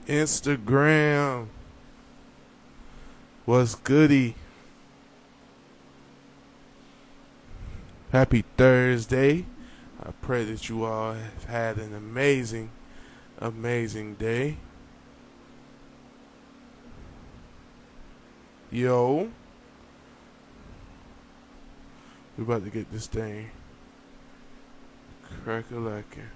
Instagram. What's goody? Happy Thursday. I pray that you all have had an amazing day. Yo, we about to get this thing crack-a-lackin'.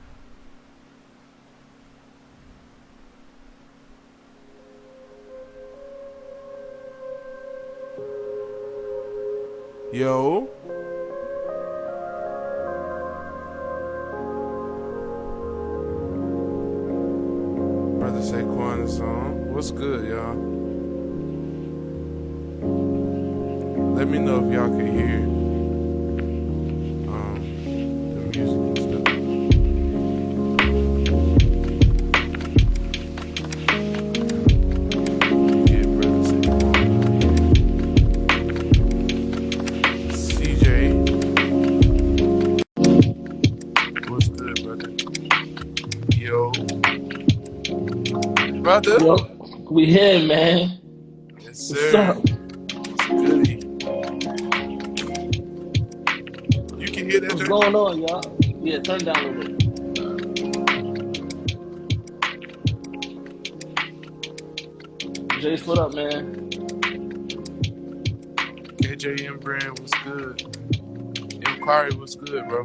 Yo, brother Saquon is on. What's good, y'all? Let me know if y'all can hear the music and stuff. Get brother Saquon here. CJ, what's good, brother? Yo, brother. Yo, we here, man. Yes, What's sir. up? What's goody? You can hear that, What's Jay? going on, y'all? Yeah, turn down a little bit. Jace, what up, man? KJM brand, what's good? M. Kari, what's good, bro?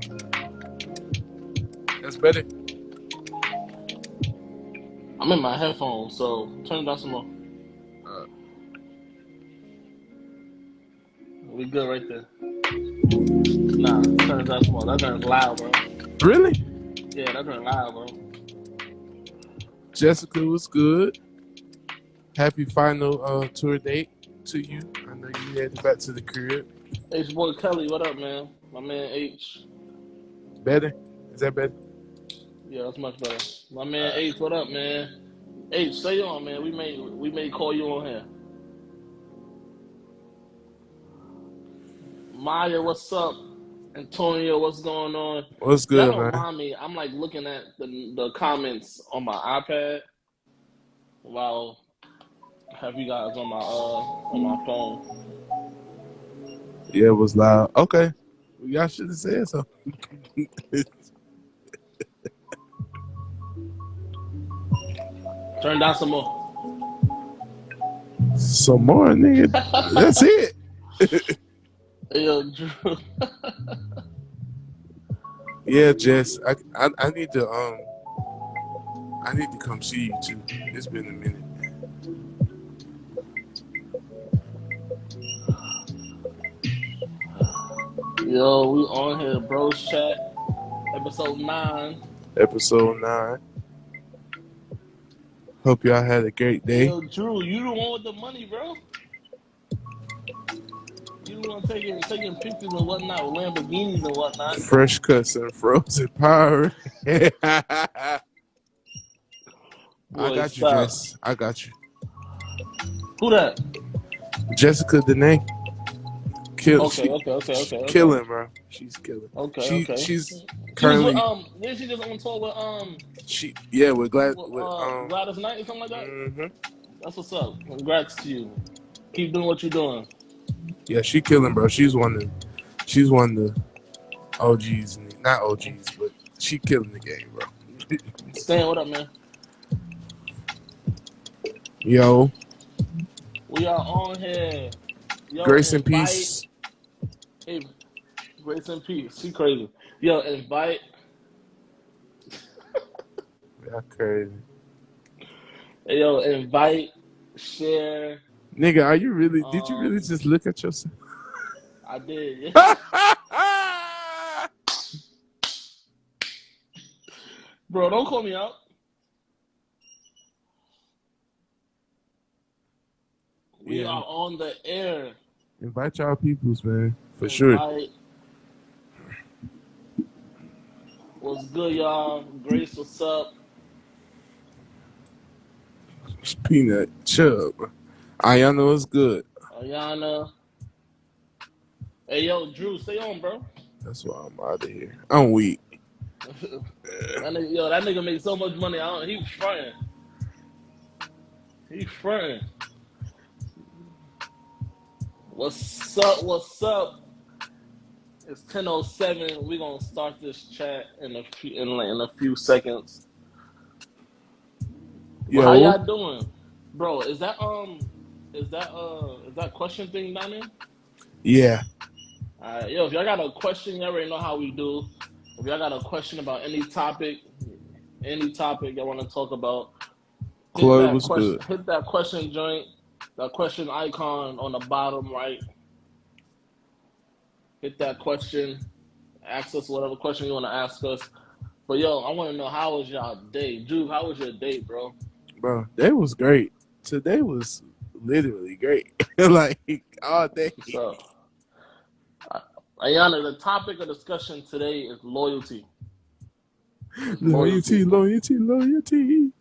That's better. I'm in my headphones, so turn it down some more. Uh, We good right there. Nah, turn it down some more. That turns loud, bro. really? Yeah, that turns loud, bro. Jessica, what's good? Happy final tour date to you. I know you headed back to the crib. H boy Kelly, what up, man? My man H. Better? Is that better? Yeah, that's much better. My man Uh, H, what up, man? H, stay on, man. We may call you on here. Maya, what's up? Antonio, what's going on? what's Y'all good, don't man? mind me. I'm like looking at the comments on my iPad while I have you guys on my phone. Yeah, it was loud. Okay. Y'all should have said so. Turn down some more. Some more, nigga. That's it. Hey, yo, Drew. Yeah, Jess. I need to come see you too. It's been a minute. Yo, we on here, bros chat, episode 9. Episode 9. Hope y'all had a great Hey, day. yo, Drew, you the one with the money, bro. You the one taking pictures and whatnot with Lamborghinis and whatnot. Fresh cuts and frozen power. I Boy, got you, stop. Jess. I got you. Who that? Jessica Danae. Okay, okay, okay, She okay, okay. killing, bro. She's killing. Okay, okay. She's She was with currently didn't she just on tour with Gladys Knight or something like that? hmm That's what's up. Congrats to you. Keep doing what you're doing. yeah, she killing, bro. She's one of the OGs, not OGs, but she killing the game, bro. Stan, what up, man? Yo, We are on here. Yo, grace and invite. peace. Hey, grace and peace. She crazy. Yo, invite. Yeah, crazy. Hey, yo, invite, share. Nigga, are you really? Did you really just look at yourself? I did. Yeah. Bro, don't call me out. We Yeah, are on the air. invite y'all peoples, man, for sure. Invite. What's good, y'all? Grace, what's up? Peanut Chubb. Ayana was good. Ayana. Hey, yo, Drew, stay on, bro. That's why I'm out of here. I'm weak. That nigga makes so much money. He was fronting. He fronting. What's up? What's up? It's 10:07. We're gonna start this chat in a few seconds. But how Yo, y'all doing, bro? Is that question thing down there? yeah, Yo, if y'all got a question, you already know how we do. If y'all got a question about any topic y'all want to talk about, Chloe was good. hit that question joint, that question icon on the bottom right. Hit that question. Ask us whatever question you want to ask us. But yo, I want to know, how was y'all day, Juve? How was your day, bro? Bro, that was great. Today was literally great. Like all day. What's up, Ayana? The topic of discussion today is loyalty. It's Loyalty, loyalty. loyalty, loyalty.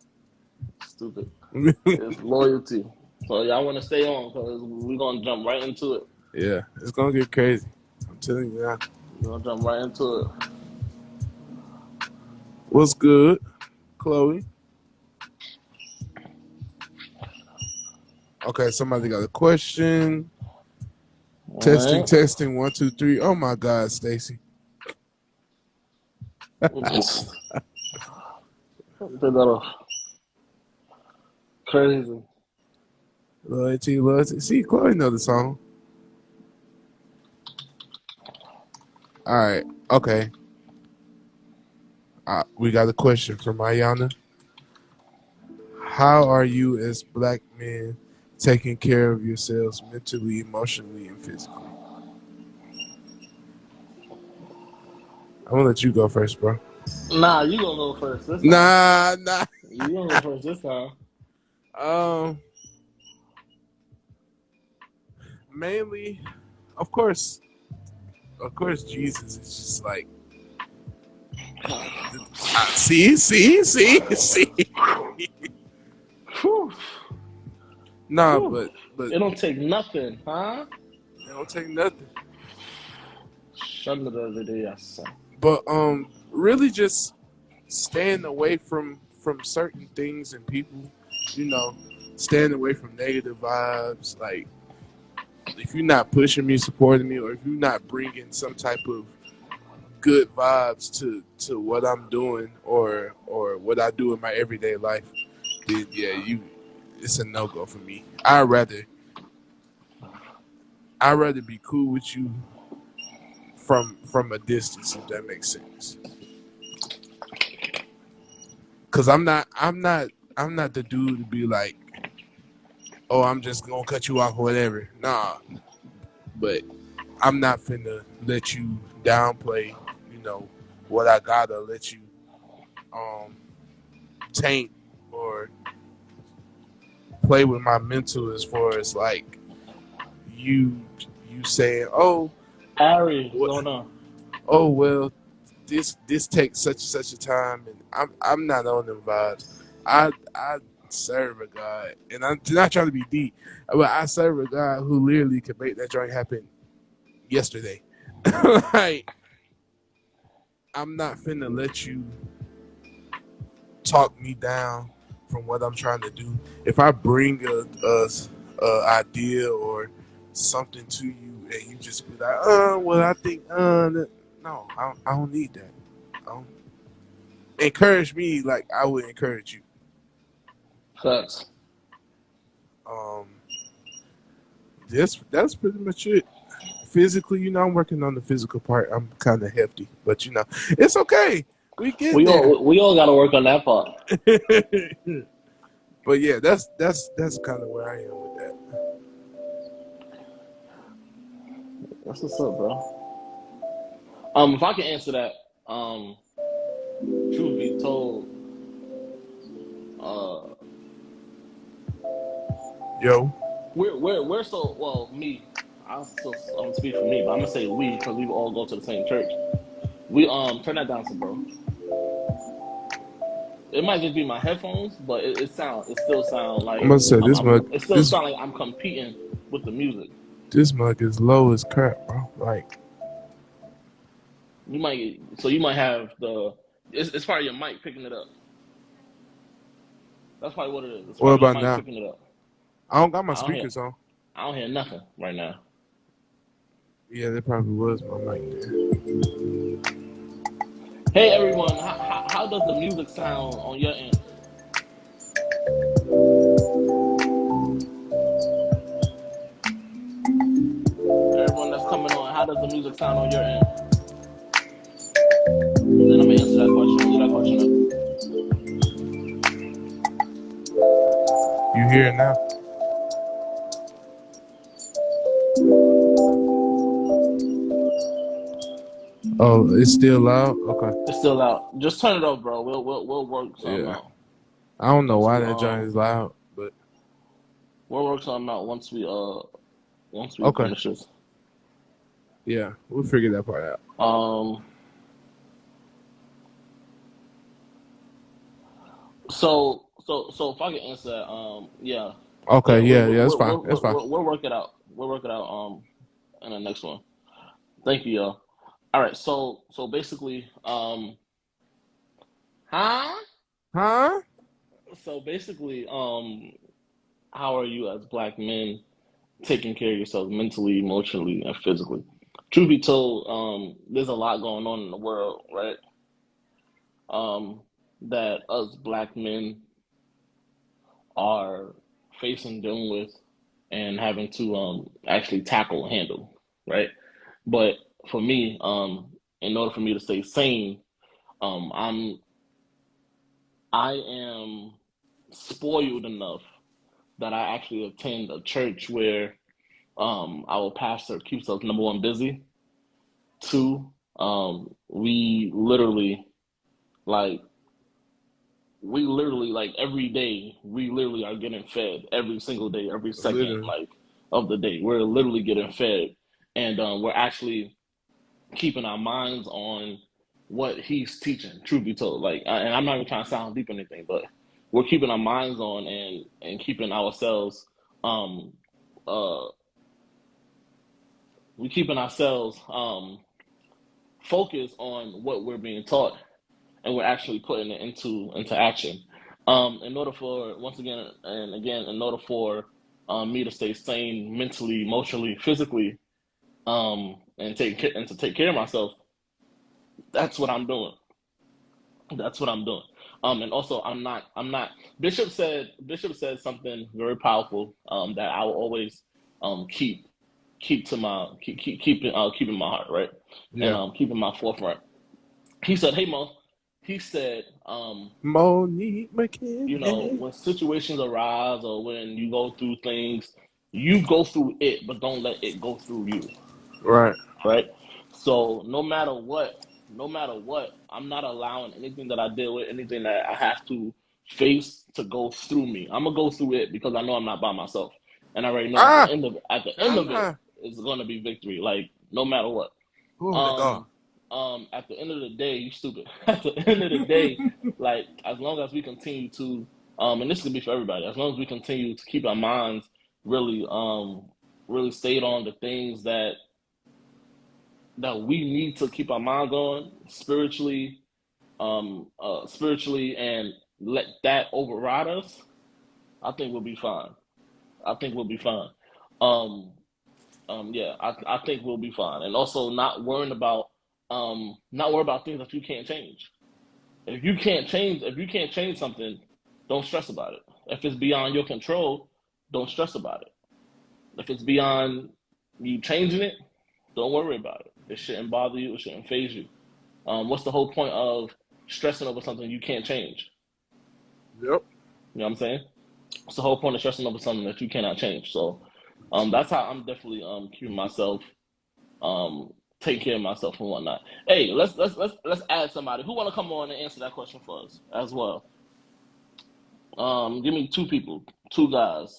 Stupid. It's loyalty. So y'all want to stay on because we're gonna jump right into it. Yeah, it's gonna get crazy. I'm telling you now. We're gonna jump right into it. What's good, Chloe? Okay, somebody got a question. All Testing, right. testing, 1, 2, 3. Oh my God, Stacy. Crazy. Loyalty, loyalty. See, Chloe know the song. All right, okay. We got a question from Ayana. How are you as black men taking care of yourselves mentally, emotionally, and physically? I'm gonna let you go first, bro. Nah, you gonna go first this time. Nah. You gonna go first this time. Mainly, of course, Jesus is just like, see. Whew. Nah, Whew. but It don't take nothing, huh? it don't take nothing. Yes. But really just staying away from certain things and people. You know, staying away from negative vibes. Like, if you're not pushing me, supporting me, or if you're not bringing some type of good vibes to what I'm doing or what I do in my everyday life, then yeah, it's a no go for me. I'd rather be cool with you from a distance, if that makes sense. Cause I'm not the dude to be like, oh, I'm just gonna cut you off or whatever. Nah, but I'm not finna let you downplay, you know, what I gotta let you um taint or play with my mental as far as like you saying, oh, Ari, what's what, going on? oh well, this takes such and such a time, and I'm not on them vibes. I serve a God, and I'm not trying to be deep, but I serve a God who literally could make that joint happen yesterday. Like, I'm not finna let you talk me down from what I'm trying to do. If I bring a idea or something to you, and you just be like, well, I think, no, I don't need that. I don't, encourage me like I would encourage you. Facts. Um, that's pretty much it. Physically, I'm working on the physical part. I'm kind of hefty, but it's okay. We get there. We all gotta work on that part. But yeah, that's kind of where I am with that. That's what's up, bro. If I can answer that, truth be told, uh, Yo, we're so well. Me, I'm gonna speak for me, but I'm gonna say we because we all go to the same church. We turn that down some, bro. It might just be my headphones, but it still sound like I'm gonna say this mug, it still sound like I'm competing with the music. this mug is low as crap, bro. Like, You might have it's part of your mic picking it up. That's probably what it is. It's What probably your about mic now? picking it up. I don't got my I don't hear. speakers on. I don't hear nothing right now. Yeah, that probably was my mic there. Hey everyone, how does the music sound on your end? Everyone that's coming on, how does the music sound on your end? And then I'm gonna answer that question. I'll leave that question up. You hear it now? Oh, it's still loud? Okay. It's still out. Just turn it off, bro. We'll work something Yeah. out I don't know once why we that joint is loud, but we'll work something out once we okay. finish this. Yeah, we'll figure that part out. So if I can answer that, yeah. Okay, Yeah, yeah, it's fine. It's fine. we'll work it out. We'll work it out in the next one. Thank you, y'all. All right, so basically, huh? Huh? So basically, how are you as black men taking care of yourselves mentally, emotionally, and physically? Truth be told, there's a lot going on in the world, right? That us black men are facing, dealing with, and having to actually tackle and handle, right? But for me, in order for me to stay sane, I am spoiled enough that I actually attend a church where our pastor keeps us, number one, busy. Two, we literally like like every day we literally are getting fed every single day, every second Literally. like of the day. We're literally getting fed, and we're actually keeping our minds on what he's teaching. Truth be told, and I'm not even trying to sound deep or anything, but we're keeping our minds on and keeping ourselves um uh we keeping ourselves focused on what we're being taught, and we're actually putting it into action. In order for once again and again, in order for me to stay sane mentally, emotionally, physically, and to take care of myself, that's what I'm doing. That's what I'm doing. And also, I'm not. Bishop said something very powerful. That I will always keep to my keep in my heart, right, and Yeah. keep in my forefront. He said, "Hey Mo," he said, Monique you know, McKinnon. when situations arise or when you go through things, you go through it, but don't let it go through you, Right. right? So no matter what, I'm not allowing anything that I deal with, anything that I have to face to go through me. I'm gonna go through it because I know I'm not by myself, and I already know Ah! at the end of it, Ah! it's gonna be victory. Like no matter what. Holy God. Um, at the end of the day, you stupid. At the end of the day, like as long as we continue to, and this could be for everybody, as long as we continue to keep our minds really, really stayed on the things that we need to keep our minds on spiritually, and let that override us, I think we'll be fine. I think we'll be fine. Um, yeah, I think we'll be fine. And also not worry about things that you can't change. If you can't change something, don't stress about it. If it's beyond your control, don't stress about it. If it's beyond you changing it, don't worry about it. It shouldn't bother you. It shouldn't phase you. What's the whole point of stressing over something you can't change? Yep. You know what I'm saying? It's the whole point of stressing over something that you cannot change. So, that's how I'm definitely keeping myself, taking care of myself and whatnot. Hey, let's add somebody who want to come on and answer that question for us as well. Give me two people, two guys.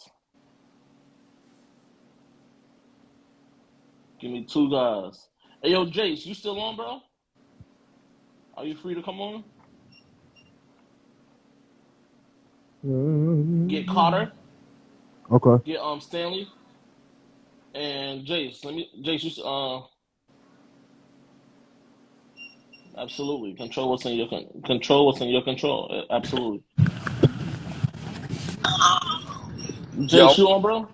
Give me two guys. Hey, yo, Jace, you still on, bro? Are you free to come on? Get Carter, Okay. get Stanley, and Jace. Jace, absolutely control what's in your control. Absolutely. Jace, Yo. you on, bro?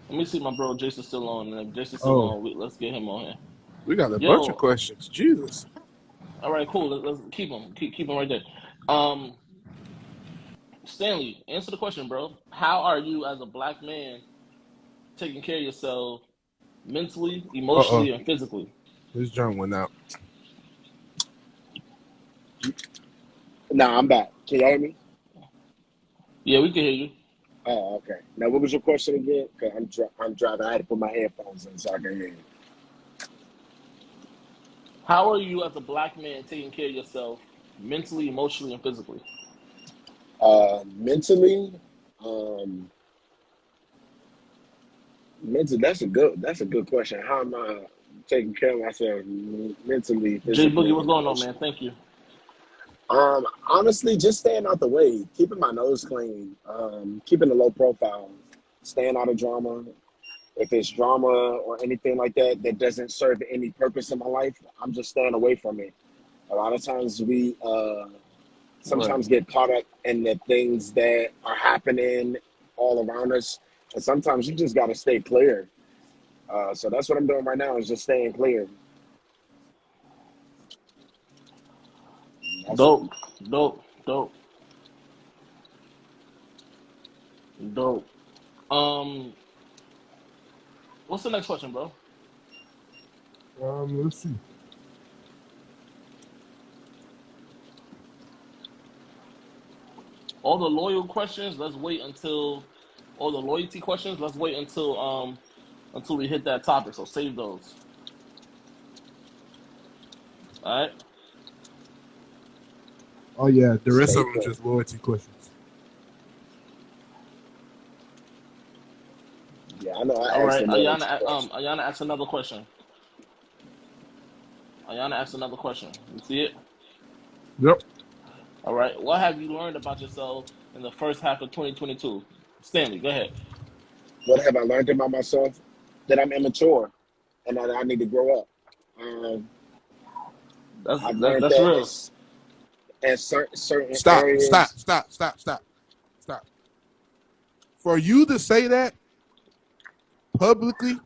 Let me see my bro Jason's still on. And if Jason's still Oh, on, let's get him on here. we got a bunch of Yo, questions. Jesus. all right, cool. Let's keep him. Keep him right there. Stanley, answer the question, bro. How are you as a black man taking care of yourself mentally, Uh-oh. emotionally, and physically? This junk went out. Nah, I'm back. Can you hear me? Yeah, we can hear you. Oh, okay. Now, what was your question again? Cause I'm driving. I had to put my headphones in so I can hear you. How are you as a black man taking care of yourself mentally, emotionally, and physically? Mentally, um, mentally, that's a good question. How am I taking care of myself mentally, J physically, Boogie, what's and going on, man? emotionally? Thank you. Honestly, just staying out the way, keeping my nose clean, keeping a low profile, staying out of drama. If it's drama or anything like that that doesn't serve any purpose in my life, I'm just staying away from it. A lot of times we Right. sometimes get caught up in the things that are happening all around us, and sometimes you just got to stay clear. So that's what I'm doing right now is just staying clear. That's it. Dope, dope, dope, dope. Um, what's the next question, bro? Let's see. All the loyal questions, let's wait until all the loyalty questions, let's wait until we hit that topic. So save those. All right. Oh, yeah. The rest Stay of them clear. just loyalty questions. Yeah, I know. All I asked right. the loyalty question. Ayana asked another question. Ayana asked another question. You see it? Yep. All right. What have you learned about yourself in the first half of 2022? Stanley, go ahead. What have I learned about myself? That I'm immature and that I need to grow up. Um, That's I've that's learned that's that real. in certain Stop. Stop. areas. Stop. Stop. Stop. Stop. For you to say that publicly,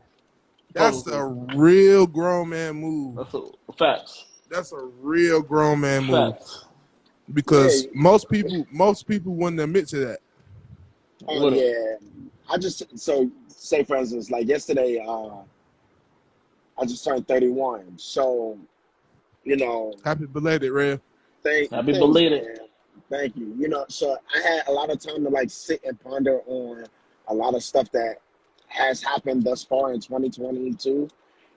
that's Publicly. a real grown man move. That's facts. That's a real grown man move. Facts. Because Yeah. most people wouldn't admit to that. Oh Wouldn't. yeah. I just so say for instance, like yesterday, I just turned 31. So you know, Happy belated, Rev. Happy thanks, belated. man. Thank you. You know, so I had a lot of time to like sit and ponder on a lot of stuff that has happened thus far in 2022.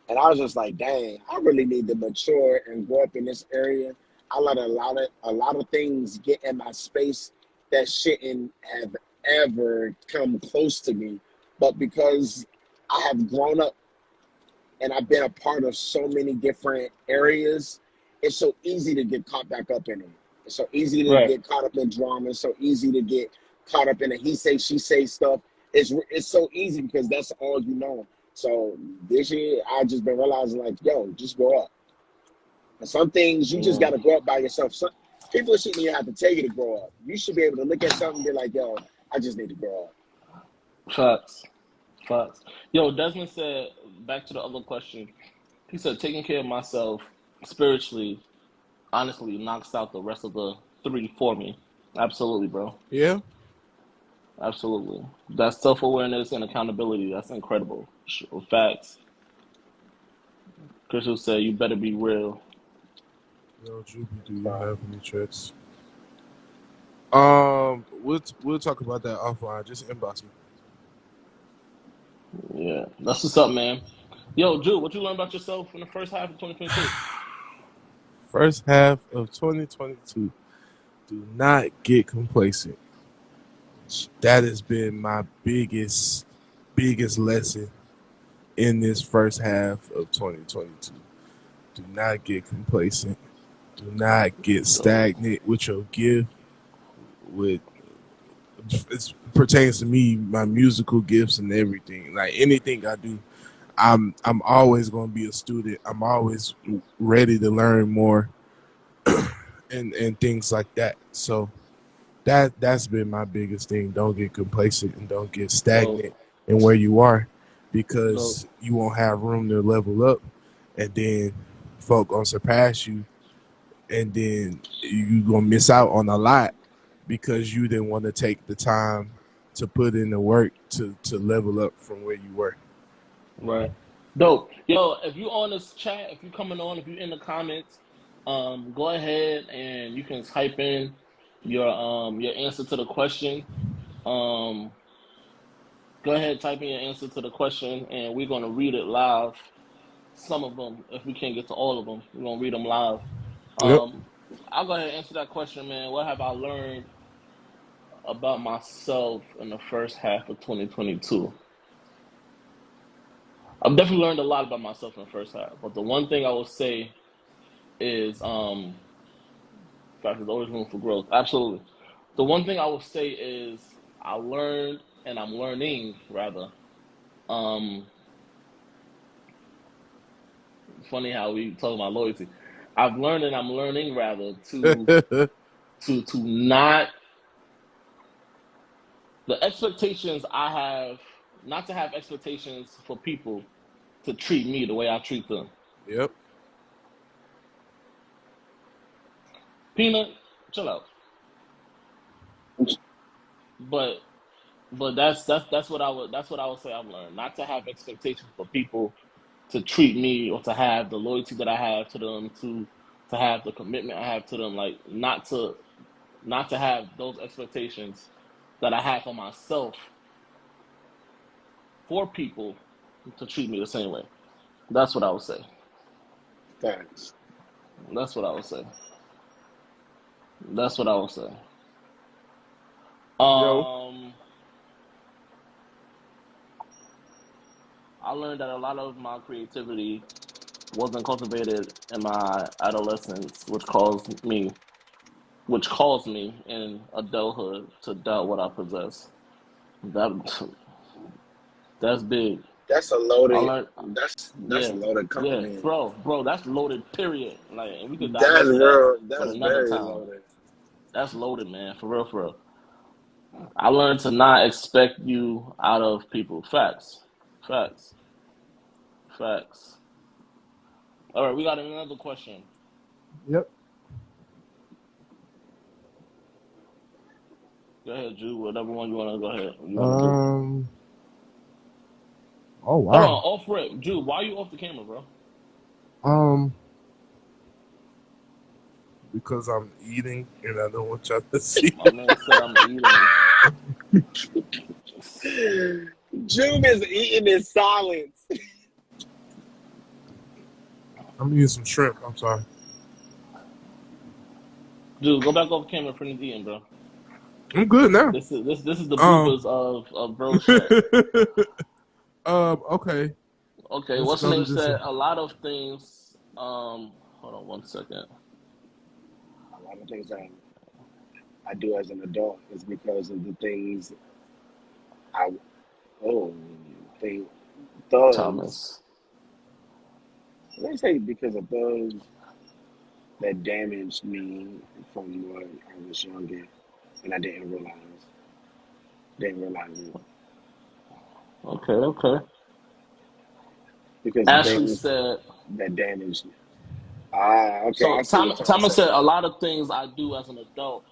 And I was just like, dang, I really need to mature and grow up in this area. I let a lot of things get in my space that shouldn't have ever come close to me. But because I have grown up and I've been a part of so many different areas, it's so easy to get caught back up in it. It's so easy to Right. get caught up in drama. It's so easy to get caught up in a he say she say stuff. It's so easy because that's all you know. So this year I just been realizing like, yo, just grow up. And some things you just got Mm, to grow up by yourself. Some people shouldn't even have to tell you to grow up. You should be able to look at something and be like, yo, I just need to grow up. facts. Facts. Yo, Desmond said, back to the other question. He said, taking care of myself spiritually, honestly, knocks out the rest of the three for me. Absolutely, bro. Yeah. Absolutely. That's self awareness and accountability. That's incredible. Facts. Crystal said, you better be real. Yo, Juby, do you Uh, have any tricks? We'll talk about that offline. Just inbox me. Yeah. That's what's up, man. Yo, Drew, what you learned about yourself in the first half of 2022? First half of 2022. Do not get complacent. That has been my biggest lesson in this first half of 2022. Do not get complacent. Do not get Dope. stagnant with your gift. With it pertains to me, my musical gifts and everything. Like anything I do, I'm always going to be a student. I'm always ready to learn more and things like that. So That's been my biggest thing. Don't get complacent and don't get So, stagnant in where you are, so because you won't have room to level up, and then folk gonna surpass you, and then you gonna miss out on a lot because you didn't want to take the time to put in the work to level up from where you were. right. Dope. Yo, if you on this chat, if you coming on, if you in the comments, go ahead and you can type in your answer to the question. Um, Go ahead, type in your answer to the question, and we're gonna read it live. Some of them, if we can't get to all of them, we're gonna read them live. Yep. Um, I'll go ahead and answer that question, man. What have I learned about myself in the first half of 2022? I've definitely learned a lot about myself in the first half, but the one thing I will say is, in fact, there's always room for growth. Absolutely. The one thing I will say is I learned, and I'm learning rather. Um, Funny how we talk about loyalty. I've learned, and I'm learning rather to not the expectations I have, not to have expectations for people to treat me the way I treat them. Yep. Peanut, chill out. But that's what I would say I've learned. Not to have expectations for people to treat me or to have the loyalty that I have to them, to have the commitment I have to them. Like not to have those expectations that I have for myself for people to treat me the same way. That's what I would say. Thanks. That's what I would say. That's what I would say. Yo. Um, I learned that a lot of my creativity wasn't cultivated in my adolescence, which caused me in adulthood to doubt what I possess. That that's big. That's a I loaded. learned, That's a yeah, loaded yeah, compliment. bro, that's loaded. Period. Like, and we could dive That's into that real. for That's another very time. loaded. That's loaded, man. For real, for real. I learned to not expect you out of people. Facts, facts, facts. All right, we got another question. Yep. Go ahead, Drew. Whatever one you wanna go ahead. You wanna do. Um. Oh Hold on, wow. off rip, Drew. Why are you off the camera, bro? Um. Because I'm eating and I don't want y'all to see. My man said I'm eating. June is eating in silence. I'm eating some shrimp. I'm sorry. Drew, go back off camera for the eating, bro. I'm good now. This is the Um. bloopers of bro chat. Okay. Okay, Let's what's the go to name this said one. a lot of things. Hold on one second. A lot of things I do as an adult is because of the things I oh think thugs. Thomas. Let's say because of thugs that damaged me from when I was younger and I didn't realize it Okay, okay. because the Ashley things said. that damaged me. Ah, okay, I So see what you're trying to Thomas say. said a lot of things I do as an adult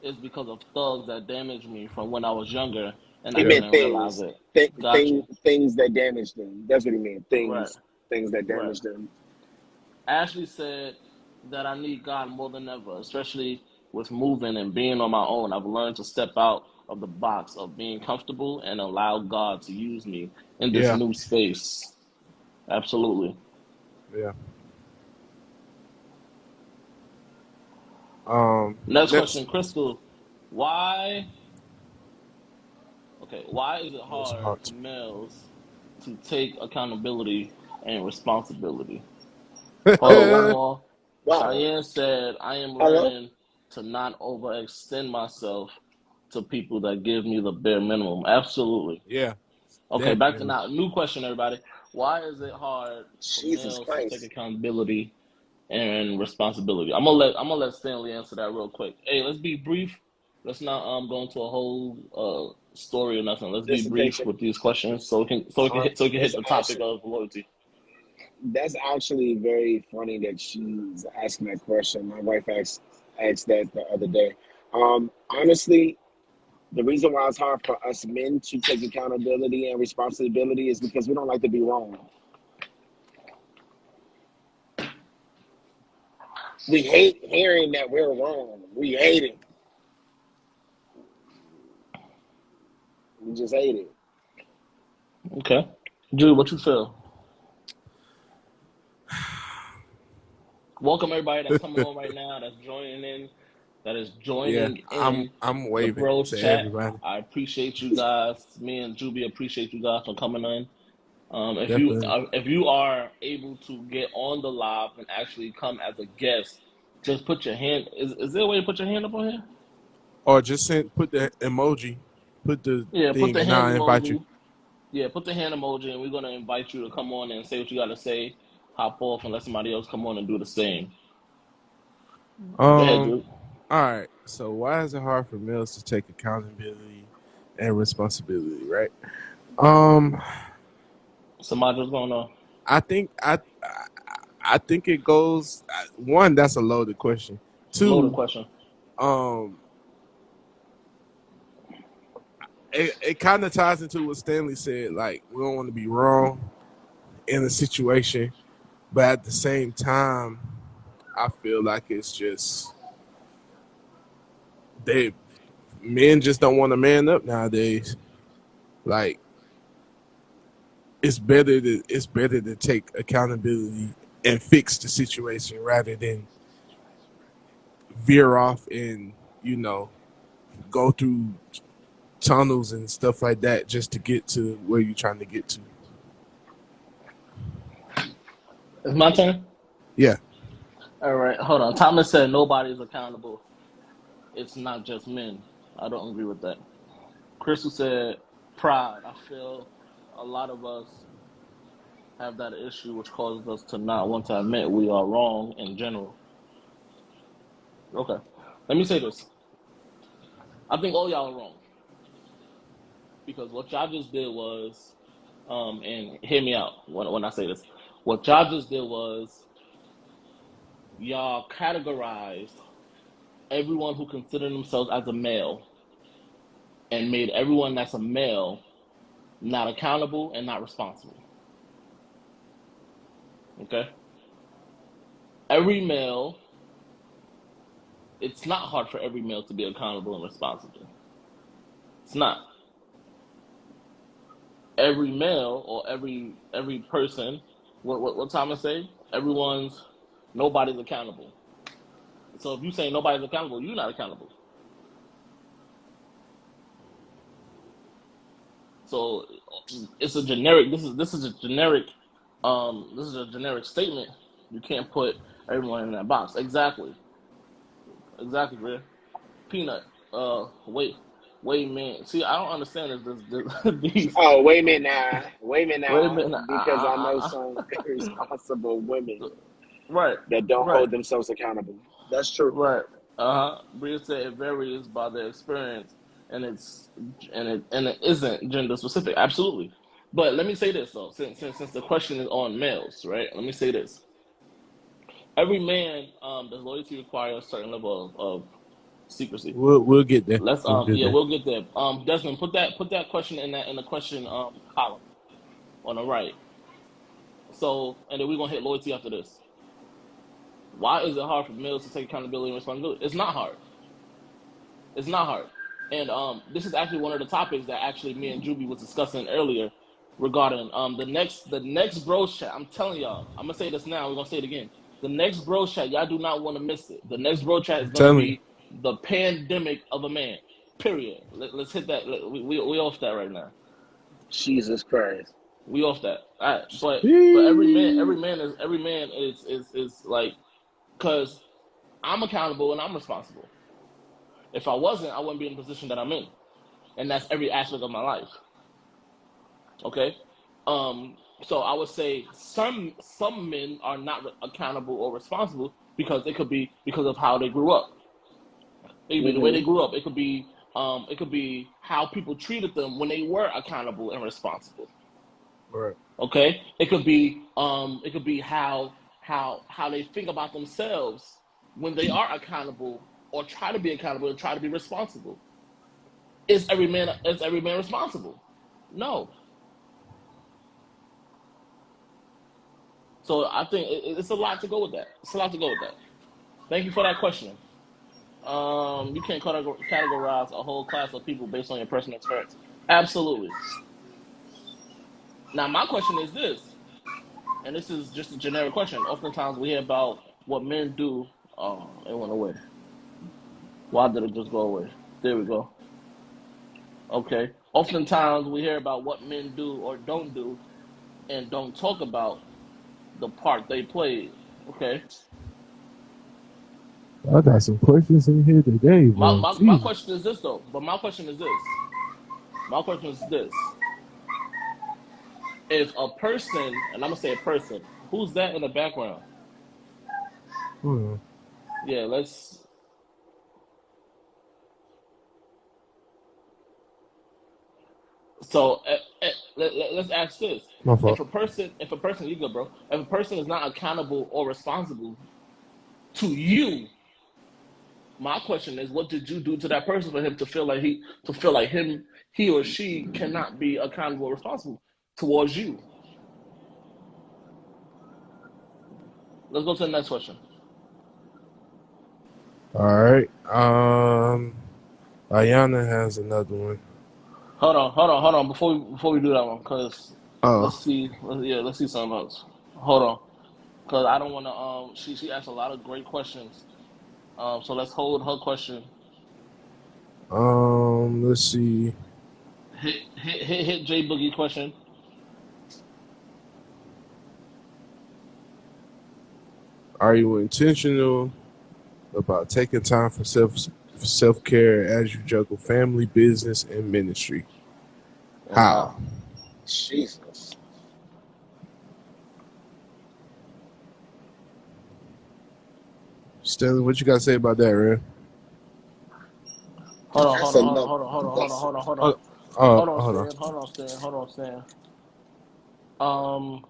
is because of thugs that damaged me from when I was younger and I He Yeah. meant didn't realize things, it. Gotcha. things that damaged them. That's what he meant. Right, Things that right. damaged them. Ashley said that I need God more than ever, especially with moving and being on my own. I've learned to step out of the box of being comfortable and allow God to use me in this Yeah. new space. Absolutely. Yeah. Um. Next Next. question, Crystal. Why, okay, why is it What's hard for hot? males to take accountability and responsibility? Hold on, one Oh more. wow, Cheyenne said, I am hello. learning to not overextend myself to people that give me the bare minimum. Absolutely. Yeah. Okay, back to Definitely. now. New question, everybody. Why is it hard for Jesus males to take Christ. accountability and responsibility? I'm gonna let Stanley answer that real quick. Hey, let's be brief. Let's not go into a whole story or nothing. Let's be brief dissertation. with these questions so we can hit It's the topic actually of loyalty. that's actually very funny that she's asking that question. My wife asked that the other day. Honestly, the reason why it's hard for us men to take accountability and responsibility is because we don't like to be wrong. We hate hearing that we're wrong. We hate it. We just hate it. Okay, Jude, what you feel? Welcome everybody that's coming on right now, that's joining in, that is Yeah, joining I'm in I'm the waving bros to chat. everybody. I appreciate you guys. Me and Juby appreciate you guys for coming in. Definitely. If you are able to get on the live and actually come as a guest, just put your hand. Is there a way to put your hand up on here? Or just put the emoji, put the Yeah, put thing, the and hand I'll invite you. emoji. Yeah, put the hand emoji, and we're gonna invite you to come on and say what you gotta say. Hop off and let somebody else come on and do the same. Go ahead, Um. Drew. All right. So why is it hard for males to take accountability and responsibility? Right. Um. Somebody's gonna I think I think it goes. One, that's a loaded question. load a Two, question. um, it kind of ties into what Stanley said. Like we don't want to be wrong in a situation, but at the same time, I feel like it's just they men just don't want to man up nowadays. Like it's better to take accountability and fix the situation rather than veer off and you know go through tunnels and stuff like that just to get to where you're trying to get to. It's my turn. Yeah. All right, hold on. Thomas said nobody's accountable. It's not just men. I don't agree with that. Crystal said pride. I feel a lot of us have that issue, which causes us to not want to admit we are wrong in general. Okay, let me say this. I think all y'all are wrong because what y'all just did was, and hear me out when I say this. What y'all just did was y'all categorized everyone who considered themselves as a male and made everyone that's a male not accountable and not responsible. Okay? Every male, it's not hard for every male to be accountable and responsible. It's not. Every male or every person, what Thomas say? Nobody's accountable. So if you say nobody's accountable, you're not accountable. So it's a generic. This is a generic. This is a generic statement. You can't put everyone in that box. Exactly. Exactly, Red. Peanut. Wait, man. See, I don't understand these. Oh, wait a minute now. Wait a minute Wait a now. minute. Because I know some irresponsible women Right, that don't right, hold themselves accountable. That's true. right. Bria said it varies by the experience, and it isn't gender specific. Absolutely. But let me say this though, since the question is on males, right? Let me say this: every man, does loyalty require a certain level of secrecy? We'll get there. Let's We'll get yeah, there. we'll get there. Desmond, put that question in the question column on the right. So, and then we're gonna hit loyalty after this. Why is it hard for males to take accountability and responsibility? It's not hard. It's not hard. And this is actually one of the topics that actually me and Juby was discussing earlier regarding the next bros chat. I'm telling y'all, I'm gonna say this now. We're gonna say it again. The next bros chat, y'all do not want to miss it. The next bro chat is I'm gonna telling you. be the pandemic of a man. Period. Let's hit that. We off that right now. Jesus Christ. We off that. All right. But Eee. every man is like, because I'm accountable and I'm responsible. If I wasn't, I wouldn't be in the position that I'm in, and that's every aspect of my life. Okay. So I would say some men are not accountable or responsible because it could be because of how they grew up. It could be the way they Mm-hmm. grew up. It could be how people treated them when they were accountable and responsible. Right. Okay, it could be how they think about themselves when they are accountable or try to be accountable and try to be responsible. Is every man responsible? No. So I think it's a lot to go with that. It's a lot to go with that. Thank you for that question. You can't categorize a whole class of people based on your personal experience. Absolutely. Now my question is this, and this is just a generic question. Oftentimes we hear about what men do. Oh, it went away. Why did it just go away? There we go. Okay. Oftentimes we hear about what men do or don't do and don't talk about the part they played. Okay. I got some questions in here today, My, bro. my, my Jesus. question is this though. But my question is this. My question is this. If a person, and I'm gonna say a person, who's that in the background? Hold on. Yeah, let's. So let's ask this: My fault. if a person, you good, bro? If a person is not accountable or responsible to you, my question is, what did you do to that person for him to feel like he or she cannot be accountable or responsible towards you? Let's go to the next question. All right. Ayana has another one. Hold on. Before we do that one, because Oh, let's see something else. Hold on, because I don't want to. She asked a lot of great questions. So let's hold her question. let's see. Hit J Boogie question. Are you intentional about taking time for self care as you juggle family, business, and ministry? And How? how? Jesus. Stanley, what you got to say about that, Red? Hold on, That's hold on, hold on, another. hold on, hold on, hold on, That's hold on, hold on. Oh, oh, Hold on, hold on. Stan. Hold on, Stan. Hold on, Stan. Um,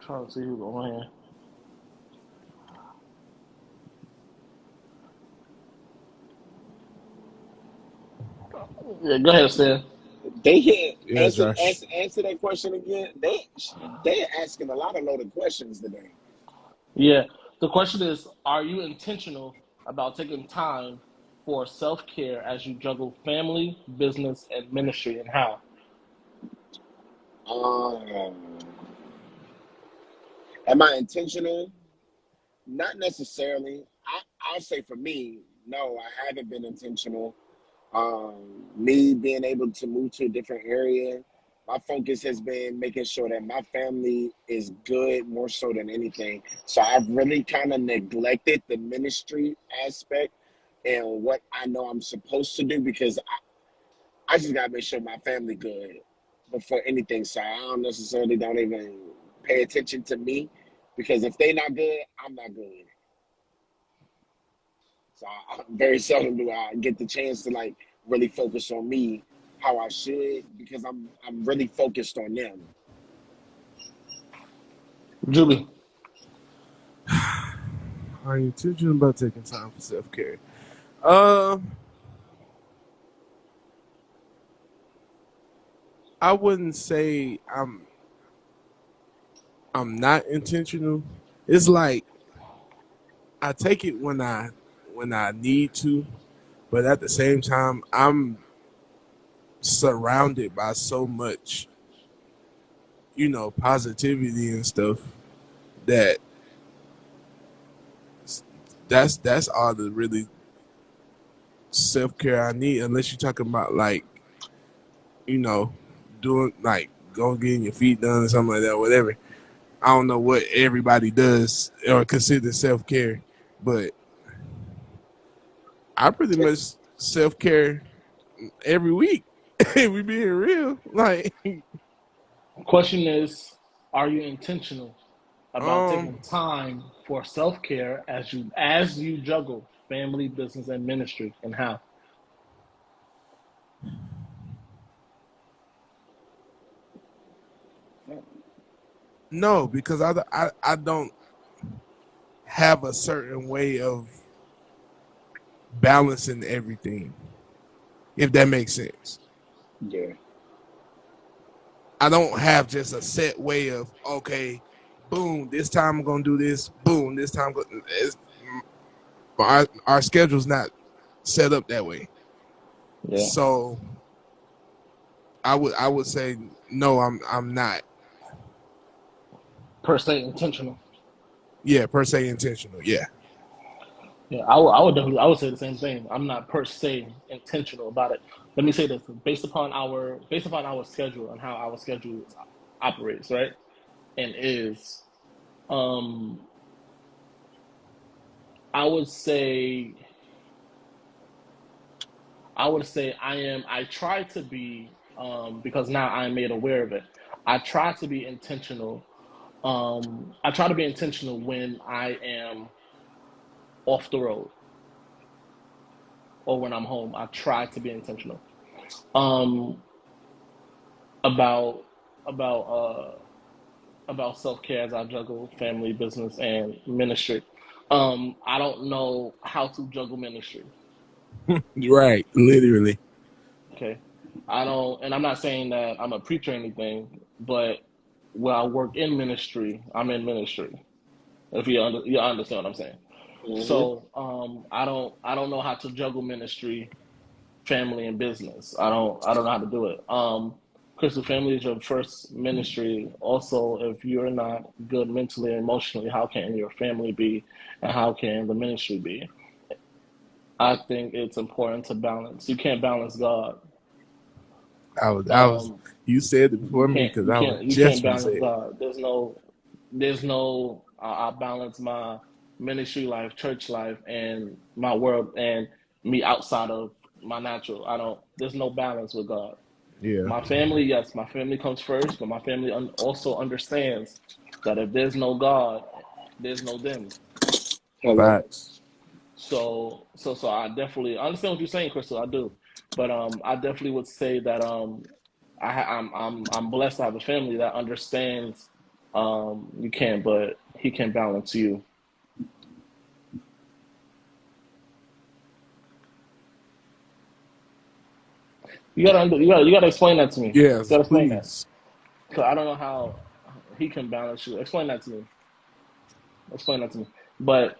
trying to see who's on here. Yeah, go ahead, Stan. they can't Yeah, Josh. answer that question again. They asking a lot of loaded questions today. Yeah, the question is: are you intentional about taking time for self care as you juggle family, business, and ministry, and how? Um, am I intentional? Not necessarily. I'll say for me, no, I haven't been intentional. Me being able to move to a different area, my focus has been making sure that my family is good more so than anything. So I've really kind of neglected the ministry aspect and what I know I'm supposed to do because I just gotta make sure my family good before anything. So I don't necessarily don't even pay attention to me because if they not good, I'm not good. So very seldom do I get the chance to like really focus on me how I should because I'm really focused on them. Julie, Are you intentional about taking time for self care? Um, I wouldn't say I'm not intentional. It's like I take it when I need to, but at the same time, I'm surrounded by so much, positivity and stuff that that's all the really self care I need. Unless you're talking about like, you know, doing like going getting your feet done or something like that, whatever. I don't know what everybody does or consider self care, but I pretty much self care every week. We being real, like question is: are you intentional? about Um, taking time for self care as you juggle family, business, and ministry, and how? no, because I don't have a certain way of balancing everything, if that makes sense. Yeah. I don't have just a set way of, okay, boom, this time I'm gonna do this, boom, this time our schedule's not set up that way. Yeah, So I would say no, I'm not. per se intentional. Yeah, per se intentional. Yeah. Yeah, I would say the same thing. I'm not per se intentional about it. Let me say this: based upon our schedule and how our schedule operates, right, and is, um, I would say I try to be, because now I'm made aware of it. I try to be intentional. I try to be intentional when I am off the road or when I'm home. I try to be intentional. Um, about about about self care as I juggle family, business, and ministry. I don't know how to juggle ministry. You're right. Literally. Okay, I don't, and I'm not saying that I'm a preacher or anything, but when I work in ministry, I'm in ministry. If you understand what I'm saying. Hmm. So I don't know how to juggle ministry, family, and business. I don't know how to do it. Crystal, family is your first ministry. Also, if you're not good mentally and emotionally, how can your family be, and how can the ministry be? I think it's important to balance. You can't balance God. I was Um, you said it before me because I was you just can't gonna say balance it. God. There's no I balance my ministry life, church life, and my world and me outside of my natural. I don't. There's no balance with God. Yeah. My family, yes, my family comes first, but my family also understands that if there's no God, there's no them. Hello. Facts. So I definitely understand what you're saying, Crystal. I do, but I definitely would say that I'm blessed to have a family that understands you can, but he can balance you. You gotta explain that to me. You Yes, gotta explain that. please. 'Cause I don't know how he can balance you. Explain that to me. Explain that to me. But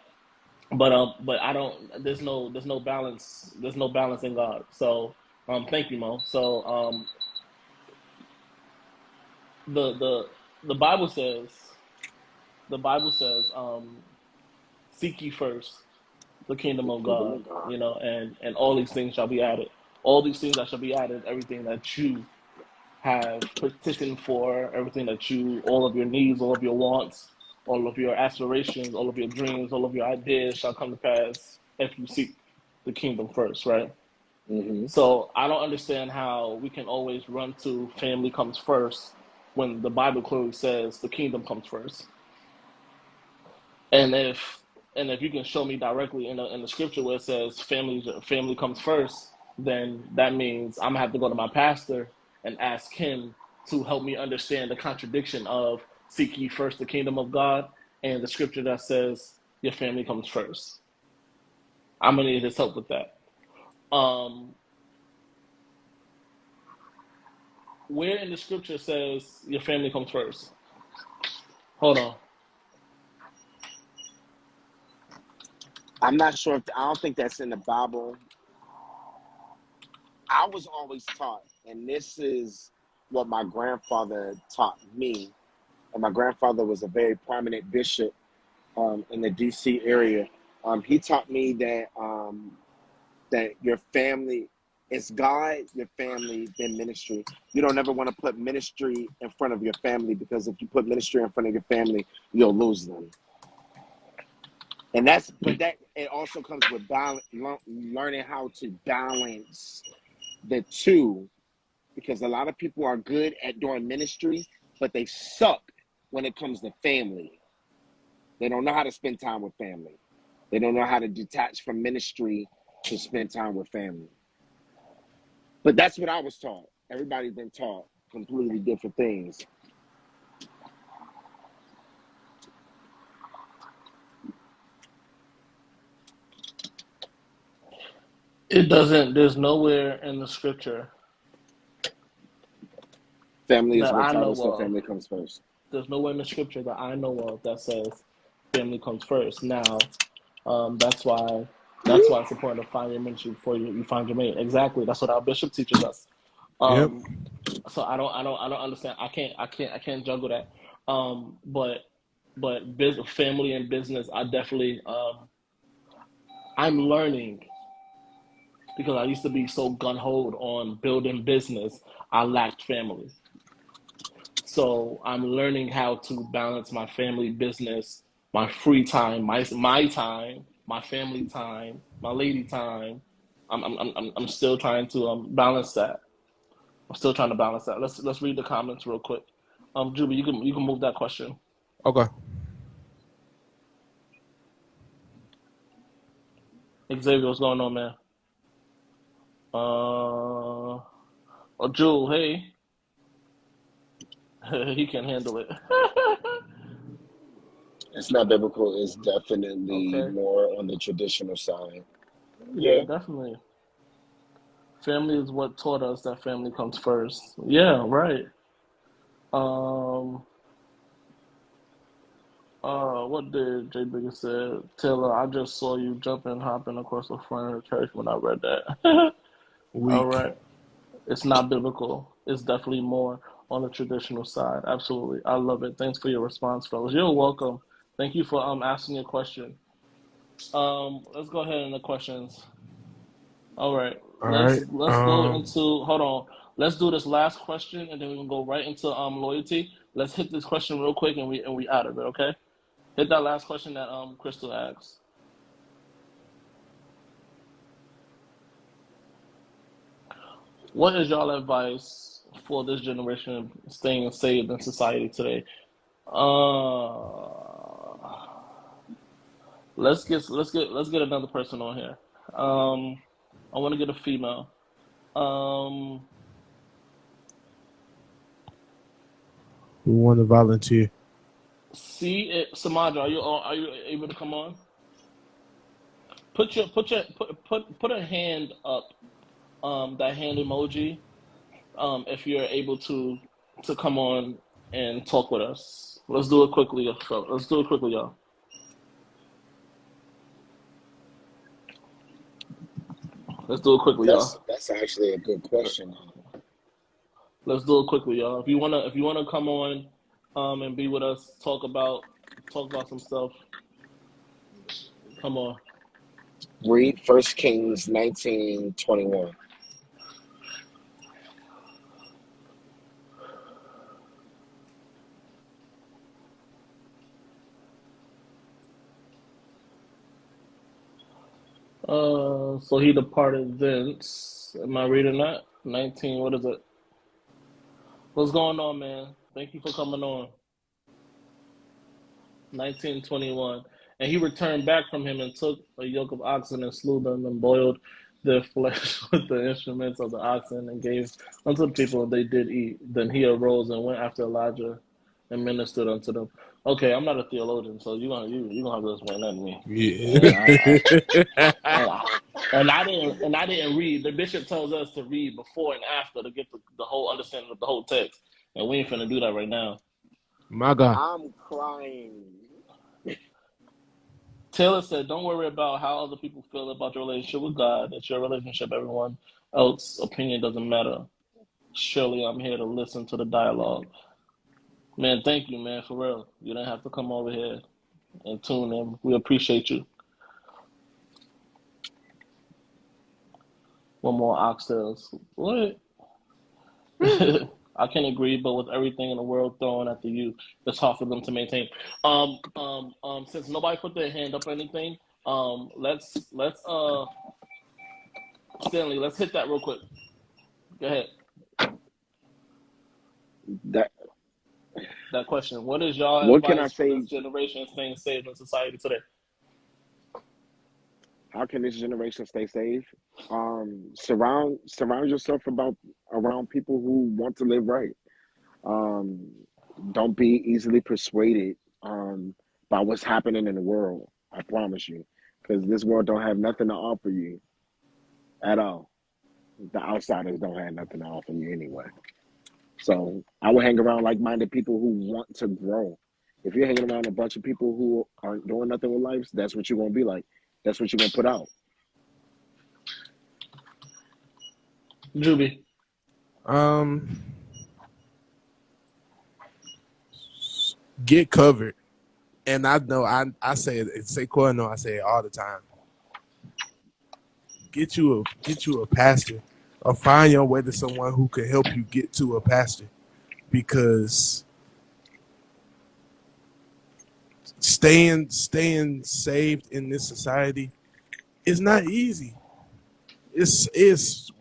but I don't. There's no balance. There's no balance in God. So thank you, Mo. So the the the Bible says the Bible says seek ye first the kingdom The of kingdom God, of God. you know, and all these things shall be added. All these things that shall be added, everything that you have petitioned for, everything that all of your needs, all of your wants, all of your aspirations, all of your dreams, all of your ideas shall come to pass if you seek the kingdom first, right? Hmm. So I don't understand how we can always run to family comes first when the Bible clearly says the kingdom comes first. And if you can show me directly in the scripture where it says family comes first, then that means I'm gonna have to go to my pastor and ask him to help me understand the contradiction of seek ye first the kingdom of God and the scripture that says your family comes first. I'm gonna need his help with that. Um, where in the scripture says your family comes first? Hold on. I'm not sure if I don't think that's in the Bible. I was always taught, and this is what my grandfather taught me. And my grandfather was a very prominent bishop in the D.C. area. He taught me that your family is God, your family, then ministry. You don't ever want to put ministry in front of your family because if you put ministry in front of your family, you'll lose them. And but that it also comes with learning how to balance the two because a lot of people are good at doing ministry, but they suck when it comes to family. They don't know how to spend time with family. They don't know how to detach from ministry to spend time with family. But that's what I was taught. Everybody's been taught completely different things. It doesn't. There's nowhere in the scripture Family is that what I taught know us that of. family comes first. There's nowhere in the scripture that I know of that says family comes first. Now, that's why it's important to find your ministry before you find your mate. Exactly. That's what our bishop teaches us. Yep. Um, so I don't understand. I can't juggle that. But family and business, I definitely I'm learning because I used to be so gun ho on building business. I lacked family. So I'm learning how to balance my family business, my free time, my time, my family time, my lady time. I'm still trying to balance that. I'm still trying to balance that. Let's read the comments real quick. Juby, you can move that question. Okay. Xavier, what's going on, man? Oh, Jewel, hey, he can handle it. It's not biblical. It's definitely Okay, more on the traditional side. yeah, Yeah. definitely. Family is what taught us that family comes first. Yeah, right. Um, what did Jay Bigger said? Taylor, I just saw you jumping, hopping across the front of the church when I read that. All Weak. right. It's not biblical. It's definitely more on the traditional side. Absolutely. I love it. Thanks for your response, fellas. You're welcome. Thank you for asking your question. Let's go ahead in the questions. All right. All Let's right. let's go into hold on. Let's do this last question and then we can go right into loyalty. Let's hit this question real quick and we out of it, okay? Hit that last question that Crystal asked. What is y'all advice for this generation staying saved in society today? Uh, let's get another person on here. I want to get a female. Um, We want to volunteer. see it, Samadra. Are you able to come on? Put a hand up. That hand emoji. If you're able to come on and talk with us. Let's do it quickly, y'all. Let's do it quickly, y'all. Let's do it quickly, That's y'all. that's actually a good question. Let's do it quickly, y'all. If you wanna come on, and be with us, talk about some stuff. Come on. Read 1 Kings 19:21. So he departed thence. Am I reading that? 19. What is it? What's going on, man? Thank you for coming on. 19:21. And he returned back from him and took a yoke of oxen and slew them and boiled their flesh with the instruments of the oxen and gave unto the people, and they did eat. Then he arose and went after Elijah and ministered unto them. Okay, I'm not a theologian, so you gonna have to explain that to me. And Yeah. I didn't read. The bishop tells us to read before and after to get the whole understanding of the whole text, and we ain't finna do that right now. My God. I'm crying. Taylor said, "Don't worry about how other people feel about your relationship with God. It's your relationship. Everyone else's opinion doesn't matter. Surely I'm here to listen to the dialogue." Man, thank you, man, for real. You didn't have to come over here and tune in. We appreciate you. One more oxtails. What? I can agree, but with everything in the world thrown after you, it's hard for them to maintain. Since nobody put their hand up or anything, let's Stanley, let's hit that real quick. Go ahead. That that question. What is y'all What can I advice for this say? generation staying saved in society today? How can this generation stay safe? Surround yourself around people who want to live right. Um, don't be easily persuaded by what's happening in the world. I promise you, because this world don't have nothing to offer you at all. The outsiders don't have nothing to offer you anyway. So I would hang around like-minded people who want to grow. If you're hanging around a bunch of people who aren't doing nothing with life, that's what you're gonna be like. That's what you're gonna put out. Juby. Um, get covered. And I know I say it, say Corno, I say it all the time. Get you a pastor, or find your way to someone who can help you get to a pastor, because staying saved in this society is not easy. It's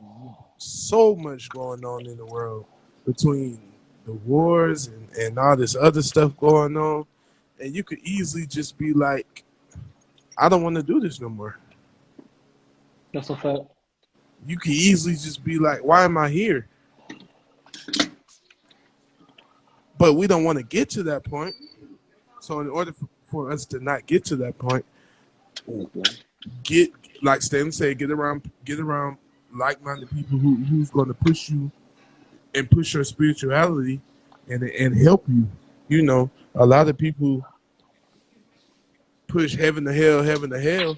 so much going on in the world, between the wars and all this other stuff going on, and you could easily just be like, I don't want to do this no more. That's a fact. You could easily just be like, why am I here? But we don't want to get to that point. So in order for us to not get to that point, get, like Stanley said, get around like-minded people who's going to push you and push your spirituality and help you. You know, a lot of people push heaven to hell,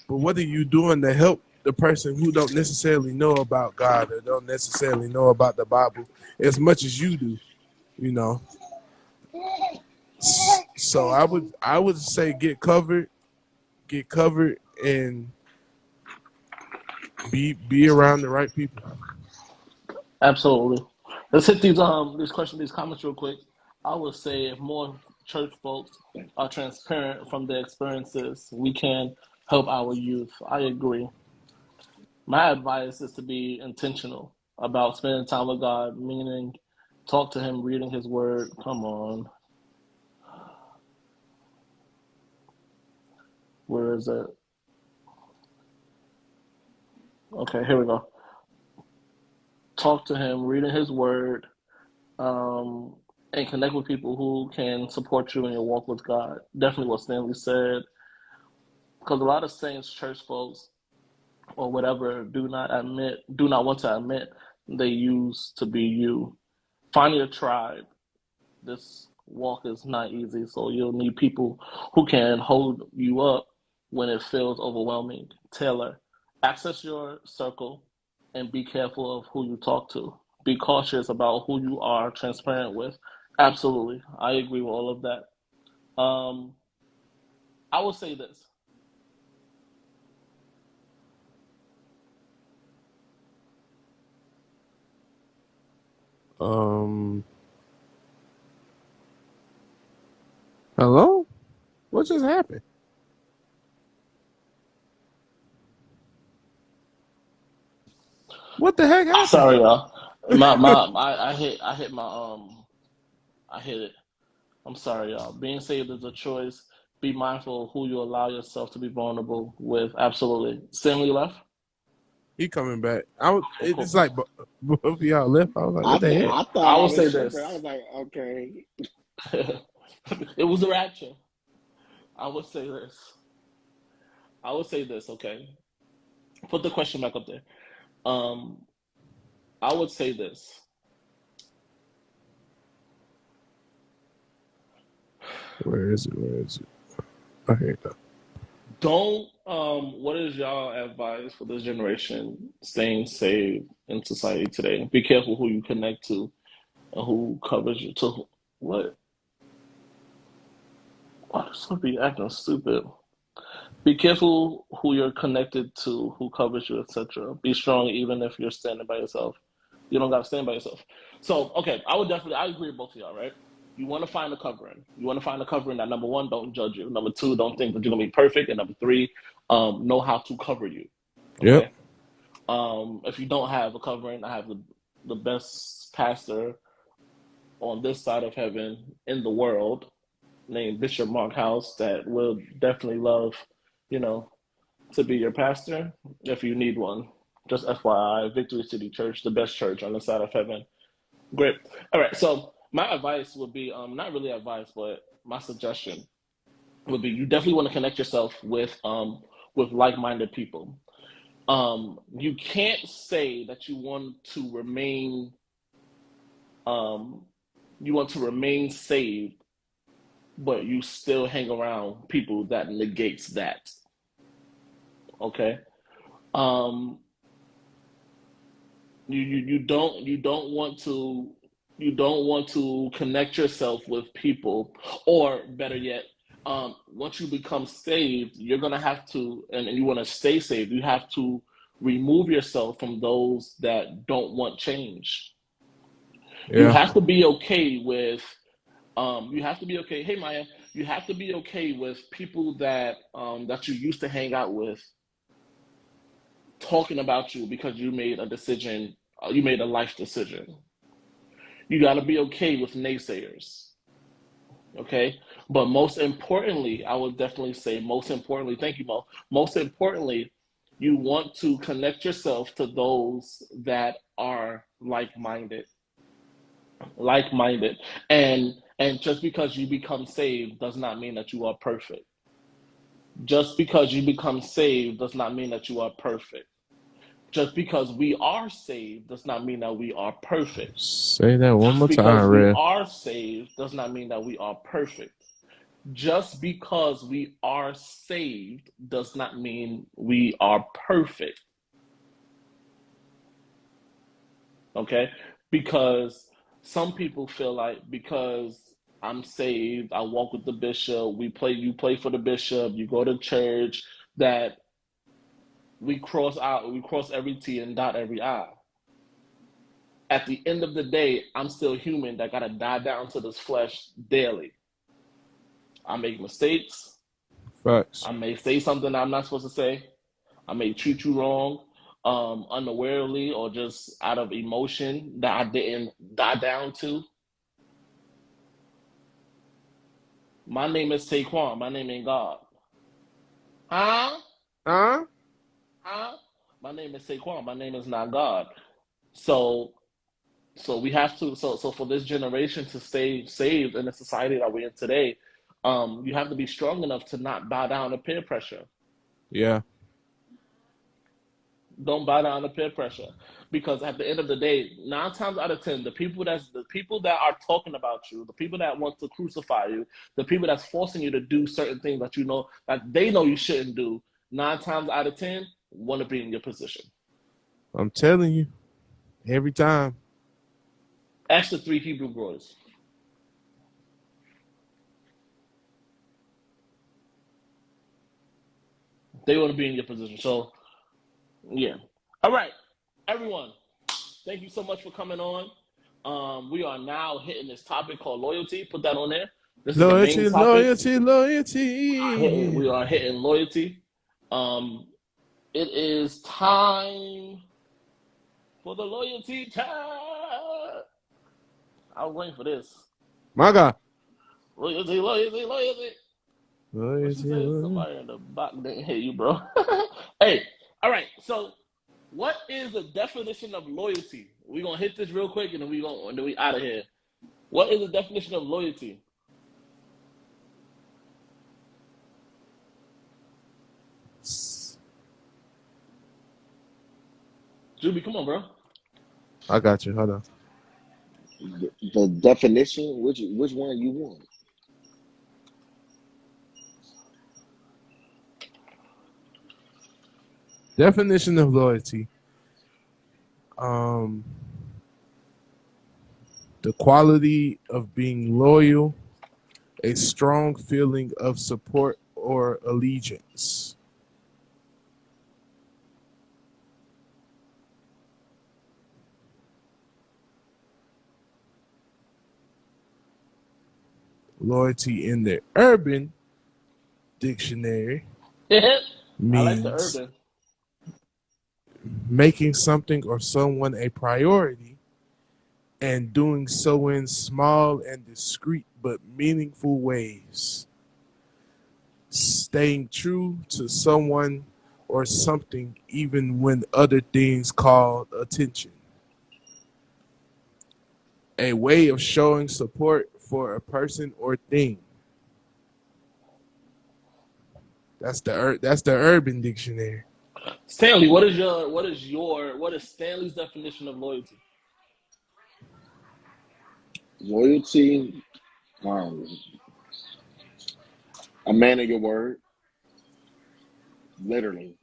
but what are you doing to help the person who don't necessarily know about God or don't necessarily know about the Bible as much as you do? You know, so I would say get covered, and be around the right people. Absolutely. Let's hit these comments real quick. I would say if more church folks are transparent from their experiences, we can help our youth. I agree. My advice is to be intentional about spending time with God, meaning talk to Him, reading His Word. Come on. Where is it? Okay, here we go. Talk to Him, reading His Word, and connect with people who can support you in your walk with God. Definitely what Stanley said, because a lot of saints, church folks, or whatever, do not want to admit they used to be you. Finding a tribe. This walk is not easy, so you'll need people who can hold you up when it feels overwhelming. Taylor, access your circle and be careful of who you talk to. Be cautious about who you are transparent with. Absolutely. I agree with all of that. Um, I will say this. Um, hello? What just happened? What the heck happened? Sorry, y'all. I hit it. I'm sorry, y'all. Being saved is a choice. Be mindful of who you allow yourself to be vulnerable with. Absolutely. Stanley left? He coming back. Okay, It's cool. like both of y'all left. I was like, what the heck? I thought I I will was say tripping. I this. was like, okay. It was a rapture. I would say this. I would say this, okay? Put the question back up there. Um, I would say this. Where is it? Where is it? Okay, you go. Don't what is y'all advice for this generation staying safe in society today? Be careful who you connect to and who covers you to what? Why does this be acting stupid? Be careful who you're connected to, who covers you, etc. Be strong even if you're standing by yourself. You don't gotta stand by yourself. So, okay, I agree with both of y'all, right? You want to find a covering. You want to find a covering that number one, don't judge you. Number two, don't think that you're gonna be perfect. And number three, know how to cover you. Yep. Okay. If you don't have a covering, I have the best pastor on this side of heaven in the world named Bishop Mark House that will definitely love, you know, to be your pastor if you need one. Just FYI, Victory City Church, the best church on the side of heaven. Great. All right. So my advice would be, not really advice, but my suggestion would be, you definitely want to connect yourself with like-minded people. You can't say that you want to remain saved, but you still hang around people that negates that. Okay. Um, you don't want to connect yourself with people, or better yet, once you become saved, you're gonna have to, and you want to stay saved, you have to remove yourself from those that don't want change. You Yeah. have to be okay with you have to be okay. Hey Maya, you have to be okay with people that you used to hang out with talking about you because you made a decision, you made a life decision. You got to be okay with naysayers, okay? But most importantly, I would definitely say, most importantly, thank you, Mo. Most importantly, you want to connect yourself to those that are like-minded, like-minded. And just because you become saved does not mean that you are perfect. Just because you become saved does not mean that you are perfect. Just because we are saved does not mean that we are perfect. Say that one Just more because time, we Red. are saved does not mean that we are perfect. Just because we are saved does not mean we are perfect. Okay? Because some people feel like, because I'm saved, I walk with the bishop, you play for the bishop, you go to church, that we cross every T and dot every I. At the end of the day, I'm still human that gotta die down to this flesh daily. I make mistakes. Facts. I may say something I'm not supposed to say. I may treat you wrong, unawarely, or just out of emotion that I didn't die down to. My name is Saquon. My name ain't God. Huh? Huh? Huh? My name is Saquon. My name is not God. So we have to, so for this generation to stay saved in the society that we're in today, you have to be strong enough to not bow down to peer pressure. Yeah. Don't bow down to peer pressure, because at the end of the day, 9 times out of 10, the people that are talking about you, the people that want to crucify you, the people that's forcing you to do certain things that you know that they know you shouldn't do, 9 times out of 10 want to be in your position. I'm telling you, every time. Ask the 3 Hebrew boys. They want to be in your position. So yeah. All right, everyone. Thank you so much for coming on. We are now hitting this topic called loyalty. Put that on there. This is the main Loyalty, topic. loyalty, loyalty. We are hitting loyalty. Um, it is time for the loyalty time. I was waiting for this. My God. Loyalty, loyalty, loyalty. What you Loyalty, say? loyalty. Somebody in the back didn't hear you, bro. Hey, all right. So, what is the definition of loyalty? We're gonna hit this real quick, and then we out of here. What is the definition of loyalty? Juby, come on, bro. I got you. Hold on. The definition, which one you want? Definition of loyalty. Um, the quality of being loyal, a strong feeling of support or allegiance. Loyalty in the Urban Dictionary I like the means urban. making something or someone a priority and doing so in small and discreet but meaningful ways. Staying true to someone or something even when other things call attention. A way of showing support for a person or thing. That's the Urban Dictionary. Stanley, what is Stanley's definition of loyalty? Loyalty, um, a man of your word, literally.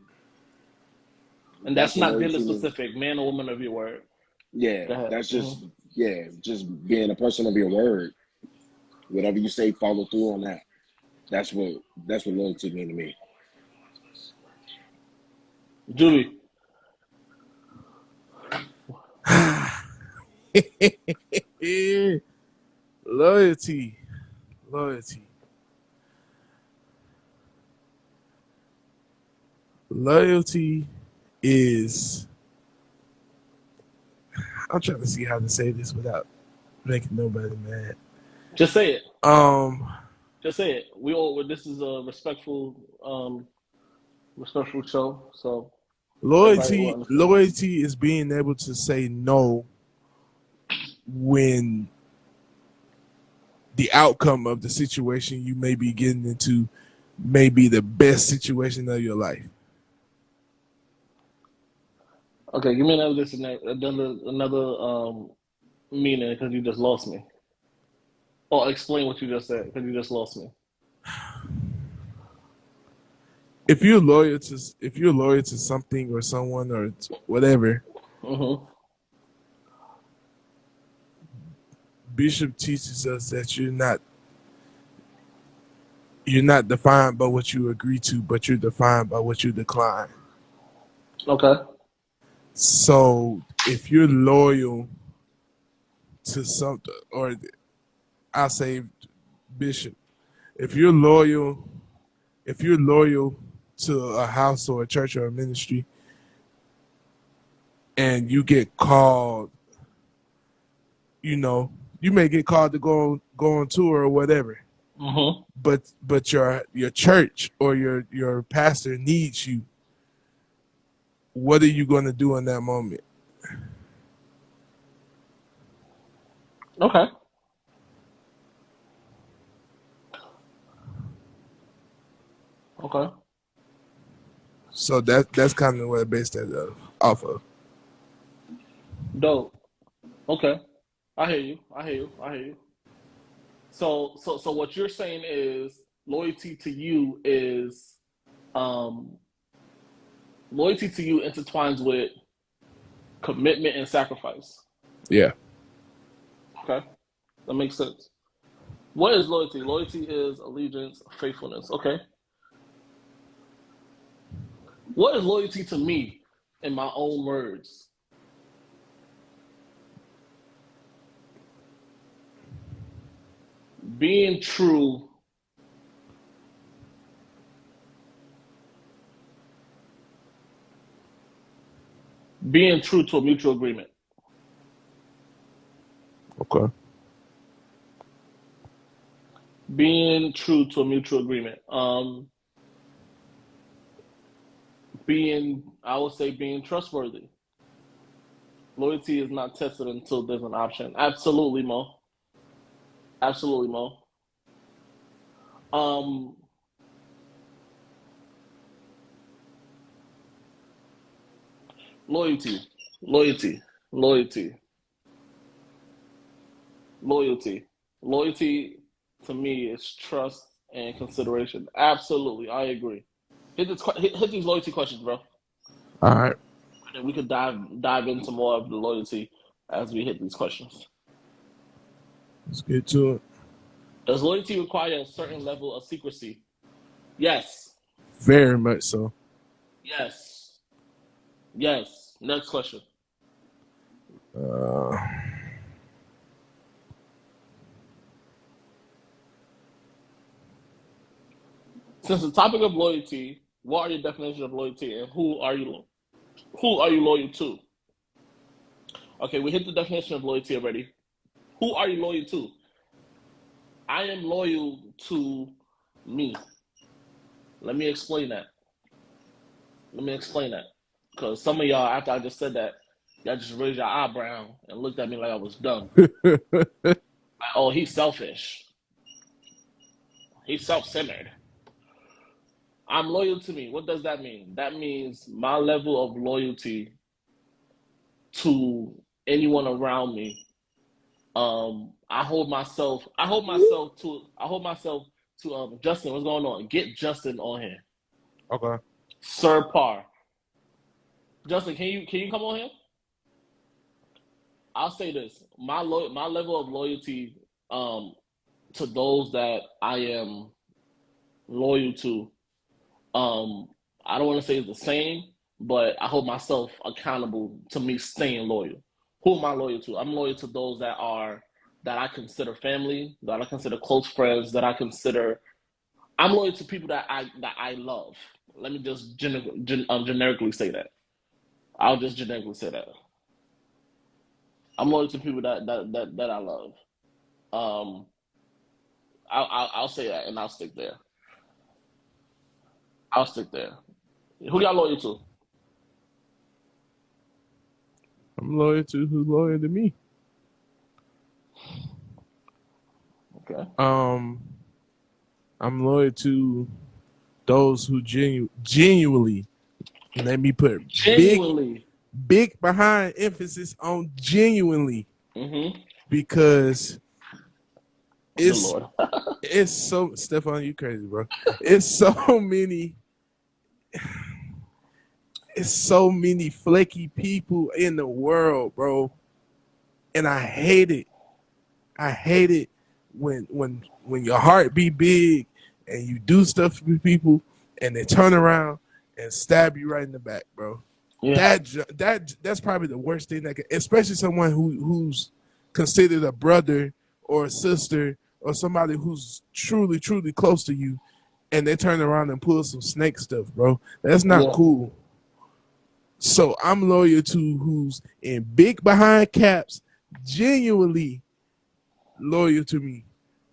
And that's That's what not gender loyalty means. specific, man or woman of your word. Yeah, Go ahead. that's just being a person of your word. Whatever you say, follow through on that. That's what loyalty mean to me. Julie, Loyalty. Loyalty. Loyalty is. I'm trying to see how to say this without making nobody mad. just say it. Um, Just say it. We all. This is a respectful show. So everybody will understand. loyalty is being able to say no when the outcome of the situation you may be getting into may be the best situation of your life. Okay, give me another meaning because you just lost me. Or explain what you just said because you just lost me. If you're loyal to something or someone or whatever, Mm-hmm. Bishop teaches us that you're not defined by what you agree to, but you're defined by what you decline. Okay. So if you're loyal to something, or I'll say Bishop, if you're loyal to a house or a church or a ministry, and you get called, you may get called to go on tour or whatever, Mm-hmm. but your church or your pastor needs you. What are you going to do in that moment? Okay. Okay. So that's kind of what I based that off of. Dope. Okay. I hear you. So what you're saying is loyalty to you is um loyalty to you intertwines with commitment and sacrifice. Yeah. Okay. That makes sense. What is loyalty? Loyalty is allegiance, faithfulness. Okay. What is loyalty to me in my own words? Being true to a mutual agreement. Okay. Being true to a mutual agreement. I would say being trustworthy. Loyalty is not tested until there's an option. Absolutely, Mo. Absolutely, Mo. Um, loyalty, loyalty, loyalty, loyalty. Loyalty to me is trust and consideration. Absolutely, I agree. Hit these loyalty questions, bro. All right. And we could dive into more of the loyalty as we hit these questions. Let's get to it. Does loyalty require a certain level of secrecy? Yes. Very much so. Yes. Yes. Next question. Uh, Since the topic of loyalty, what are your definitions of loyalty and who are you loyal to? Okay, we hit the definition of loyalty already. Who are you loyal to? I am loyal to me. Let me explain that. Because some of y'all, after I just said that, y'all just raised your eyebrow and looked at me like I was dumb. Like, oh, he's selfish. He's self-centered. I'm loyal to me. What does that mean? That means my level of loyalty to anyone around me. I hold myself to Justin. What's going on? Get Justin on here. Okay. Sir Par. Justin, can you come on here? I'll say this. My level of loyalty to those that I am loyal to, I don't want to say it's the same, but I hold myself accountable to me staying loyal. Who am I loyal to? I'm loyal to those that I consider family, that I consider close friends, I'm loyal to people that I love. Let me just generically say that. I'll just generically say that. I'm loyal to people that I love. Um, I'll say that, and I'll stick there. I'll stick there. Who y'all loyal to? I'm loyal to who's loyal to me. Okay. I'm loyal to those who genuinely, let me put Genuinely. big behind emphasis on genuinely, Mm-hmm. because Good it's Lord. it's so Stefan, you crazy, bro. It's so many flaky people in the world, bro. And I hate it. I hate it when your heart be big and you do stuff with people and they turn around and stab you right in the back, bro. Yeah. That's probably the worst thing that can, especially someone who's considered a brother or a sister or somebody who's truly close to you, and they turn around and pull some snake stuff, bro. That's not Yeah. cool. So I'm loyal to who's in big behind caps, genuinely loyal to me.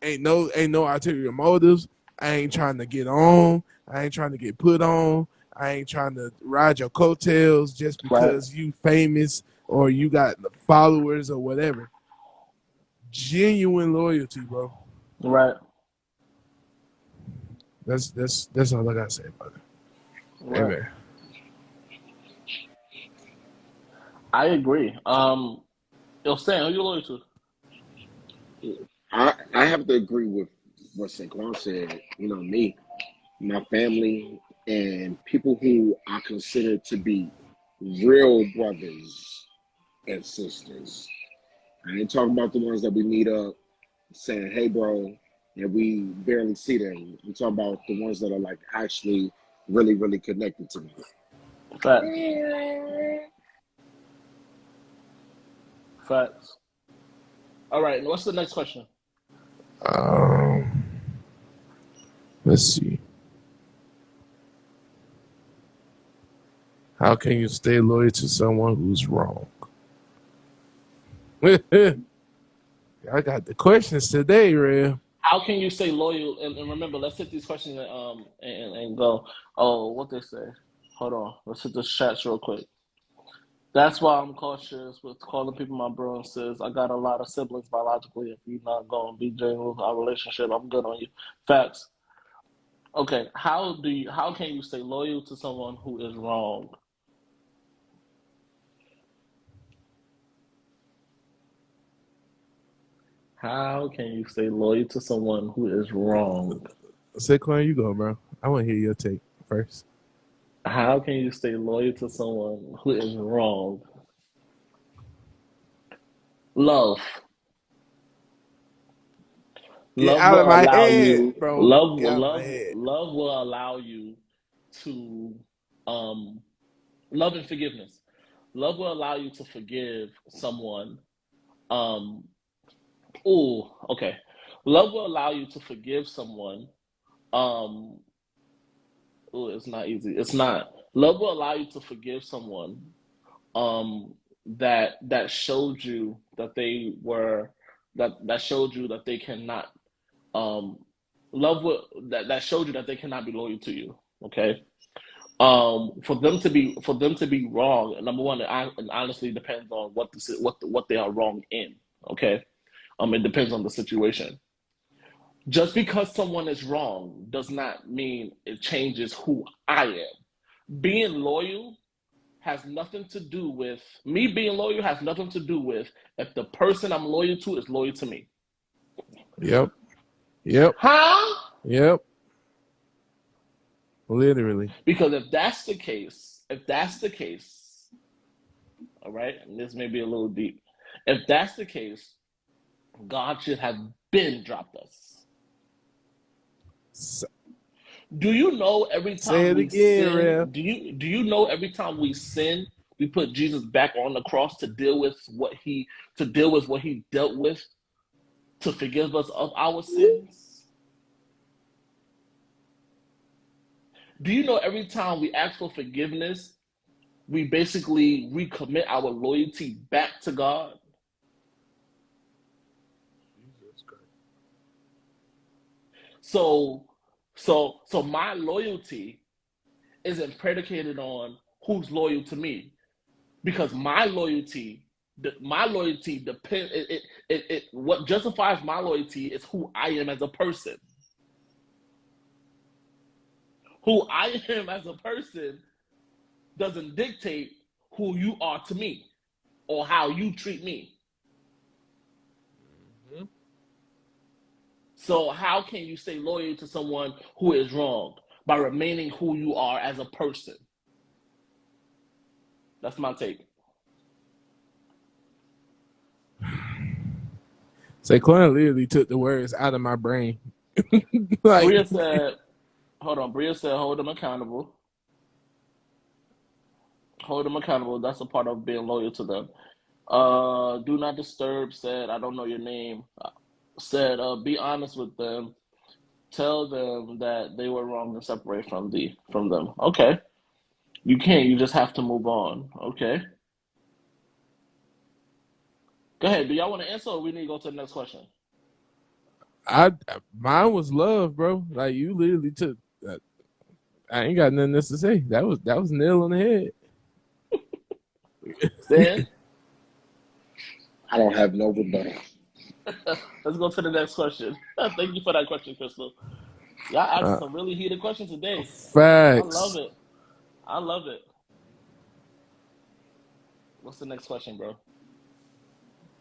Ain't no ulterior motives. I ain't trying to get on. I ain't trying to get put on. I ain't trying to ride your coattails just Right. because you famous or you got followers or whatever. Genuine loyalty, bro. Right. That's all I gotta say about it. Right. Amen. I agree. Yo, Sam, who you loyal to? I have to agree with what Saquon said. You know, me, my family, and people who I consider to be real brothers and sisters. I ain't talking about the ones that we meet up saying, "Hey, bro," and we barely see them. I'm talking about the ones that are like actually really connected to me. Facts. Facts. All right. What's the next question? Um, let's see. How can you stay loyal to someone who's wrong? I got the questions today, real. How can you stay loyal? And remember, let's hit these questions and go. Oh, what they say. Hold on. Let's hit the chats real quick. That's why I'm cautious with calling people my bro and sis. I got a lot of siblings biologically. If you're not going to be genuine with our relationship, I'm good on you. Facts. Okay. How can you stay loyal to someone who is wrong? How can you stay loyal to someone who is wrong? Saquon, you go, bro. I want to hear your take first. How can you stay loyal to someone who is wrong? Love. Get Love out of will my allow head, you. bro. Love. Get out of my Love. head. Love will allow you to um love and forgiveness. Love will allow you to forgive someone. Um. Oh. Okay. Love will allow you to forgive someone. Um. Oh, it's not easy. It's not. Love will allow you to forgive someone. Um. that showed you that they were that showed you that they cannot um love what that showed you that they cannot be loyal to you. Okay. For them to be wrong, number one, it honestly depends on what they are wrong in. Okay. It depends on the situation. Just because someone is wrong does not mean it changes who I am. Being loyal has nothing to do with me being loyal, has nothing to do with if the person I'm loyal to is loyal to me. Yep. Yep. Huh? Yep. Literally. Because if that's the case, all right, and this may be a little deep. If that's the case, God should have been dropped us. S- Do you know every Say time it we again, sin, Rev. do you know every time we sin, we put Jesus back on the cross to deal with what he dealt with to forgive us of our sins? Do you know every time we ask for forgiveness, we basically recommit our loyalty back to God? Jesus Christ. So my loyalty isn't predicated on who's loyal to me, because my loyalty depends. What justifies my loyalty is who I am as a person. Who I am as a person doesn't dictate who you are to me or how you treat me. Mm-hmm. So how can you stay loyal to someone who is wrong by remaining who you are as a person? That's my take. Saquon literally took the words out of my brain. Like, Bria said, hold on. Bria said, hold them accountable. Hold them accountable. That's a part of being loyal to them. Do not disturb said, I don't know your name. Said, be honest with them. Tell them that they were wrong and separate from them. Okay. You can't. You just have to move on. Okay. Go ahead. Do y'all want to answer, or we need to go to the next question? mine was love, bro. Like you literally took. I ain't got nothing else to say. That was nail on the head. Then I don't have no rebuttal. let's go to the next question. Thank you for that question, Crystal. Y'all asking Uh, some really heated questions today. I love facts. it. I love it. What's the next question, bro?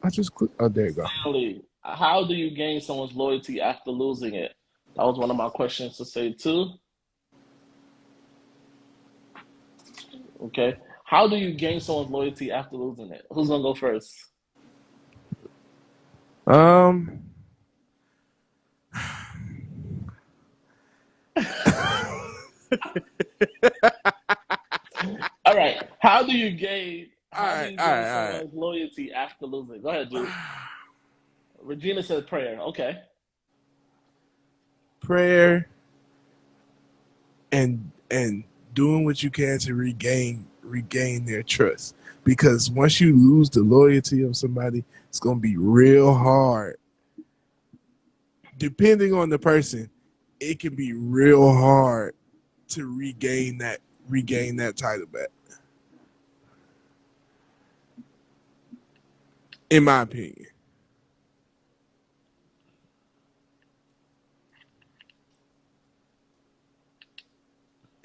I just click. Oh, there you go. Stanley, how do you gain someone's loyalty after losing it? That was one of my questions to say too. Okay. How do you gain someone's loyalty after losing it? Who's gonna go first? Um. All right. All How do right. you All gain right. someone's loyalty after losing? Go ahead, All Jude. right. Regina said prayer. Okay. Prayer and doing what you can to regain their trust. Because once you lose the loyalty of somebody, it's gonna be real hard. Depending on the person, it can be real hard to regain that title back. In my opinion.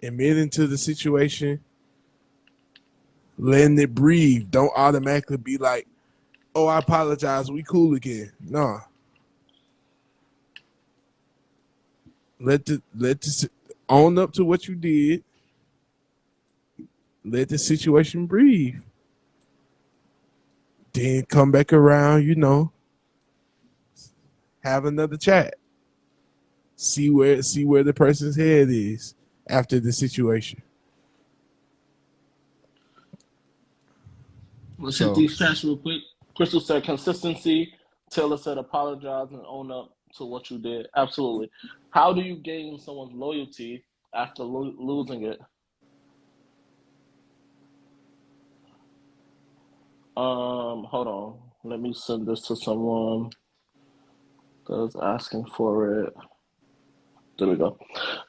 Admitting to the situation, letting it breathe. Don't automatically be like, oh, I apologize, we cool again. No. Let the own up to what you did. Let the situation breathe. Then come back around, have another chat. See where the person's head is after the situation. Let's hit So these chats real quick. Crystal said consistency. Taylor said apologize and own up to what you did. Absolutely. How do you gain someone's loyalty after losing it? Hold on. Let me send this to someone that's asking for it. There we go.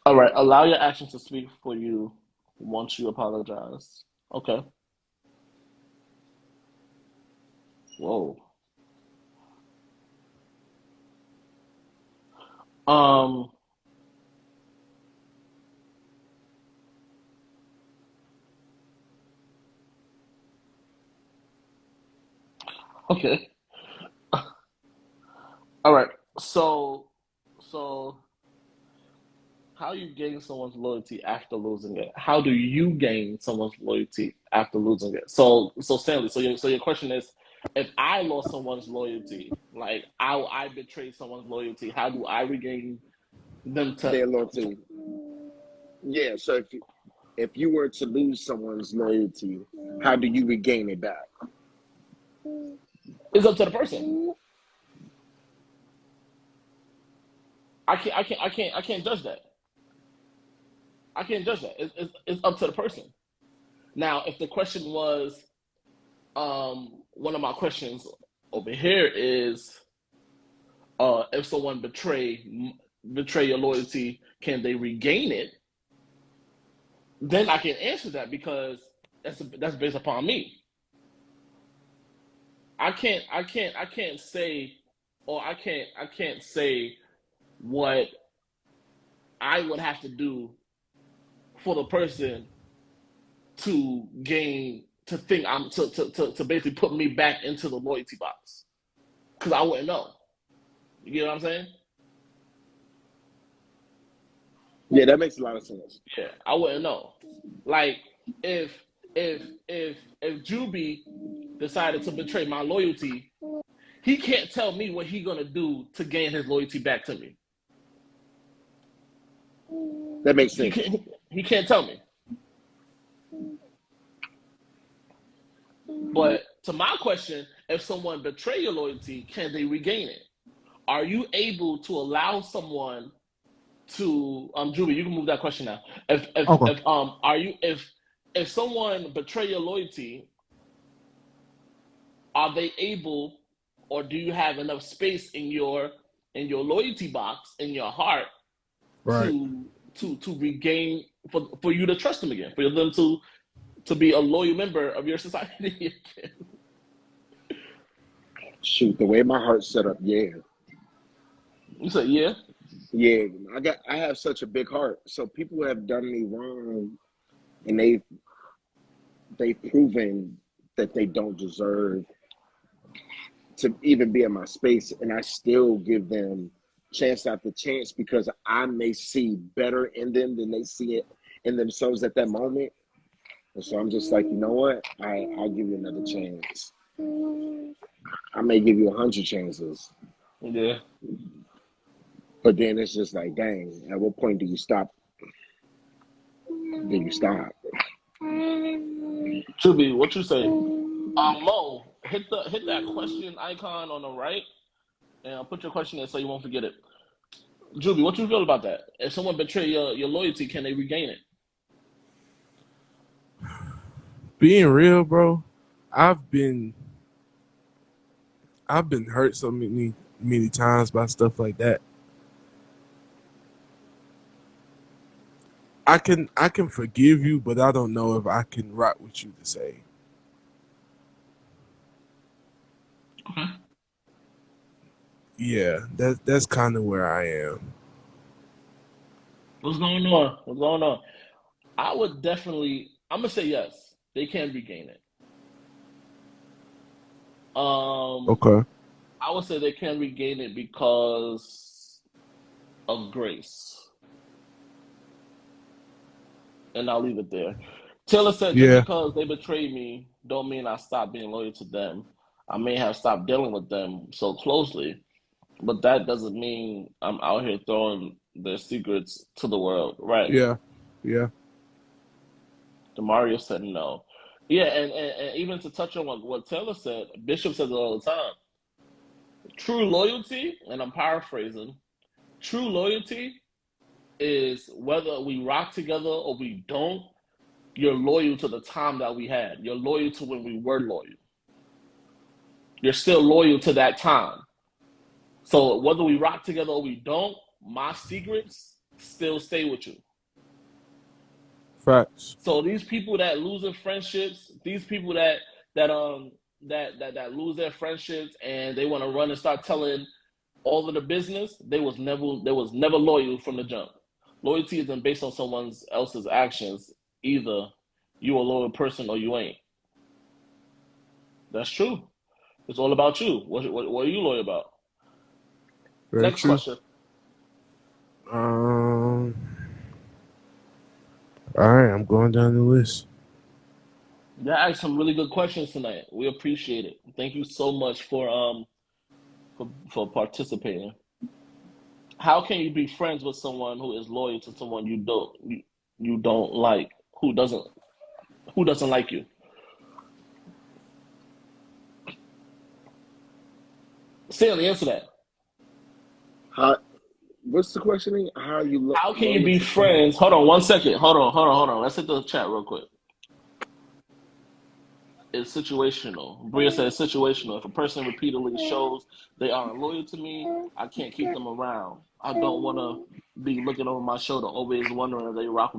All right. Allow your actions to speak for you once you apologize. Okay. Whoa. Um. Okay. All right. So, how you gain someone's loyalty after losing it? How do you gain someone's loyalty after losing it? So Stanley, so your question is, if I lost someone's loyalty, like I betrayed someone's loyalty, how do I regain them to? Their loyalty. Yeah. So if you were to lose someone's loyalty, how do you regain it back? It's up to the person. I can't judge that. I can't judge that. It's up to the person. Now, if the question was, one of my questions over here is, if someone betray your loyalty, can they regain it? Then I can answer that because that's based upon me. I can't say, or I can't say what I would have to do for the person to gain to think I'm to basically put me back into the loyalty box because I wouldn't know. You get what I'm saying? Yeah, that makes a lot of sense. Yeah, I wouldn't know. Like if if Juby decided to betray my loyalty, he can't tell me what he gonna do to gain his loyalty back to me. That makes He sense. can't he can't tell me. But to my question, if someone betray your loyalty, can they regain it? Are you able to allow someone to Juby, you can move that question now. Okay. If are you if someone betray your loyalty, are they able, or do you have enough space in your loyalty box in your heart Right. to regain, for you to trust them again, for them to be a loyal member of your society again? Shoot, the way my heart's set up, yeah. You say yeah. Yeah, I have such a big heart. So people have done me wrong and they've proven that they don't deserve to even be in my space, and I still give them chance after chance because I may see better in them than they see it in themselves at that moment. And so I'm just like, you know what? I'll give you another chance. I may give you 100 chances, Yeah. but then it's just like, dang, at what point do you stop? Do you stop? Juby, what you say? Mo, hit that question icon on the right and I'll put your question in so you won't forget it. Juby, what you feel about that? If someone betray your loyalty, can they regain it? Being real, bro, I've been I've been hurt so many times by stuff like that. I can forgive you, but I don't know if I can rock with you to say. Okay. Yeah, that's kind of where I am. What's going on? What's going on? I would definitely. I'm gonna say yes. They can regain it. Um, Okay. I would say they can regain it because of grace, and I'll leave it there. Taylor said, just Yeah. because they betrayed me, don't mean I stopped being loyal to them. I may have stopped dealing with them so closely, but that doesn't mean I'm out here throwing their secrets to the world, right? Yeah. Yeah. Demario said no. Yeah, and even to touch on what Taylor said, Bishop says it all the time. True loyalty, and I'm paraphrasing, true loyalty is whether we rock together or we don't, you're loyal to the time that we had. You're loyal to when we were loyal. You're still loyal to that time. So whether we rock together or we don't, my secrets still stay with you. Facts. So these people that losing friendships, these people that lose their friendships and they want to run and start telling all of the business, they was never loyal from the jump. Loyalty isn't based on someone else's actions. Either you a loyal person or you ain't. That's true. It's all about you. What are you loyal about? Very Next true. question. Um. All right, I'm going down the list. You asked some really good questions tonight. We appreciate it. Thank you so much for participating. How can you be friends with someone who is loyal to someone you don't like, who doesn't like you? Stanley, answer that. How? What's the questioning? How are you How can you loyal be to someone? friends? Hold on 1 second. Hold on. Let's hit the chat real quick. It's situational. Bria says situational. If a person repeatedly shows they aren't loyal to me, I can't keep them around. I don't want to be looking over my shoulder, always wondering if they rock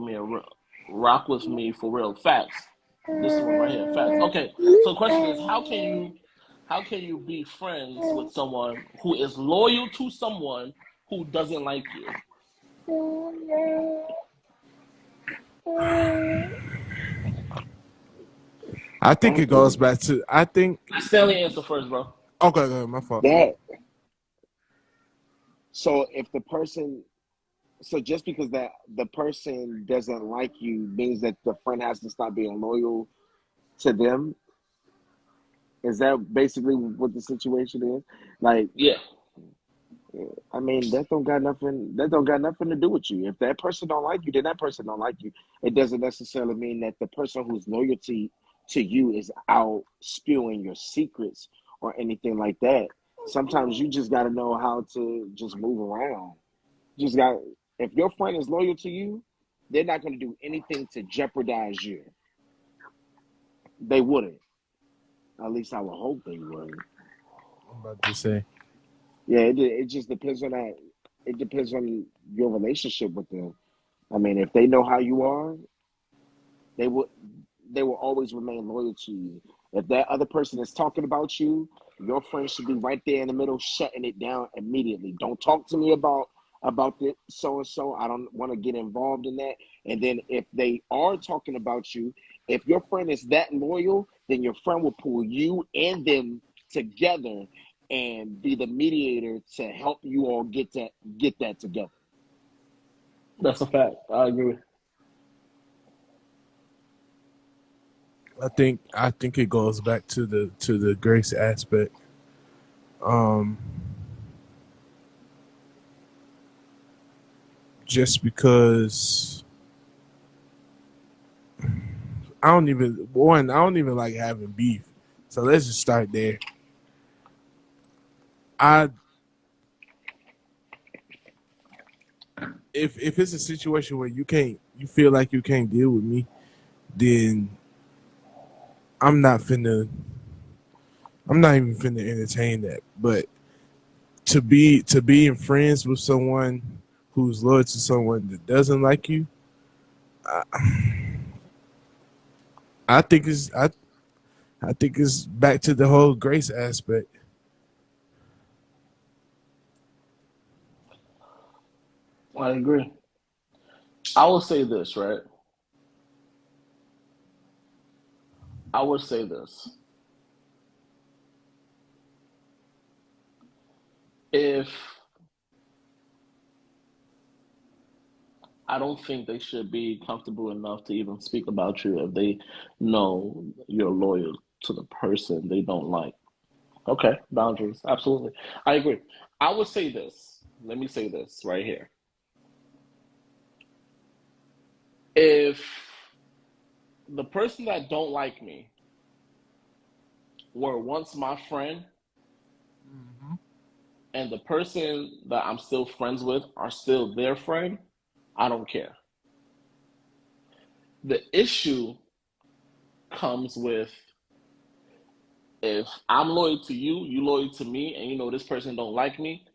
with me for real. Facts. This one right here. Facts. Okay. So the question is, how can you be friends with someone who is loyal to someone who doesn't like you? I I think it don't goes think back to. I think. Let Stanley answer first, bro. Okay, okay, my fault. that. So if the person, so just because that the person doesn't like you means that the friend has to stop being loyal to them. Is that basically what the situation is? Like, Yeah, I mean, that don't got nothing. That don't got nothing to do with you. If that person don't like you, then that person don't like you. It doesn't necessarily mean that the person whose loyalty to you is out spewing your secrets or anything like that. Sometimes you just got to know how to just move around. Just got. If your friend is loyal to you, they're not going to do anything to jeopardize you. They wouldn't. At least I would hope they would. I'm about to say. Yeah, it just depends on that. It depends on your relationship with them. I mean, if they know how you are, they will they will always remain loyal to you. If that other person is talking about you, your friend should be right there in the middle, shutting it down immediately. Don't talk to me about the so and so. I don't want to get involved in that. And then if they are talking about you, if your friend is that loyal, then your friend will pull you and them together and be the mediator to help you all get that together. that's a fact. I agree. I think it goes back to the grace aspect. Um, just because I don't even like having beef. So let's just start there. I if it's a situation where you feel like you can't deal with me, then I'm not finna I'm not even finna entertain that. But to be in friends with someone who's loyal to someone that doesn't like you, I think it's back to the whole grace aspect. I agree. I will say this, right? I would say this. If I don't think they should be comfortable enough to even speak about you if they know you're loyal to the person they don't like. Okay, boundaries. Absolutely. I agree. I would say this. Let me say this right here. If the person that don't like me were once my friend and the person that I'm still friends with are still their friend, I don't care. The issue comes with If I'm loyal to you, you loyal to me, and you know this person don't like me,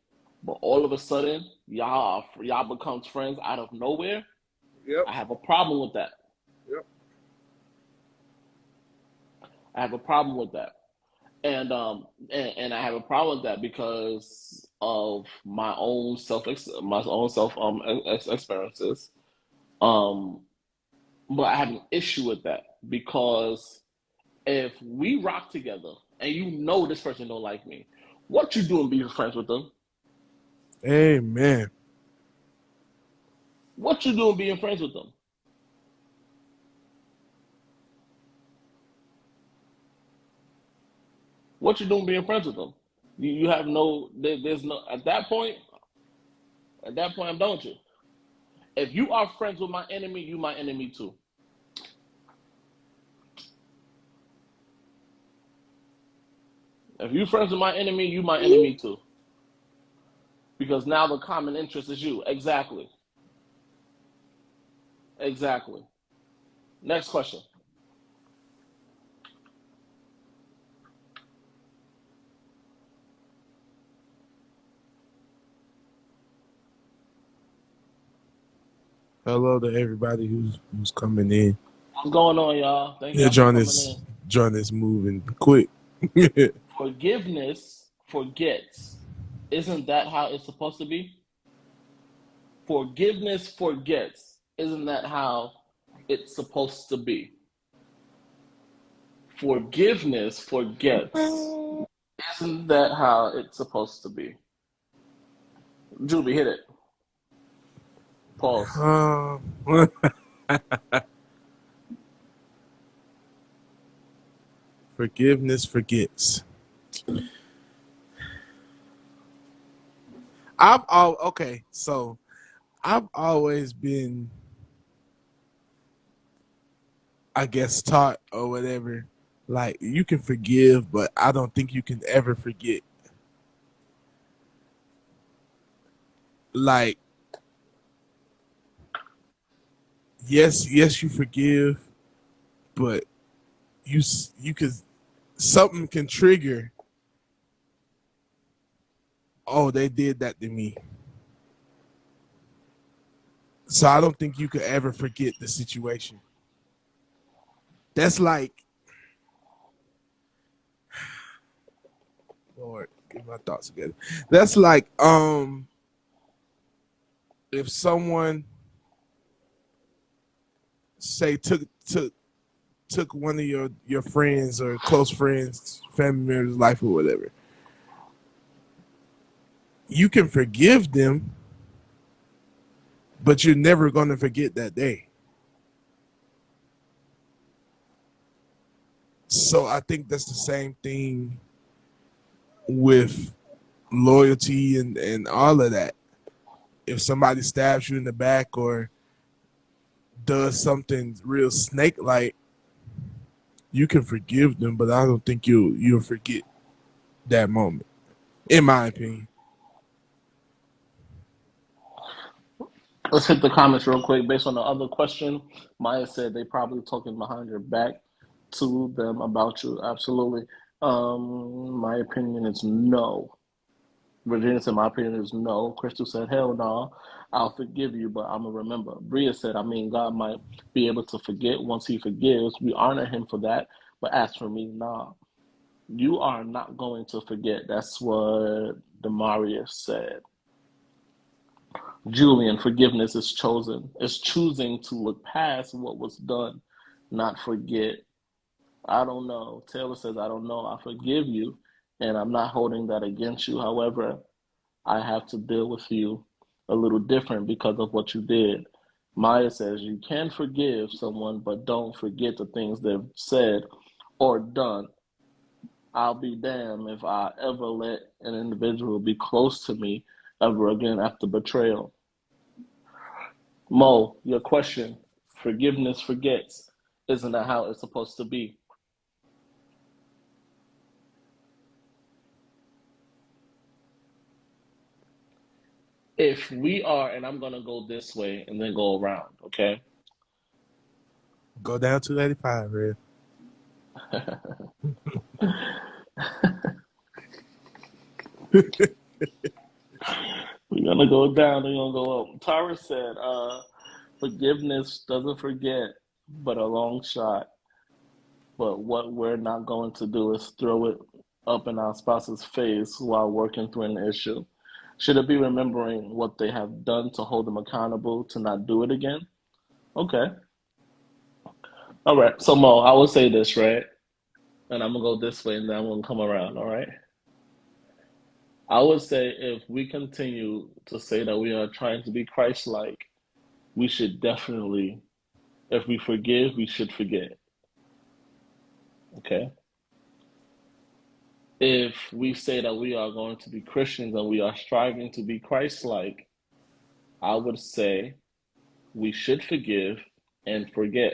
but all of a sudden y'all becomes friends out of nowhere, Yep. I have a problem with that. Yep. I have a problem with that. And I have a problem with that because of my own self experiences. Um, but I have an issue with that because if we rock together and you know this person don't like me, what you doing being friends with them? Amen. What you doing being friends with them? What you doing being friends with them? You have no there's no at that point I'm done with you. If you are friends with my enemy, you my enemy too. If you friends with my enemy, you my enemy too. Because now the common interest is you. Exactly. Exactly. Next question. Hello to everybody who's coming in. What's going on, y'all? Thank Yeah, y'all for coming in. John is moving quick. Forgiveness forgets. Isn't that how it's supposed to be? Forgiveness forgets. Isn't that how it's supposed to be? Forgiveness forgets. Isn't that how it's supposed to be? Julie, hit it. Pause. Forgiveness forgets. Okay, so I've always been, I guess, taught or whatever. Like you can forgive, but I don't think you can ever forget. Like, yes, you forgive, but you could something can trigger. Oh, they did that to me. So I don't think you could ever forget the situation. That's like, Lord, get my thoughts together. That's like, if someone say took one of your friends or close friends, family members' life or whatever, you can forgive them, but you're never going to forget that day. So I think that's the same thing with loyalty and all of that. If somebody stabs you in the back or does something real snake like, you can forgive them, but I don't think you'll forget that moment, in my opinion. Let's hit the comments real quick. Based on the other question, Maya said they probably talking behind your back to them about you. Absolutely. My opinion is no. Virginia said my opinion is no. Crystal said hell no. I'll forgive you, but I'm gonna remember. Bria said, I mean, God might be able to forget once He forgives. We honor Him for that. But as for me, nah. You are not going to forget. That's what Demarius said. Julian, forgiveness is chosen. It's choosing to look past what was done, not forget. I don't know. Taylor says, I don't know. I forgive you, and I'm not holding that against you. However, I have to deal with you a little different because of what you did. Maya says, you can forgive someone, but don't forget the things they've said or done. I'll be damned if I ever let an individual be close to me ever again after betrayal. Mo, your question, forgiveness forgets. Isn't that how it's supposed to be? If we are, and I'm going to go this way and then go around, okay? Go down 285, man. We're gonna go down, we're gonna go up. Tara said, forgiveness doesn't forget, but a long shot. But what we're not going to do is throw it up in our spouse's face while working through an issue. Should it be remembering what they have done to hold them accountable to not do it again? Okay. All right. So Mo, I will say this, right? And I'm gonna go this way and then I'm gonna come around, all right? I would say if we continue to say that we are trying to be Christ-like, we should definitely, if we forgive, we should forget. Okay? If we say that we are going to be Christians and we are striving to be Christ-like, I would say we should forgive and forget.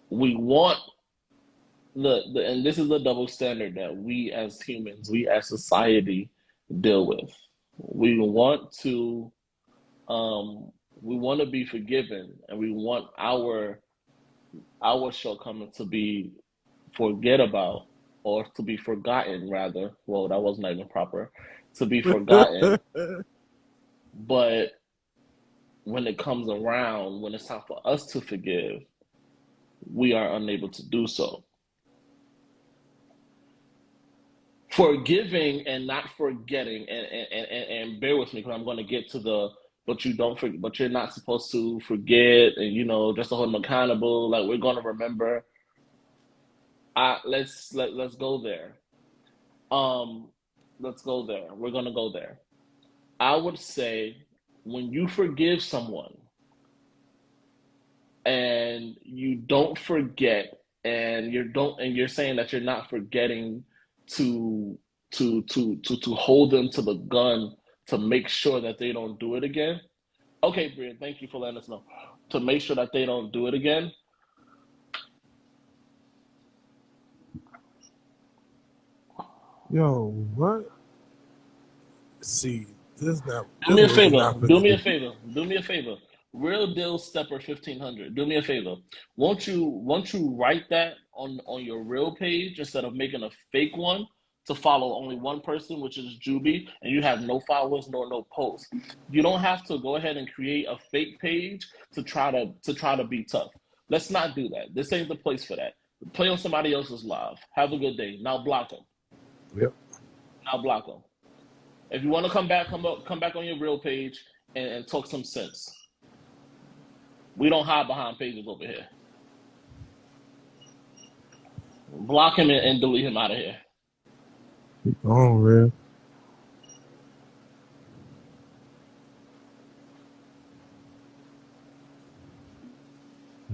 We want the and this is the double standard that we as humans, we as society deal with. We want to we want to be forgiven and we want our shortcomings to be forget about or to be forgotten rather. Well, that wasn't even proper. To be forgotten. But when it comes around, when it's time for us to forgive, we are unable to do so. Forgiving and not forgetting, and bear with me because I'm going to get to the but you don't forget, but you're not supposed to forget, and just to hold them accountable. Like we're going to remember. Let's go there. Um, let's go there. We're going to go there. I would say when you forgive someone and you don't forget, and you're saying that you're not forgetting to to hold them to the gun to make sure that they don't do it again. Okay, Brian, thank you for letting us know. To make sure that they don't do it again. Yo, what? See, Do this me a nigga favor. not Do finna me a do. favor. Do me a favor. Real deal stepper 1500. Do me a favor. Won't you write that on your real page instead of making a fake one to follow only one person, which is Juby, and you have no followers nor no posts. You don't have to go ahead and create a fake page to try to be tough. Let's not do that. This ain't the place for that. Play on somebody else's live. Have a good day. Now block them. Yep. Now block them. If you want to come back, come back on your real page and talk some sense. We don't hide behind pages over here. Block him and delete him out of here. Oh, real.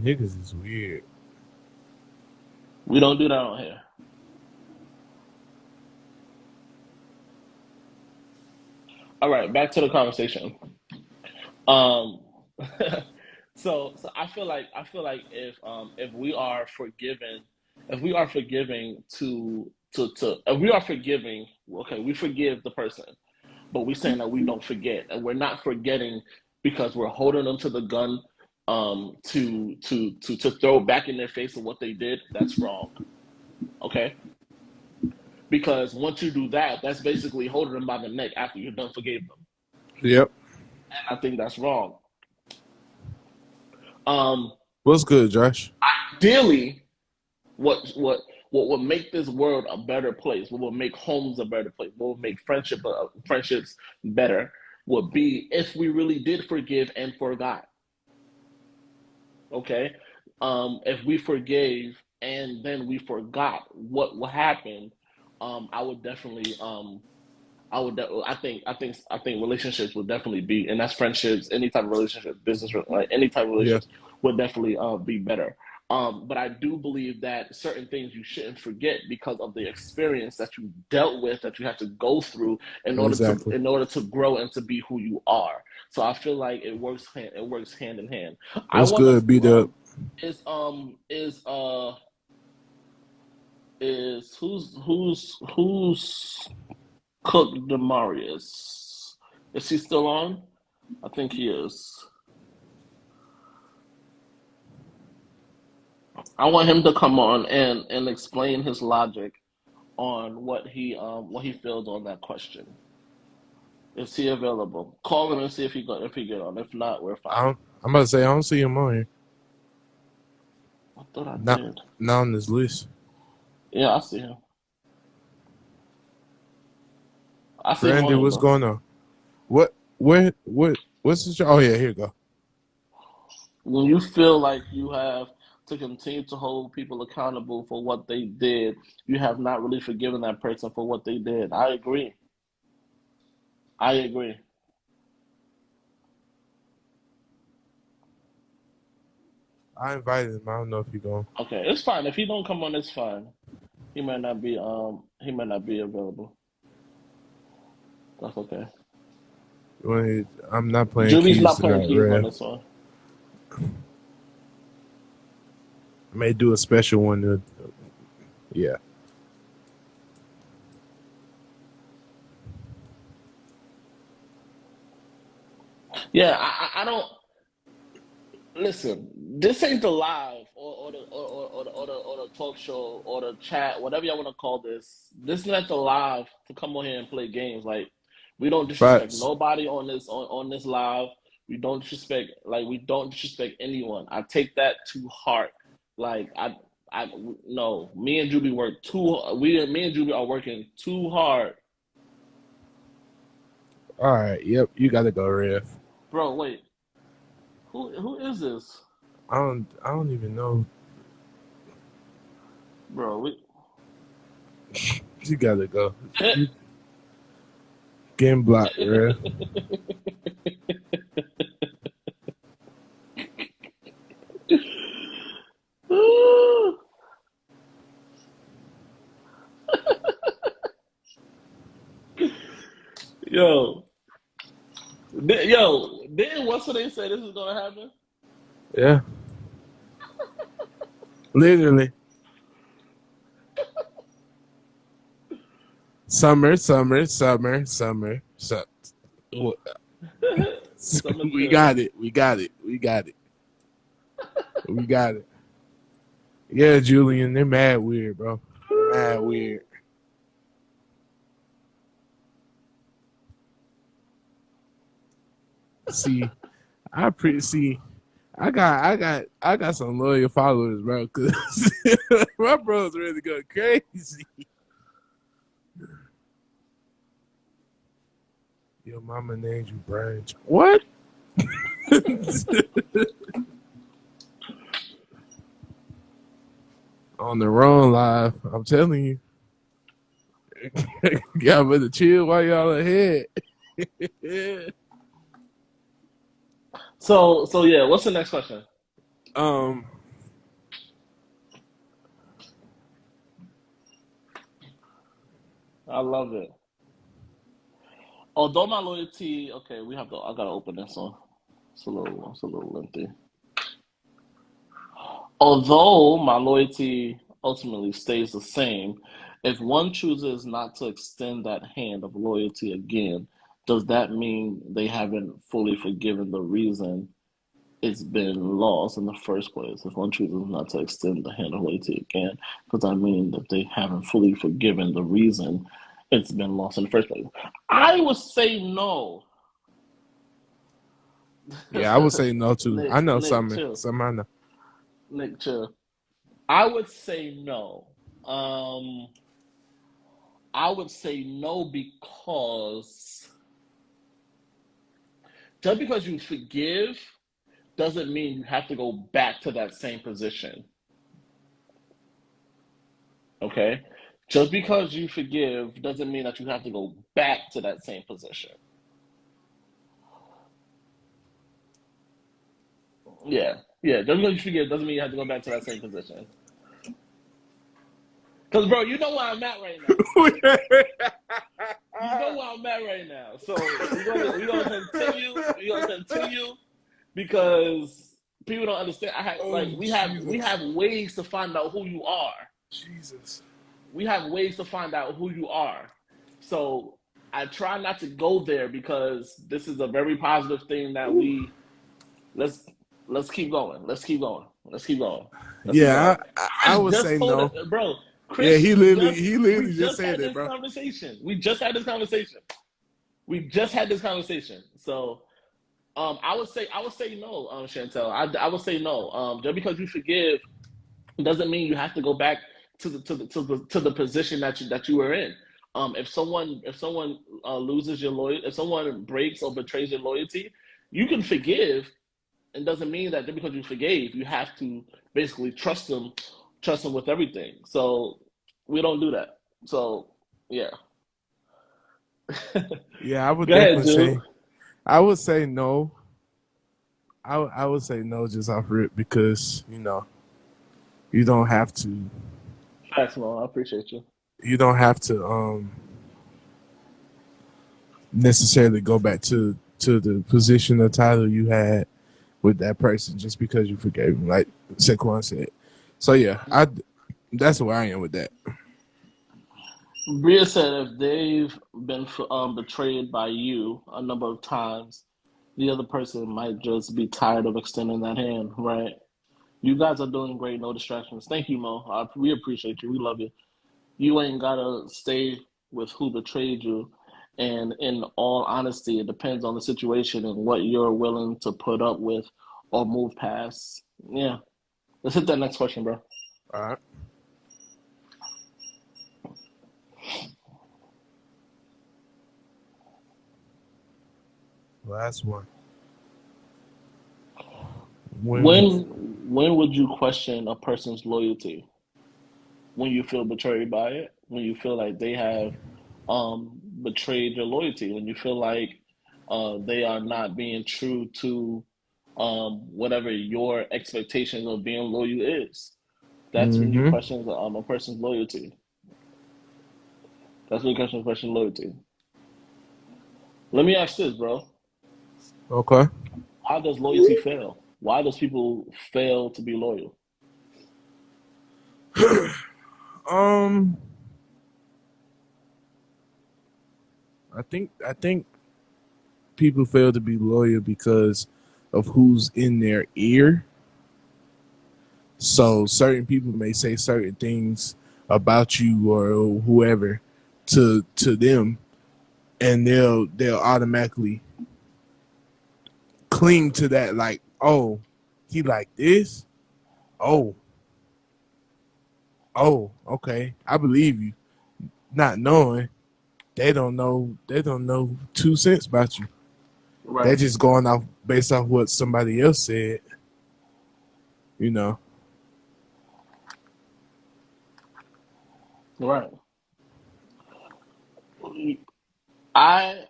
Niggas is weird. We don't do that on here. All right, back to the conversation. Um, so I feel like if we are forgiven, if we are forgiving to if we are forgiving, okay, we forgive the person, but we're saying that we don't forget, and we're not forgetting because we're holding them to the gun to throw back in their face of what they did. That's wrong. Okay, because once you do that, that's basically holding them by the neck after you're done forgave them. Yep. I think that's wrong. Um, What's good, Josh? Ideally, what would make this world a better place, what would make homes a better place, what would make friendships better, would be if we really did forgive and forgot. Okay, if we forgave and then we forgot what happened, I would definitely I think relationships would definitely be, and that's friendships, any type of relationship, business, like any type of Yeah. relationships would definitely be better. But I do believe that certain things you shouldn't forget because of the experience that you dealt with, that you have to go through Exactly. in order to grow and to be who you are. So I feel like it works hand in hand. I What's want us good, beat to up? is who's Cook Demarius. Is he still on? I think he is. I want him to come on and explain his logic on what he feels on that question. Is he available? Call him and see if he get on. If not, we're fine. I'm about to say I don't see him on here. I thought I Not did. not on this list. Yeah, I see him. I see him on Brandy, here what's though. going on? What's this? Oh yeah, here you go. When you feel like you have to continue to hold people accountable for what they did, you have not really forgiven that person for what they did. I agree. I agree. I invited him. I don't know if he's going. Okay, it's fine. If he don't come on, it's fine. He might not be available. That's okay. I'm not playing Juby's keys not playing tonight, keys on Rev. this one. I may do a special one. Yeah. Yeah, I don't listen. This ain't the live or the talk show or the chat, whatever y'all want to call this. This is not the live to come on here and play games. Like we don't disrespect Facts. nobody on this live. We don't disrespect anyone. I take that to heart. Like I no, me and Juby me and Juby are working too hard. All right. Yep. You gotta go, Rev. Bro, wait. Who is this? I don't even know. Bro, You gotta go. You getting blocked, Rev. Yo, didn't what's what they say this is gonna happen? Yeah. Literally. Summer. We got it. Yeah, Julian, they're mad weird, bro. Mad weird. See, I got some loyal followers, bro. Cause my bro's really going crazy. Your mama named you Brian. What? On the wrong live, I'm telling you. Y'all better chill while y'all ahead. So yeah, what's the next question? Um, I love it. Although my loyalty, okay, I gotta open this one. It's a little lengthy. Although my loyalty ultimately stays the same, if one chooses not to extend that hand of loyalty again, does that mean they haven't fully forgiven the reason it's been lost in the first place? If one chooses not to extend the hand of loyalty again, does that mean that they haven't fully forgiven the reason it's been lost in the first place? I would say no. yeah, I would say no too. I know Nick, some chill. I know. Nick, chill. I would say no. Um, I would say no because just because you forgive doesn't mean you have to go back to that same position. Okay? Just because you forgive doesn't mean that you have to go back to that same position. Yeah. Yeah. Just because you forgive doesn't mean you have to go back to that same position. Because, bro, you know where I'm at right now. You know where I'm at right now. So we're gonna continue. We're gonna continue because people don't understand. We have ways to find out who you are. Jesus. We have ways to find out who you are. So I try not to go there because this is a very positive thing that let's keep going. Let's keep going. Yeah, I would say no. Bro, Yeah, Chris, he we literally just just said had that, this bro. conversation. We just had this conversation. We just had this conversation. So I would say no, Chantel. I would say no. Just because you forgive doesn't mean you have to go back to the position that you were in. If someone loses your loyalty, if someone breaks or betrays your loyalty, you can forgive. It doesn't mean that just because you forgave, you have to basically trust them with everything. So we don't do that. So yeah, Yeah, I would go ahead, definitely Jude. say I would say no. I would say no just off rip because you don't have to Thanks, Mo. I appreciate you. you don't have to necessarily go back to the position or title you had with that person just because you forgave him, like Saquon said. So yeah, that's where I am with that. Bria said if they've been betrayed by you a number of times, the other person might just be tired of extending that hand, right? You guys are doing great. No distractions. Thank you, Mo. We appreciate you. We love you. You ain't gotta stay with who betrayed you. And in all honesty, it depends on the situation and what you're willing to put up with or move past. Yeah. Let's hit that next question, bro. All right, last one. When would When would you question a person's loyalty? When you feel betrayed by it, when you feel like they have betrayed your loyalty, when you feel like they are not being true to whatever your expectations of being loyal is. That's when you mm-hmm. question a person's loyalty. That's when you question a person's loyalty. Let me ask this, bro. Okay. Why does loyalty fail? Why does people fail to be loyal? um I think people fail to be loyal because of who's in their ear. So certain people may say certain things about you or whoever to them, and they'll automatically cling to that, like, oh, he like this. Oh, okay, I believe you. Not knowing they don't know 2 cents about you. They're Right, just going off based off what somebody else said. You know. right. I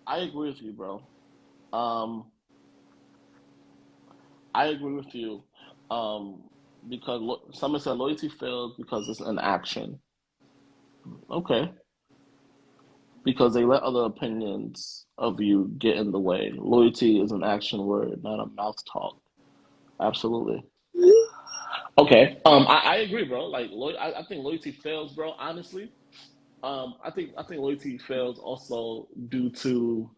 agree with you, bro. Um, I agree with you. Um, because someone said loyalty fails because it's an action. Okay, because they let other opinions of you get in the way. Loyalty is an action word, not a mouth talk. Absolutely. Okay. I agree, bro. Like, I think loyalty fails, bro. Honestly, I think loyalty fails also due to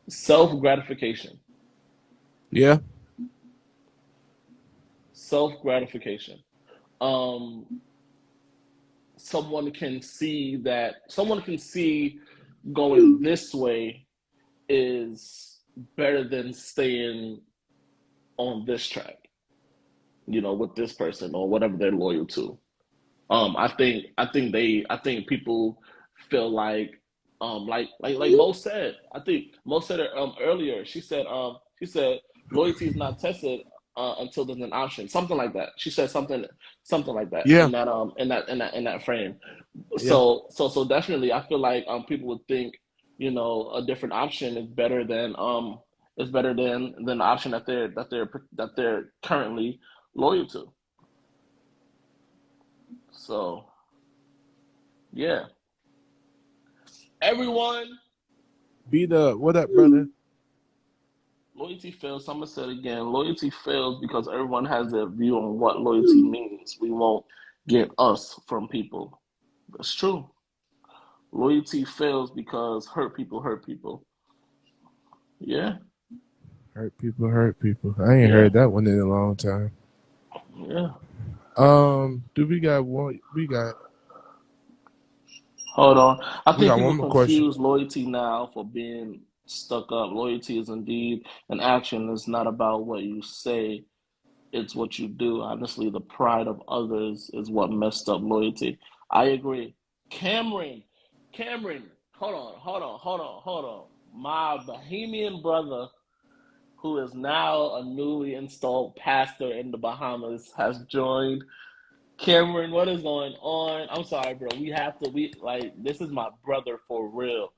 self gratification. Yeah. Self gratification. Um, someone can see going this way is better than staying on this track, with this person or whatever they're loyal to. I think people feel like Mo said. I think Mo said it earlier. She said loyalty is not tested until there's an option, something like that. She said something like that Yeah. in that frame. Yeah. So definitely, I feel like people would think a different option is better than the option that they're currently loyal to. So yeah. Everyone, Beat up. What up, brother? loyalty fails. Someone said again, loyalty fails because everyone has their view on what loyalty means. We won't get us from people. That's true. Loyalty fails because hurt people hurt people. Yeah. Hurt people, hurt people. I ain't Yeah, heard that one in a long time. yeah. Do we got one? Hold on. I We think got people one more question. confuse loyalty now for being stuck up. Loyalty is indeed an action. It's not about what you say, it's what you do. Honestly, the pride of others is what messed up loyalty. I agree. Cameron, Cameron, hold on. My Bahamian brother, who is now a newly installed pastor in the Bahamas, has joined. Cameron, what is going on? I'm sorry, bro. We have to. We like this is my brother for real.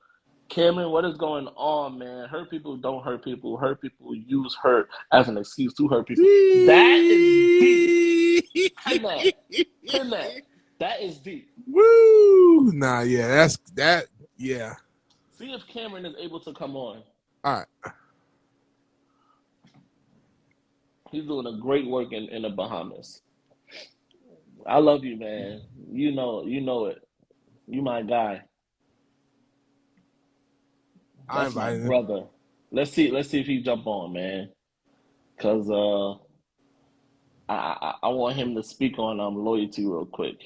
Cameron, what is going on, man? Hurt people don't hurt people. Hurt people use hurt as an excuse to hurt people. That is deep. Pin that. Pin that. That is deep. Woo! Nah, yeah, that's that. Yeah. See if Cameron is able to come on. All right. He's doing a great work in the Bahamas. I love you, man. You know it. You my guy. I That's my invited him. brother. Let's see if he jump on, man. Cause I want him to speak on loyalty real quick.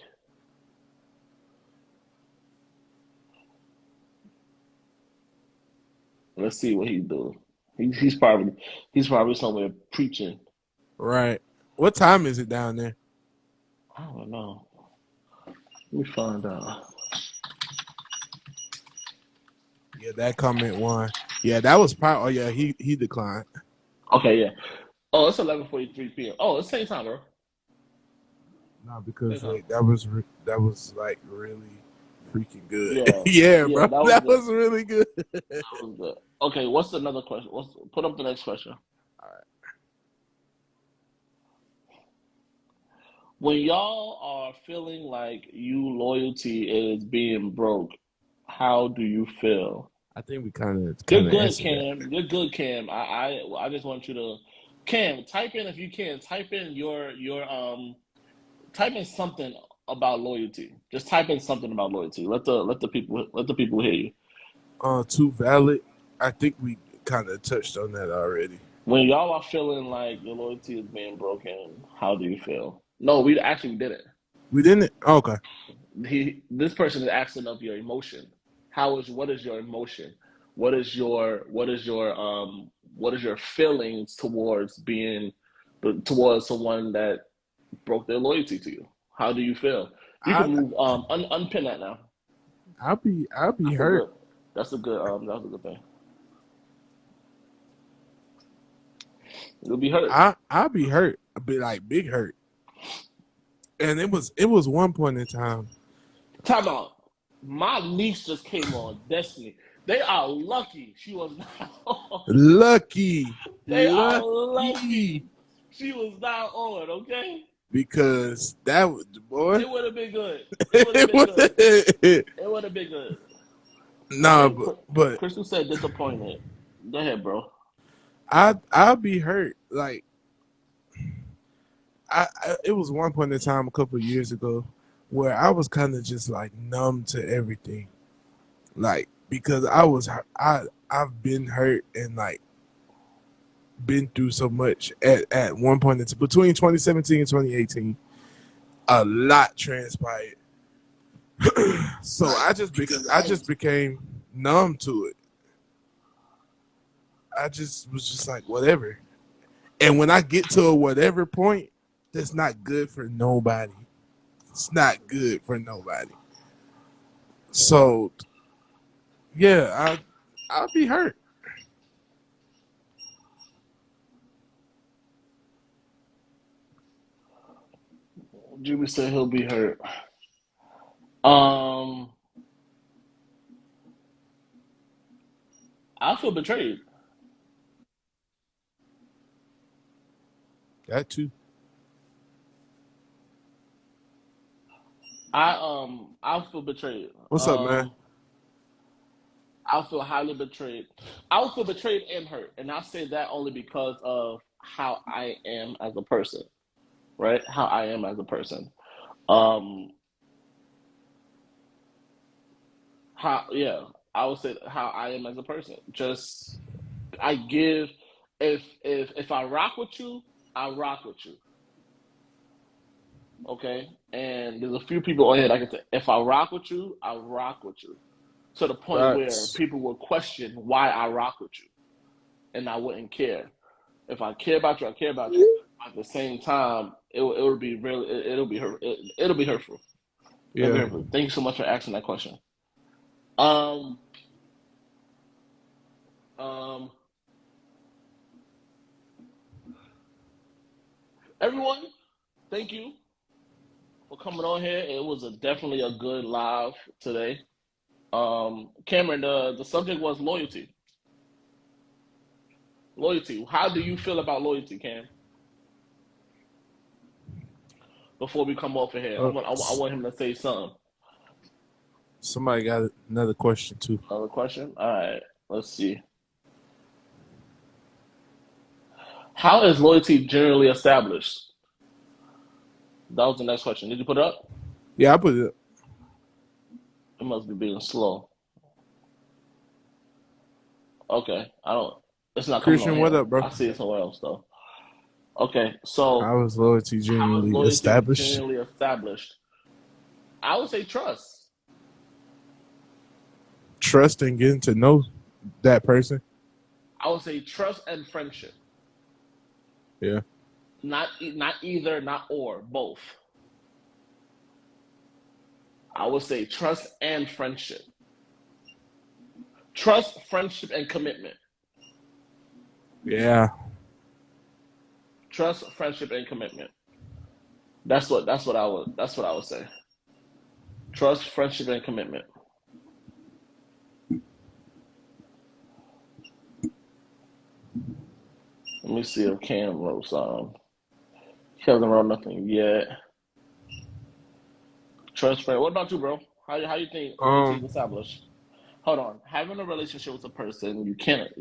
Let's see what he do. He's probably somewhere preaching. Right. What time is it down there? I don't know. Let me find out. Yeah, that comment one. Yeah, that was probably. Oh yeah, he declined. Okay, yeah. Oh, it's 11:43 p.m. Oh, it's same time, bro. No, Same because time. like that was like really freaking good. Yeah, Yeah, yeah. bro, That was that good. was really good. That was good. Okay, what's another question? Put up the next question? When y'all are feeling like you loyalty is being broke, how do you feel? I think we kind You're of good, answered that. Cam. You're good, Cam. I just want you to, Cam, type in if you can. Type in type in something about loyalty. Just type in something about loyalty. Let the people hear you. Too valid. I think we kind of touched on that already. When y'all are feeling like your loyalty is being broken, how do you feel? No, we actually did it. We didn't. Okay. This person is asking of your emotion. What is your emotion? What is your feelings towards being towards someone that broke their loyalty to you? How do you feel? You I can move unpin that now. I'll be That's a hurt. good that was a good thing. You'll be hurt. I'll be hurt. A bit like big hurt. And it was one point in time. Time out. My niece just came on Destiny. They are lucky she was not on. Lucky. They are Lucky. lucky she was not on, okay? Because that was boy. It would have been good. It would have It been good. was- It would have been good. nah, Okay, but Crystal said disappointed. Go ahead, bro. I'll be hurt. Like it was one point in time a couple of years ago where I was kind of just like numb to everything, like because I've been hurt and like been through so much at one point between 2017 and 2018. A lot transpired, so Right. Because I I just became numb to it. I just was just like whatever. And when I get to a whatever point, that's not good for nobody. It's not good for nobody. So yeah, I'll be hurt. Jimmy said he'll be hurt. Um, I feel betrayed. That too. I feel betrayed. What's up, man? I feel highly betrayed. I will feel betrayed and hurt, and I say that only because of how I am as a person, right? How I am as a person. Um, how yeah, I would say how I am as a person. Just I give. if I rock with you, I rock with you. Okay, and there's a few people on here that I can say, if I rock with you, I rock with you. To the point where Facts. people would question why I rock with you, and I wouldn't care. If I care about you, I care about you. At the same time, it'll be really it'll be hurt it'll be hurtful. It'll be Yeah. hurtful. Thank you so much for asking that question. Um um everyone, thank you for coming on here. It was definitely a good live today. Cameron, the subject was loyalty. Loyalty. How do you feel about loyalty, Cam? Before we come off of here, Uh, I want him to say something. Somebody got another question too. Another question? All right, let's see. How is loyalty generally established? That was the next question. Did you put it up? Yeah, I put it. It must be being slow. Okay, I don't. It's not coming on Christian, what here. up, bro? I see it somewhere else though. Okay, so How is loyalty how is genuinely loyalty established? generally established? I would say trust. Trust and getting to know that person. I would say trust and friendship. Yeah. Not either, not or, both. I would say trust and friendship. Trust, friendship, and commitment. Yeah. Trust, friendship, and commitment. That's what I would say. Trust, friendship, and commitment. Let me see if Cam wrote something. He hasn't wrote nothing yet. Trust, friend. What about you, bro? How you think loyalty is Um. established? Hold on. Having a relationship with a person, you can't.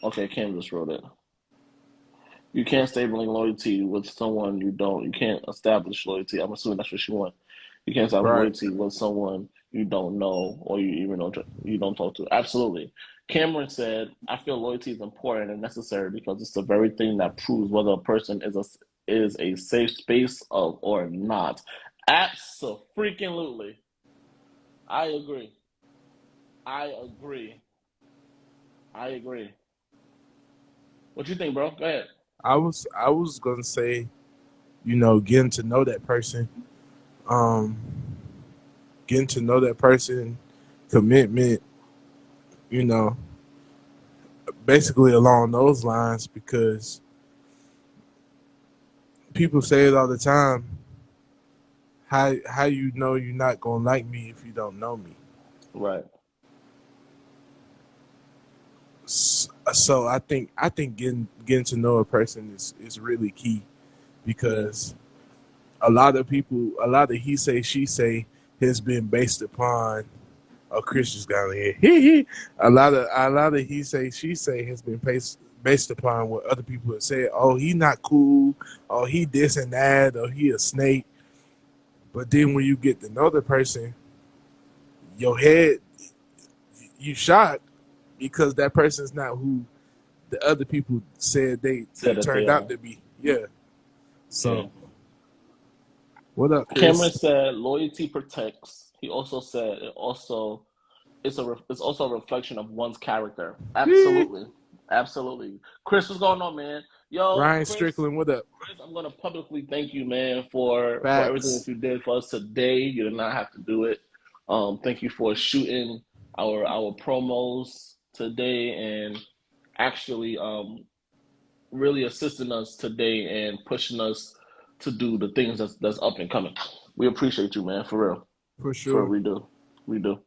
Okay, Cam just wrote it. You can't stabilize loyalty with someone you don't. You can't establish loyalty. I'm assuming that's what she wants. You can't establish Right. loyalty with someone you don't know or you don't talk to. Absolutely. Cameron said, "I feel loyalty is important and necessary because it's the very thing that proves whether a person is a safe space of or not." Absolutely. I agree. I agree. I agree. What you think, bro? Go ahead. I was gonna say, getting to know that person. Um. Getting to know that person, commitment. You know, basically along those lines because people say it all the time. How you know you're not gonna like me if you don't know me? Right. So I think getting to know a person is really key Yeah. because a lot of he say she say has been based upon Christian's down here. A lot of he say she say has been based upon what other people have said. Oh, he not cool. Oh, he this and that. Or he a snake. But then when you get to know the person, your head you shocked because that person's not who the other people said they Said that they turned are. out to be. Yeah. Yeah. So what up, Cameron Chris? said loyalty protects. He also said it's also a reflection of one's character. Absolutely, absolutely. Chris, what's going on, man? Yo, Ryan Strickland, what up? Chris, I'm gonna publicly thank you, man, for everything that Facts. you did for us today. You did not have to do it. Thank you for shooting our promos today and actually really assisting us today and pushing us to do the things that's up and coming. We appreciate you, man, for real. For For real, sure. we do. We do.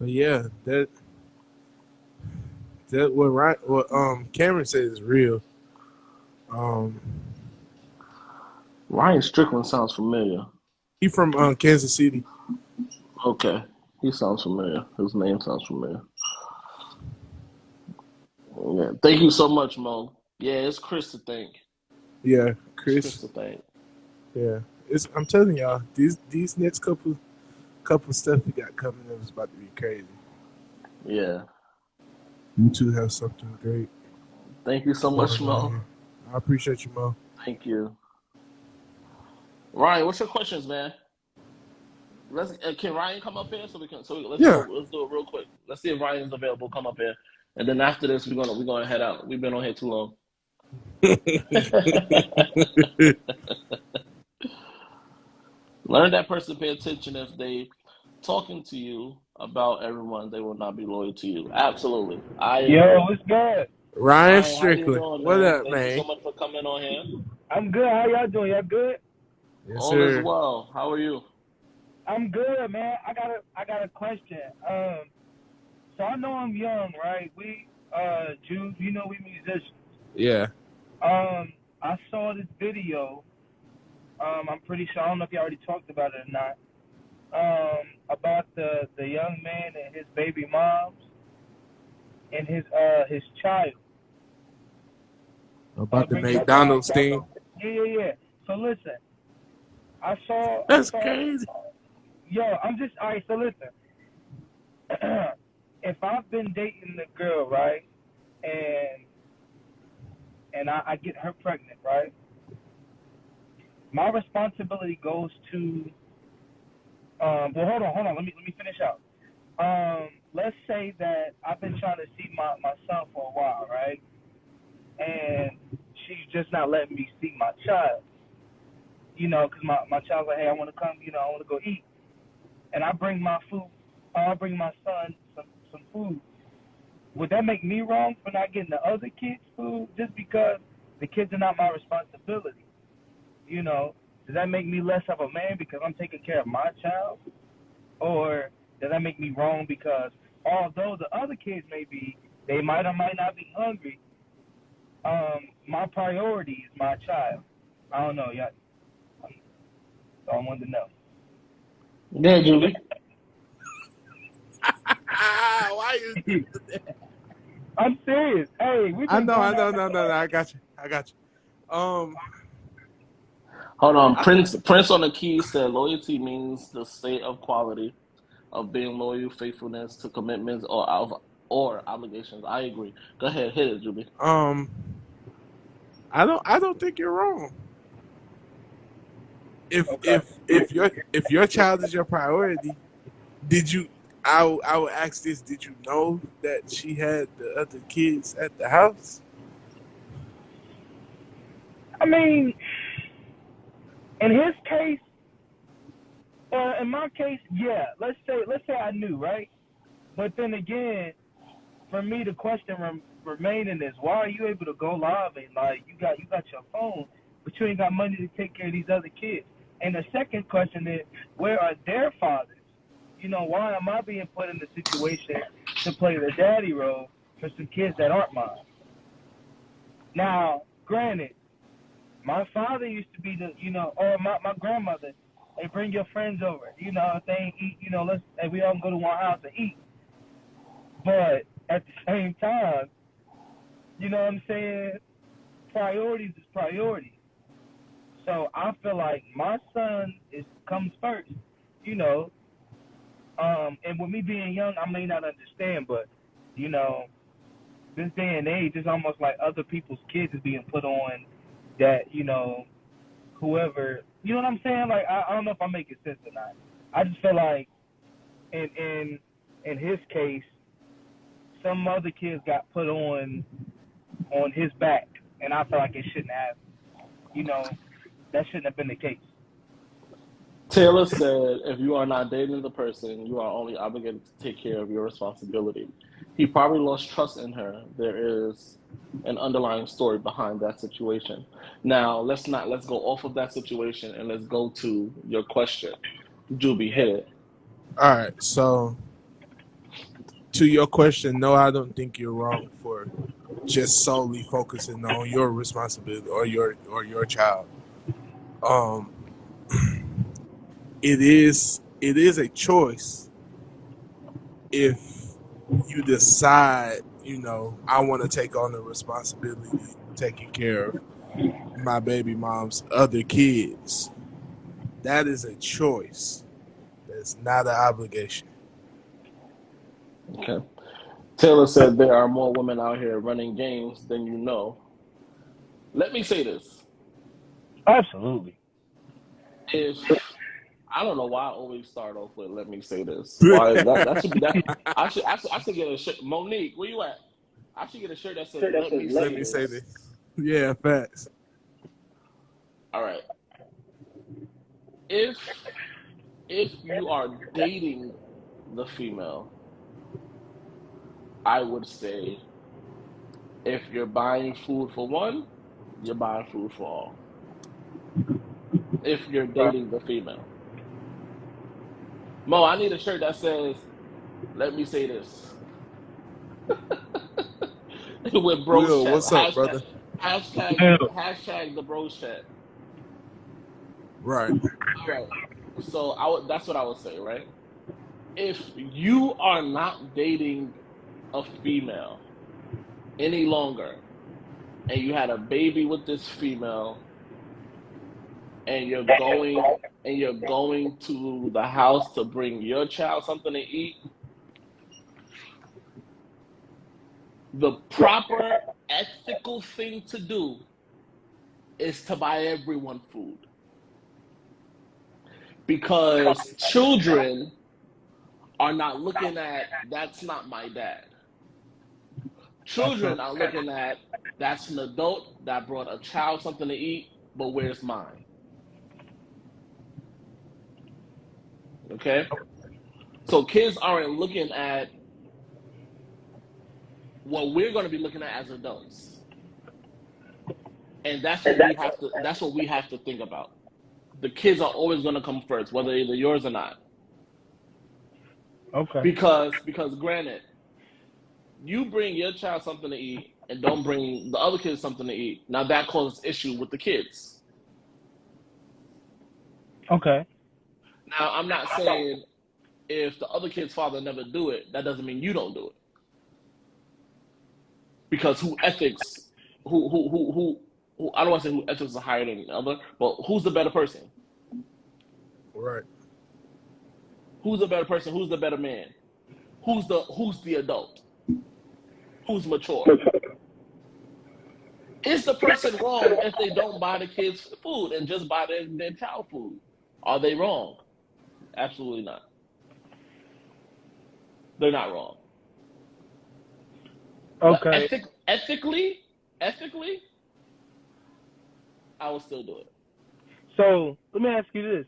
But yeah, that what Cameron says is real. Um Ryan Strickland sounds familiar. he from Kansas City. Okay. He sounds familiar. His name sounds familiar. Yeah. Thank you so much, Mo. Yeah, it's Chris to thank. Yeah, It's Chris Chris. to thank. Yeah. I'm telling y'all, these next couple stuff you got coming up is about to be crazy. Yeah. You two have something great Thank you so much, going on Mo. here. I appreciate you, Mo. Thank you. Ryan, what's your questions, man? Let's can Ryan come up here let's Yeah. do it real quick. Let's see if Ryan's available. Come up here, and then after this we're gonna head out. We've been on here too long. Learn that person pay attention. If they talking to you about everyone, they will not be loyal to you. Absolutely, I Yo, agree. what's good? Ryan Ryan, how you Strickland. doing, What man? up, Thank you so man? much for coming on here. I'm good. How y'all doing? Y'all good? Yes, All is sir. well. How are you? I'm good, man. I got a question. So I know I'm young, right? We Jews, you know we musicians. Yeah. I saw this video. I'm pretty sure I don't know if you already talked about it or not. About the young man and his baby moms and his child. About the Bring your McDonald's thing. Yeah. So listen, I saw. That's crazy. Yo, I'm just all right. So listen, if I've been dating the girl, right, and I get her pregnant, right, my responsibility goes to. Well, hold on. Let me finish out. Let's say that I've been trying to see my son for a while, right, and she's just not letting me see my child. You know, because my child's like, hey, I want to come. You know, I want to go eat. And I bring my food, I'll bring my son some food. Would that make me wrong for not getting the other kids food just because the kids are not my responsibility? You know, does that make me less of a man because I'm taking care of my child? Or does that make me wrong because although the other kids they might or might not be hungry, my priority is my child. I don't know, y'all. So I wanted to know. Yeah, Julie. Why you? I'm serious. Hey, I know. No. I got you. Hold on. Prince on the keys said loyalty means the state of quality of being loyal, faithfulness to commitments or obligations. I agree. Go ahead, hit it, Julie. I don't think you're wrong. Okay. If your child is your priority, did you? I would ask this: did you know that she had the other kids at the house? I mean, in his case, in my case, yeah. Let's say I knew, right? But then again, for me, the question remaining is, why are you able to go live and like you got your phone, but you ain't got money to take care of these other kids? And the second question is, where are their fathers? You know, why am I being put in the situation to play the daddy role for some kids that aren't mine? Now, granted, my father used to be or my grandmother, hey, bring your friends over. You know, if they ain't eat, we all go to one house and eat. But at the same time, you know what I'm saying? Priorities is priorities. So I feel like my son comes first, you know. And with me being young, I may not understand, but you know, this day and age, it's almost like other people's kids is being put on that, whoever, you know what I'm saying? Like I don't know if I'm making sense or not. I just feel like in his case, some other kids got put on his back, and I feel like it shouldn't have. That shouldn't have been the case. Taylor said, if you are not dating the person, you are only obligated to take care of your responsibility. He probably lost trust in her. There is an underlying story behind that situation. Now, let's go off of that situation and let's go to your question. Juby, hit it. All right. So, to your question, no, I don't think you're wrong for just solely focusing on your responsibility or your child. Um, it is a choice if you decide, I want to take on the responsibility of taking care of my baby mom's other kids. That is a choice It's not an obligation. Okay. Taylor said there are more women out here running games than you know. Let me say this. Absolutely. If I don't know why I always start off with "let me say this." Why that should be that? I should get a shirt. Monique, where you at? I should get a shirt that says "let me Let say me say this." this. Yeah, facts. All right. If you are dating the female, I would say if you're buying food for one, you're buying food for all. If you're dating the female, Mo, I need a shirt that says "let me say this" with bros Will, chat. what's up, brother? Hashtag the bros chat. Right. All right. So that's what I would say, right? If you are not dating a female any longer and you had a baby with this female and you're going to the house to bring your child something to eat, the proper ethical thing to do is to buy everyone food. Because children are not looking at that's not my dad. Children are looking at that's an adult that brought a child something to eat, but where's mine? Okay? So kids aren't looking at what we're going to be looking at as adults. And that's what we have to think about. The kids are always going to come first, whether either yours or not. Okay. Because granted, you bring your child something to eat and don't bring the other kids something to eat. Now that causes issue with the kids. Okay. Now I'm not saying if the other kid's father never do it, that doesn't mean you don't do it. Because who I don't want to say who ethics is higher than the other, but who's the better person? Right. Who's the better person? Who's the better man? Who's the adult? Who's mature? Is the person wrong if they don't buy the kids food and just buy their child food? Are they wrong? Absolutely not. They're not wrong. Okay. But ethically, I would still do it. So let me ask you this.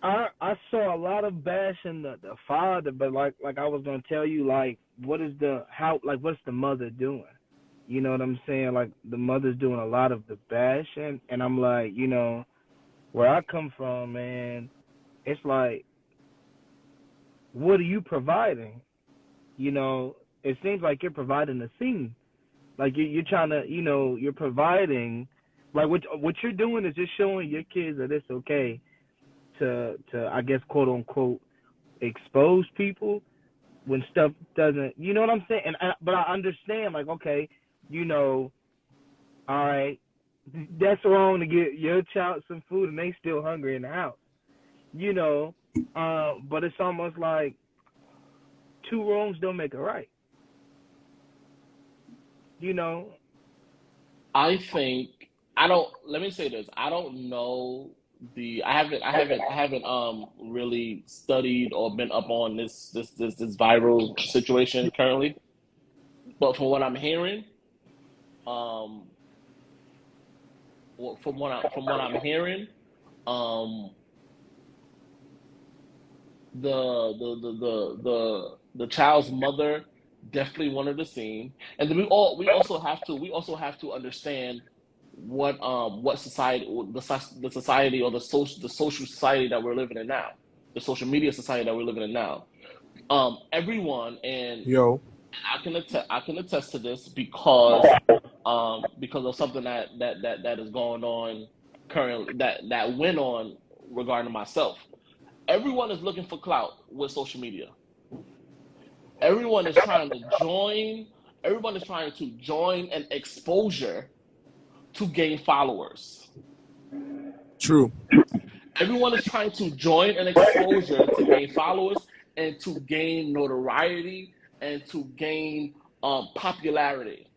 I saw a lot of bashing the father, but like I was gonna tell you, like what's the mother doing? You know what I'm saying? Like the mother's doing a lot of the bashing, and I'm like, where I come from, man, it's like, what are you providing? It seems like you're providing a scene. Like you're trying to, you're providing, like what you're doing is just showing your kids that it's okay to I guess quote unquote expose people when stuff doesn't, you know what I'm saying? But I understand, like, okay, all right, that's wrong to get your child some food and they still hungry in the house, but it's almost like two wrongs don't make a right, I think let me say this. I don't know I haven't really studied or been up on this viral situation currently. But from what I'm hearing, um from what I'm hearing, um the child's mother definitely wanted the scene, and then we also have to understand what society the society or the social society that we're living in now, the social media society that we're living in now. Everyone, and Yo. I can attest to this because of something that is going on currently that went on regarding myself. Everyone is looking for clout with social media. Everyone is trying to join. Everyone is trying to join an exposure to gain followers. True. Everyone is trying to join an exposure to gain followers and to gain notoriety and to gain popularity.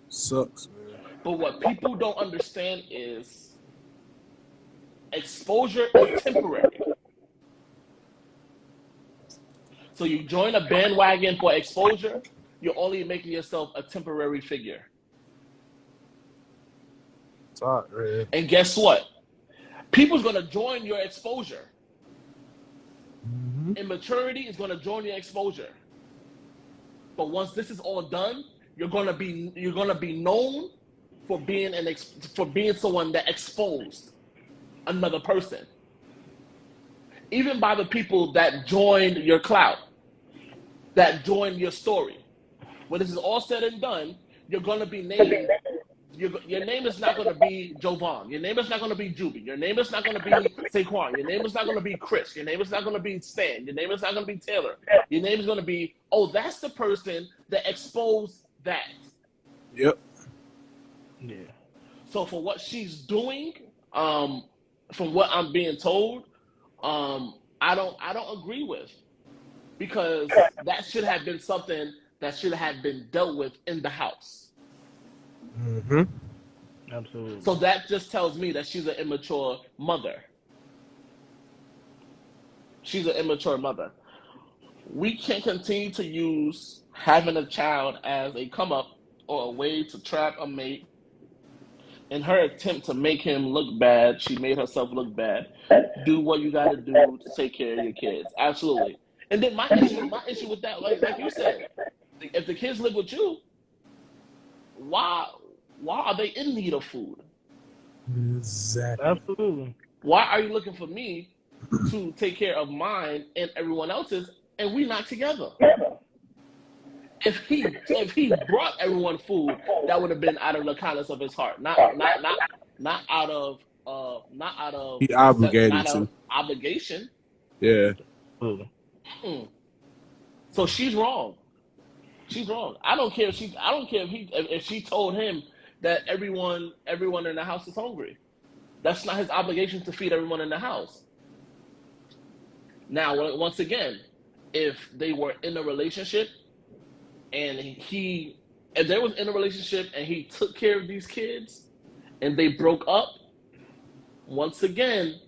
Sucks, man. But what people don't understand is exposure is temporary. So you join a bandwagon for exposure, you're only making yourself a temporary figure. It's hot, man. And guess what? People's gonna join your exposure. Immaturity is gonna join your exposure. But once this is all done, you're gonna be known for being someone that exposed another person, even by the people that joined your clout, that joined your story. When this is all said and done, you're gonna be named. Your name is not going to be Jovan. Your name is not going to be Juby. Your name is not going to be Saquon. Your name is not going to be Chris. Your name is not going to be Stan. Your name is not going to be Taylor. Your name is going to be, oh, that's the person that exposed that. Yep. Yeah. So for what she's doing, from what I'm being told, I don't agree with, because that should have been something that should have been dealt with in the house. Mm-hmm. Absolutely. So that just tells me that she's an immature mother. She's an immature mother. We can't continue to use having a child as a come up or a way to trap a mate. In her attempt to make him look bad, she made herself look bad. Do what you got to do to take care of your kids. Absolutely. And then my issue with that, like you said, if the kids live with you, why are they in need of food? Exactly. Absolutely. Why are you looking for me to take care of mine and everyone else's, and we not together? If he brought everyone food, that would have been out of the kindness of his heart, not out of He obligated not out to. of obligation. Yeah. Absolutely. So she's wrong. She's wrong. I don't care if she told him that everyone in the house is hungry. That's not his obligation to feed everyone in the house. Now, once again, if they were in a relationship and if they was in a relationship and he took care of these kids and they broke up, once again,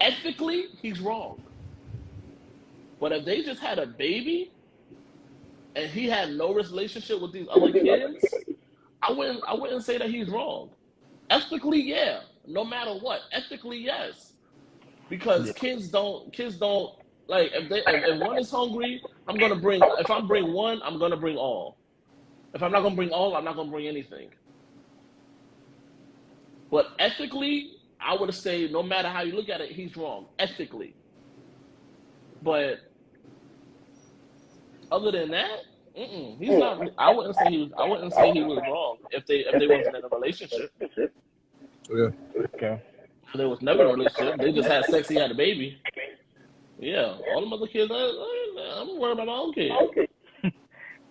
ethically, he's wrong. But if they just had a baby and he had no relationship with these other kids, I wouldn't say that he's wrong. Ethically, yeah. No matter what, ethically, yes. Because kids don't like, if one is hungry, if I bring one, I'm gonna bring all. If I'm not gonna bring all, I'm not gonna bring anything. But ethically, I would say no matter how you look at it, he's wrong ethically. But other than that, he's not. I wouldn't say he was wrong if they wasn't in a relationship. Yeah. Okay. If they was never in a relationship, they just had sex. He had a baby. Yeah, all the other kids. I'm worried about my own kids.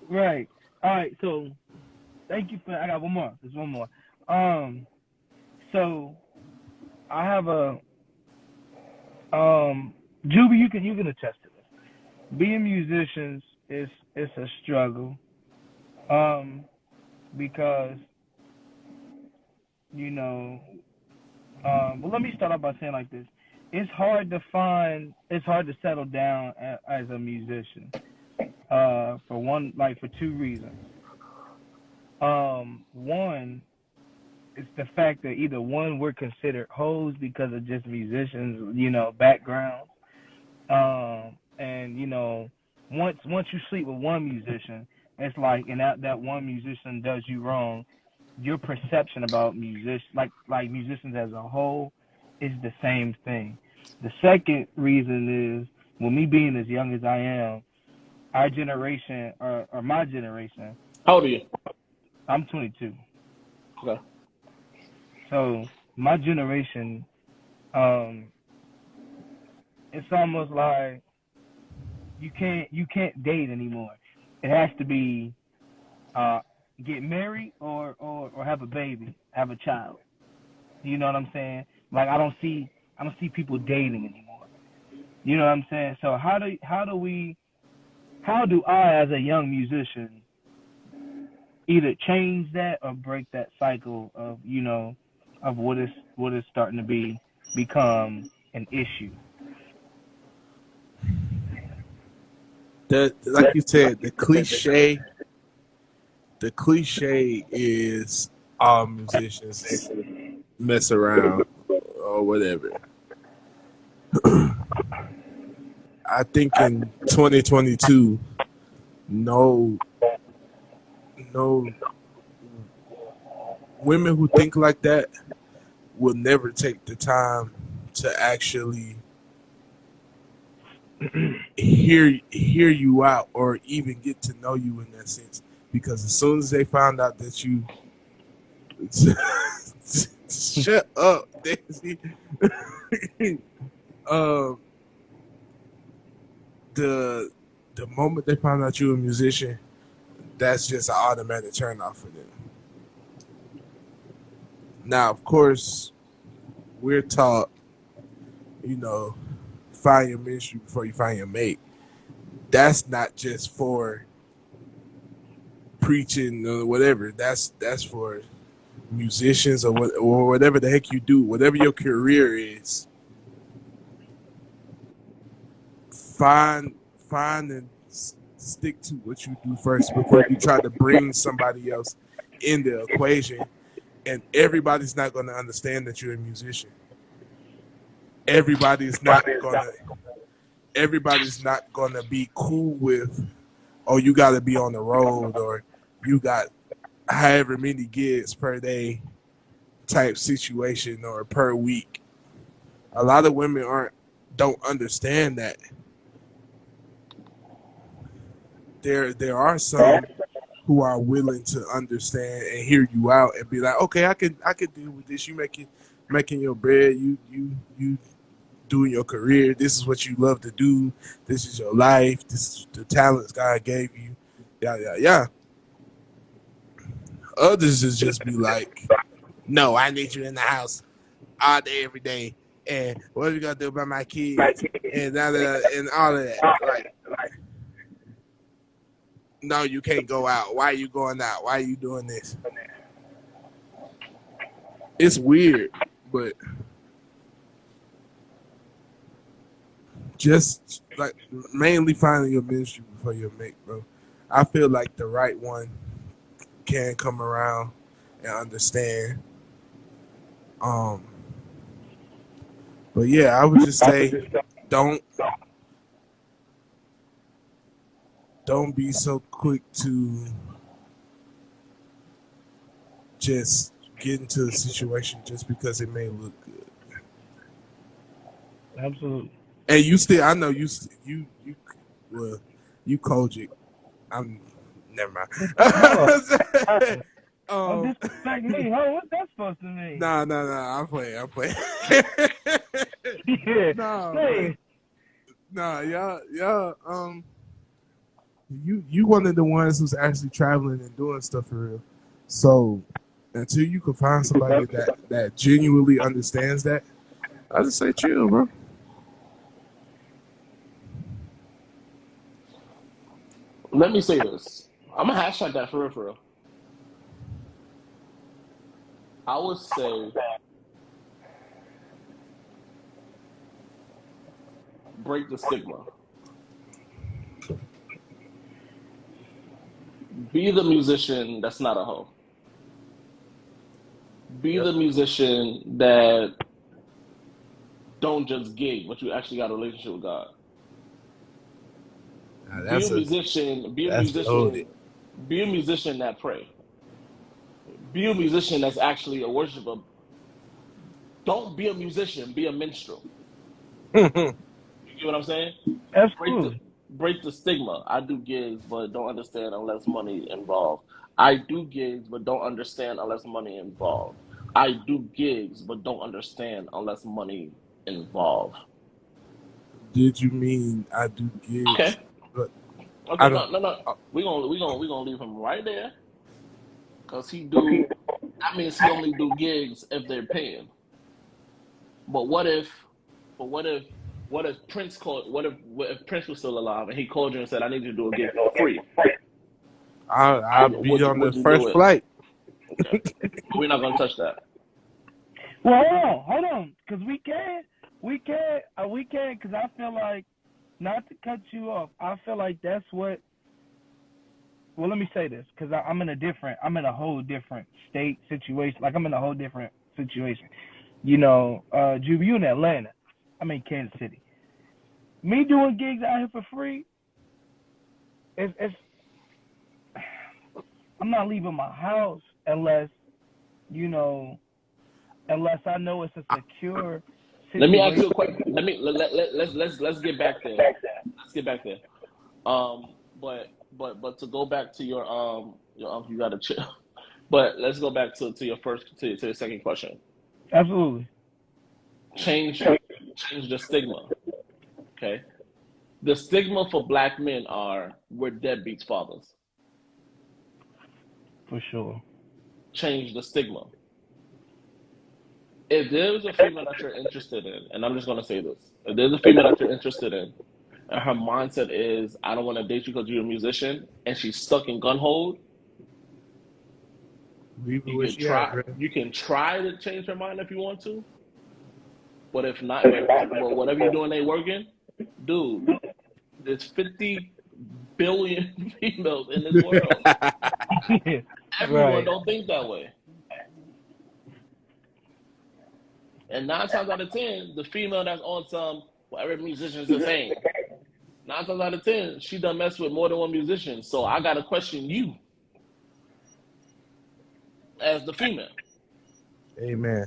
Right. All right. So, thank you for. I got one more. There's one more. So, I have a. Juby, you can attest to this. Being musicians is a struggle. Because well, let me start off by saying like this. It's hard to settle down as a musician. For two reasons. One, it's the fact that either one, we're considered hoes because of just musicians, backgrounds. And once you sleep with one musician, it's like, and that one musician does you wrong, your perception about musicians, like musicians as a whole, is the same thing. The second reason is, well, me being as young as I am, our generation, or my generation. How old are you? I'm 22. Okay. So my generation, it's almost like you can't date anymore. It has to be get married or have a baby, have a child. You know what I'm saying? Like I don't see people dating anymore. You know what I'm saying? So how do I as a young musician either change that or break that cycle of, of what is starting to become an issue? Like you said, the cliche is all musicians mess around or whatever. I think in 2022, no, no women who think like that will never take the time to actually hear you out or even get to know you in that sense. Because as soon as they found out that you shut up, Daisy. um, the moment they found out you were a musician, that's just an automatic turn off for them. Now, of course, we're taught, you know, find your ministry before you find your mate. That's not just for preaching or whatever. That's for musicians or whatever the heck you do, whatever your career is. Find and stick to what you do first before you try to bring somebody else in the equation. And everybody's not going to understand that you're a musician. Everybody's not gonna be cool with, oh, you got to be on the road or you got however many gigs per day type situation or per week. A lot of women don't understand that. There are some who are willing to understand and hear you out and be like, okay, I can deal with this. You making your bread. You doing your career. This is what you love to do. This is your life. This is the talents God gave you. Yeah, yeah, yeah. Others is just be like, no, I need you in the house all day, every day. And what are you gonna do about my kids? And and all of that. Like, no, you can't go out. Why are you going out? Why are you doing this? It's weird, but just like mainly finding your ministry before your mate, bro. I feel like the right one can come around and understand. Um, but yeah, I would just say don't be so quick to just get into a situation just because it may look good. Absolutely. And you still, I know you well, you Kojic. I'm never mind. Oh, disrespect me, huh? What's that supposed to mean? Nah. I'm playing. Yeah. Nah, Hey. nah, y'all. You one of the ones who's actually traveling and doing stuff for real. So until you can find somebody that genuinely understands that, I just say chill, bro. Let me say this. I'm gonna hashtag that for real, for real. I would say break the stigma. Be the musician that's not a hoe. Be Yep. the musician that don't just gig, but you actually got a relationship with God. Nah, Be a musician. Be a that's loaded. musician. Be a musician that pray. Be a musician that's actually a worshiper. Don't be a musician. Be a minstrel. You get what I'm saying? Break the Absolutely. break the stigma. I do gigs, but don't understand unless money involved. I do gigs, but don't understand unless money involved. I do gigs, but don't understand unless money involved. Did you mean I do gigs? Okay. But Okay. I don't. No. Uh, We gonna leave him right there because he do that means he only do gigs if they're paying. But what if Prince called? What if Prince was still alive and he called you and said, "I need you to do a gig for free"? I'll be on the Would you do first it? flight. Okay, we're not gonna touch that. Well, hold on, because we can, because I feel like, not to cut you off, I feel like that's what. Well, let me say this, because I'm in a whole different state situation. Like I'm in a whole different situation. You know, Juby, you in Atlanta. I'm in Kansas City. Me doing gigs out here for free, it's I'm not leaving my house unless, you know, unless I know it's a secure Let me ask situation. you a question. Let's get back there. Let's get back there. But to go back to your you gotta chill. But let's go back to your to your second question. Absolutely, Change the stigma. Okay, the stigma for black men are we're deadbeats fathers. for sure. Change the stigma. If there's a female that you're interested in, and I'm just gonna say this, if there's a female that you're interested in, and her mindset is I don't want to date you because you're a musician, and she's stuck in gun hold, Leave it where she at, bro. you can try to change her mind if you want to, but if not, well, whatever you're doing ain't working, dude. There's 50 billion females in this world. Everyone Right. don't think that way. And 9 times out of 10, the female that's on some, well, every musician's the same. 9 times out of 10, she done mess with more than one musician. So I gotta question you as the female. Amen.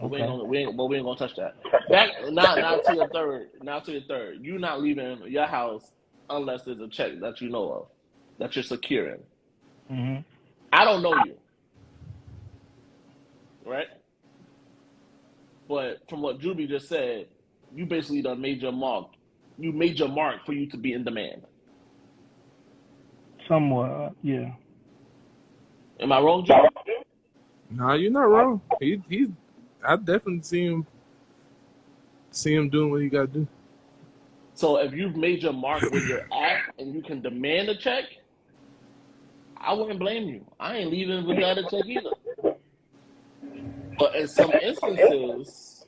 But Okay. we ain't gonna touch that. Back now to your third. Now to your third. You're not leaving your house unless there's a check that you know of, that you're securing. Mhm. I don't know you, right? But from what Juby just said, you basically done made your mark. You made your mark for you to be in demand. Somewhat, yeah. Am I wrong, Juby? No, you're not wrong. I definitely see him doing what he got to do. So if you've made your mark where you're at and you can demand a check, I wouldn't blame you. I ain't leaving without a check either. But in some instances,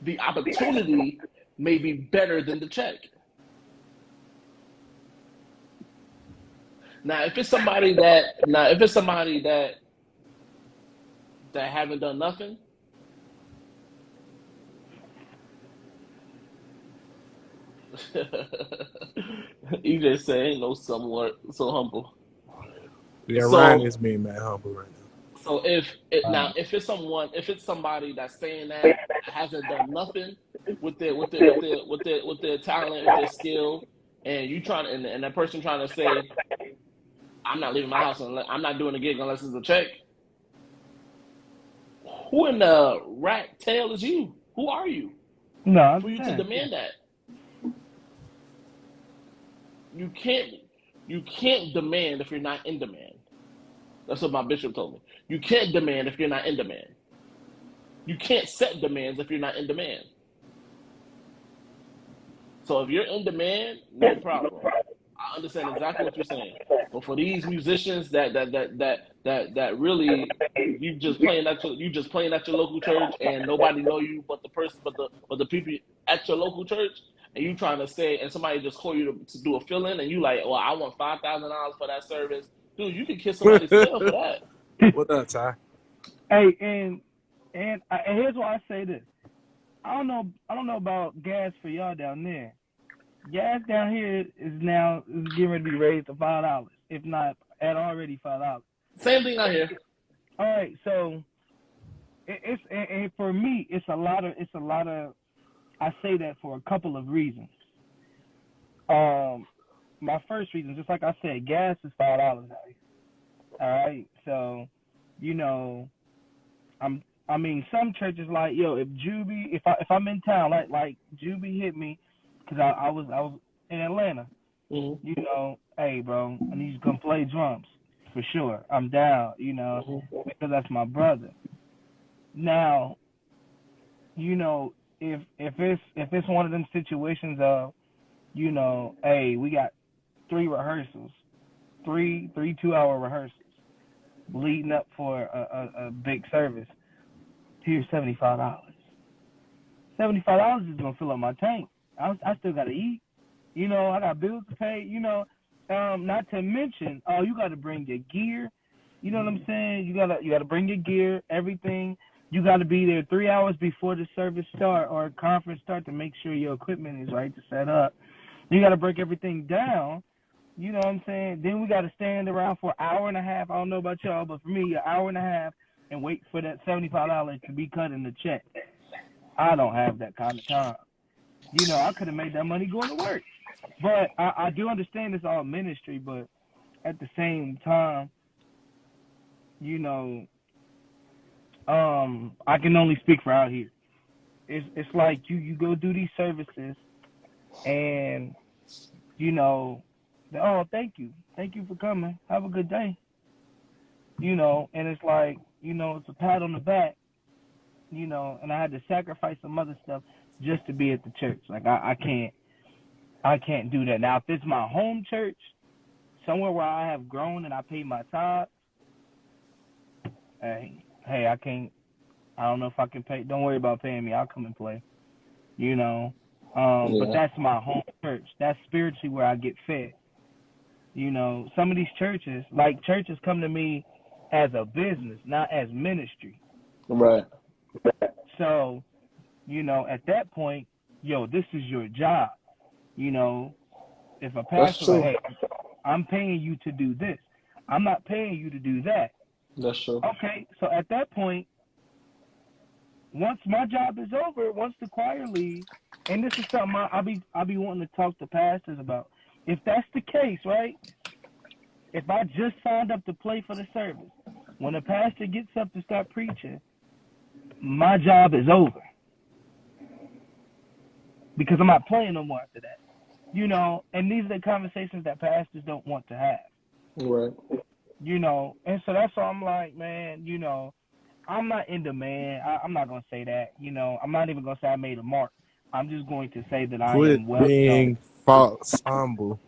the opportunity may be better than the check. Now, if it's somebody that haven't done nothing, EJ say ain't no somewhat so humble. Yeah, So Ryan is being mad humble right now. So if it's somebody that's saying that hasn't done nothing with their talent, with their skill, and you trying and that person trying to say, I'm not leaving my house unless I'm not doing a gig unless it's a check. Who in the rat tail is you? Who are you No, for you to demand that? You can't demand if you're not in demand. That's what my bishop told me. You can't demand if you're not in demand. You can't set demands if you're not in demand. So if you're in demand, no problem. I understand exactly what you're saying. But for these musicians that really you just playing at your local church and nobody know you but the people at your local church, and you trying to say, and somebody just call you to do a fill-in, and you like, well, I want $5,000 for that service. Dude, you can kiss somebody's tail for that. What up, Ty? Hey, and here's why I say this. I don't know about gas for y'all down there. Gas down here is getting ready to be raised to $5, if not at already $5. Same thing out here. All right, so it's and for me, it's a lot of. I say that for a couple of reasons. My first reason, just like I said, gas is $5 out here. All right, so some churches like, yo, if I'm in town, like Juby hit me, because I was in Atlanta. Mm-hmm. Hey, bro, I need you to come play drums. for sure. I'm down, because that's my brother. Now, if it's one of them situations of, hey, we got 3 rehearsals, three 2-hour rehearsals leading up for a big service. Here's $75. $75 is gonna fill up my tank. I still gotta eat. I got bills to pay. Not to mention, you gotta bring your gear. You know what I'm saying? You gotta bring your gear, everything. You gotta be there 3 hours before the service start or conference start to make sure your equipment is right to set up. You gotta break everything down. You know what I'm saying? Then we gotta stand around for an hour and a half. I don't know about y'all, but for me, an hour and a half and wait for that $75 to be cut in the check. I don't have that kind of time. I could have made that money going to work. But I do understand it's all ministry, but at the same time, I can only speak for out here. It's like you go do these services and, oh, thank you for coming. Have a good day. And it's like, it's a pat on the back, and I had to sacrifice some other stuff just to be at the church. Like I can't do that. Now, if it's my home church, somewhere where I have grown and I pay my tithes, hey, I can't. I don't know if I can pay. Don't worry about paying me. I'll come and play. But that's my home church. That's spiritually where I get fed. Some of these churches come to me as a business, not as ministry. Right. So, at that point, this is your job. If a pastor, hey, I'm paying you to do this. I'm not paying you to do that. That's true. Okay, so at that point, once my job is over, once the choir leaves, and this is something I'll be wanting to talk to pastors about. If that's the case, right? If I just signed up to play for the service, when the pastor gets up to start preaching, my job is over. Because I'm not playing no more after that. And these are the conversations that pastors don't want to have. Right. And so that's why I'm like, man, I'm not in demand. I'm not going to say that. I'm not even going to say I made a mark. I'm just going to say that I am well being known. false humble.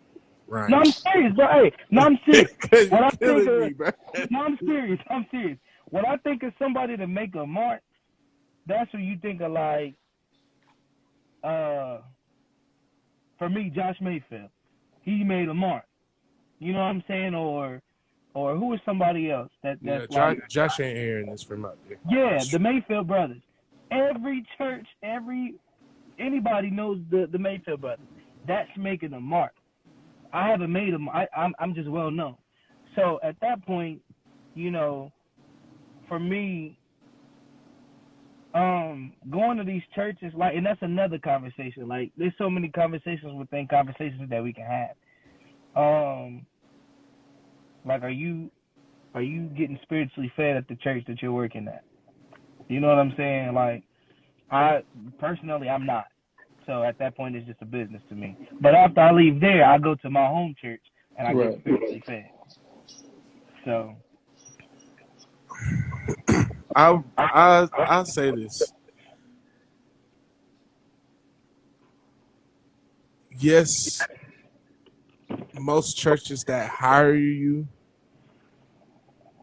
Right. No, I'm serious, bro. Hey, no, I'm serious. What I think killing me, bro. No, I'm serious. When I think of somebody to make a mark, that's what you think of, like, for me, Josh Mayfield. He made a mark. You know what I'm saying? Or who is somebody else that's Josh ain't hearing this from out there. Yeah, the Mayfield brothers. Every church, anybody knows the Mayfield brothers. That's making a mark. I haven't made them. I'm just well known. So at that point, for me, going to these churches, like, and that's another conversation. Like, there's so many conversations within conversations that we can have. Like, are you getting spiritually fed at the church that you're working at? You know what I'm saying? Like, I'm not. So at that point, it's just a business to me. But after I leave there, I go to my home church and I get spiritually fed. So I'll say this. Yes, most churches that hire you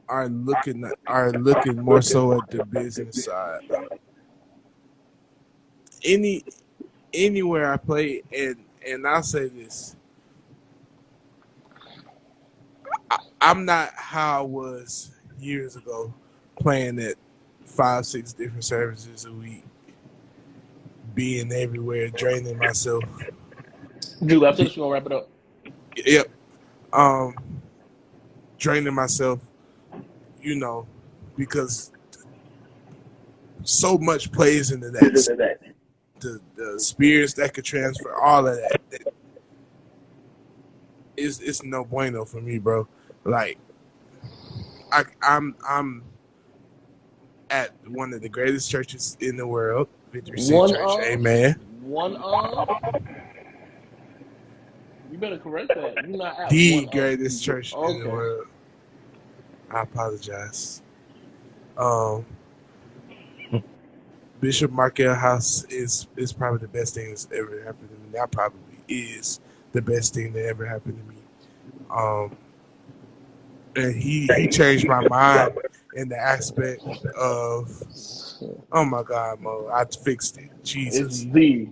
are looking more so at the business side. Anywhere I play, and I'll say this, I'm not how I was years ago, playing at 5-6 different services a week, being everywhere, draining myself. Drew, after this, we're gonna wrap it up. Yep. Draining myself, because so much plays into that. The experience that could transfer, all of that. It's no bueno for me, bro. Like, I'm at one of the greatest churches in the world, Victory City Church. Amen. You better correct that. You're not at the greatest church in the world. I apologize. Um, Bishop Markel House is probably the best thing that's ever happened to me. That probably is the best thing that ever happened to me. Um, and he changed my mind in the aspect of, oh my God, Mo, I fixed it. It's Jesus. the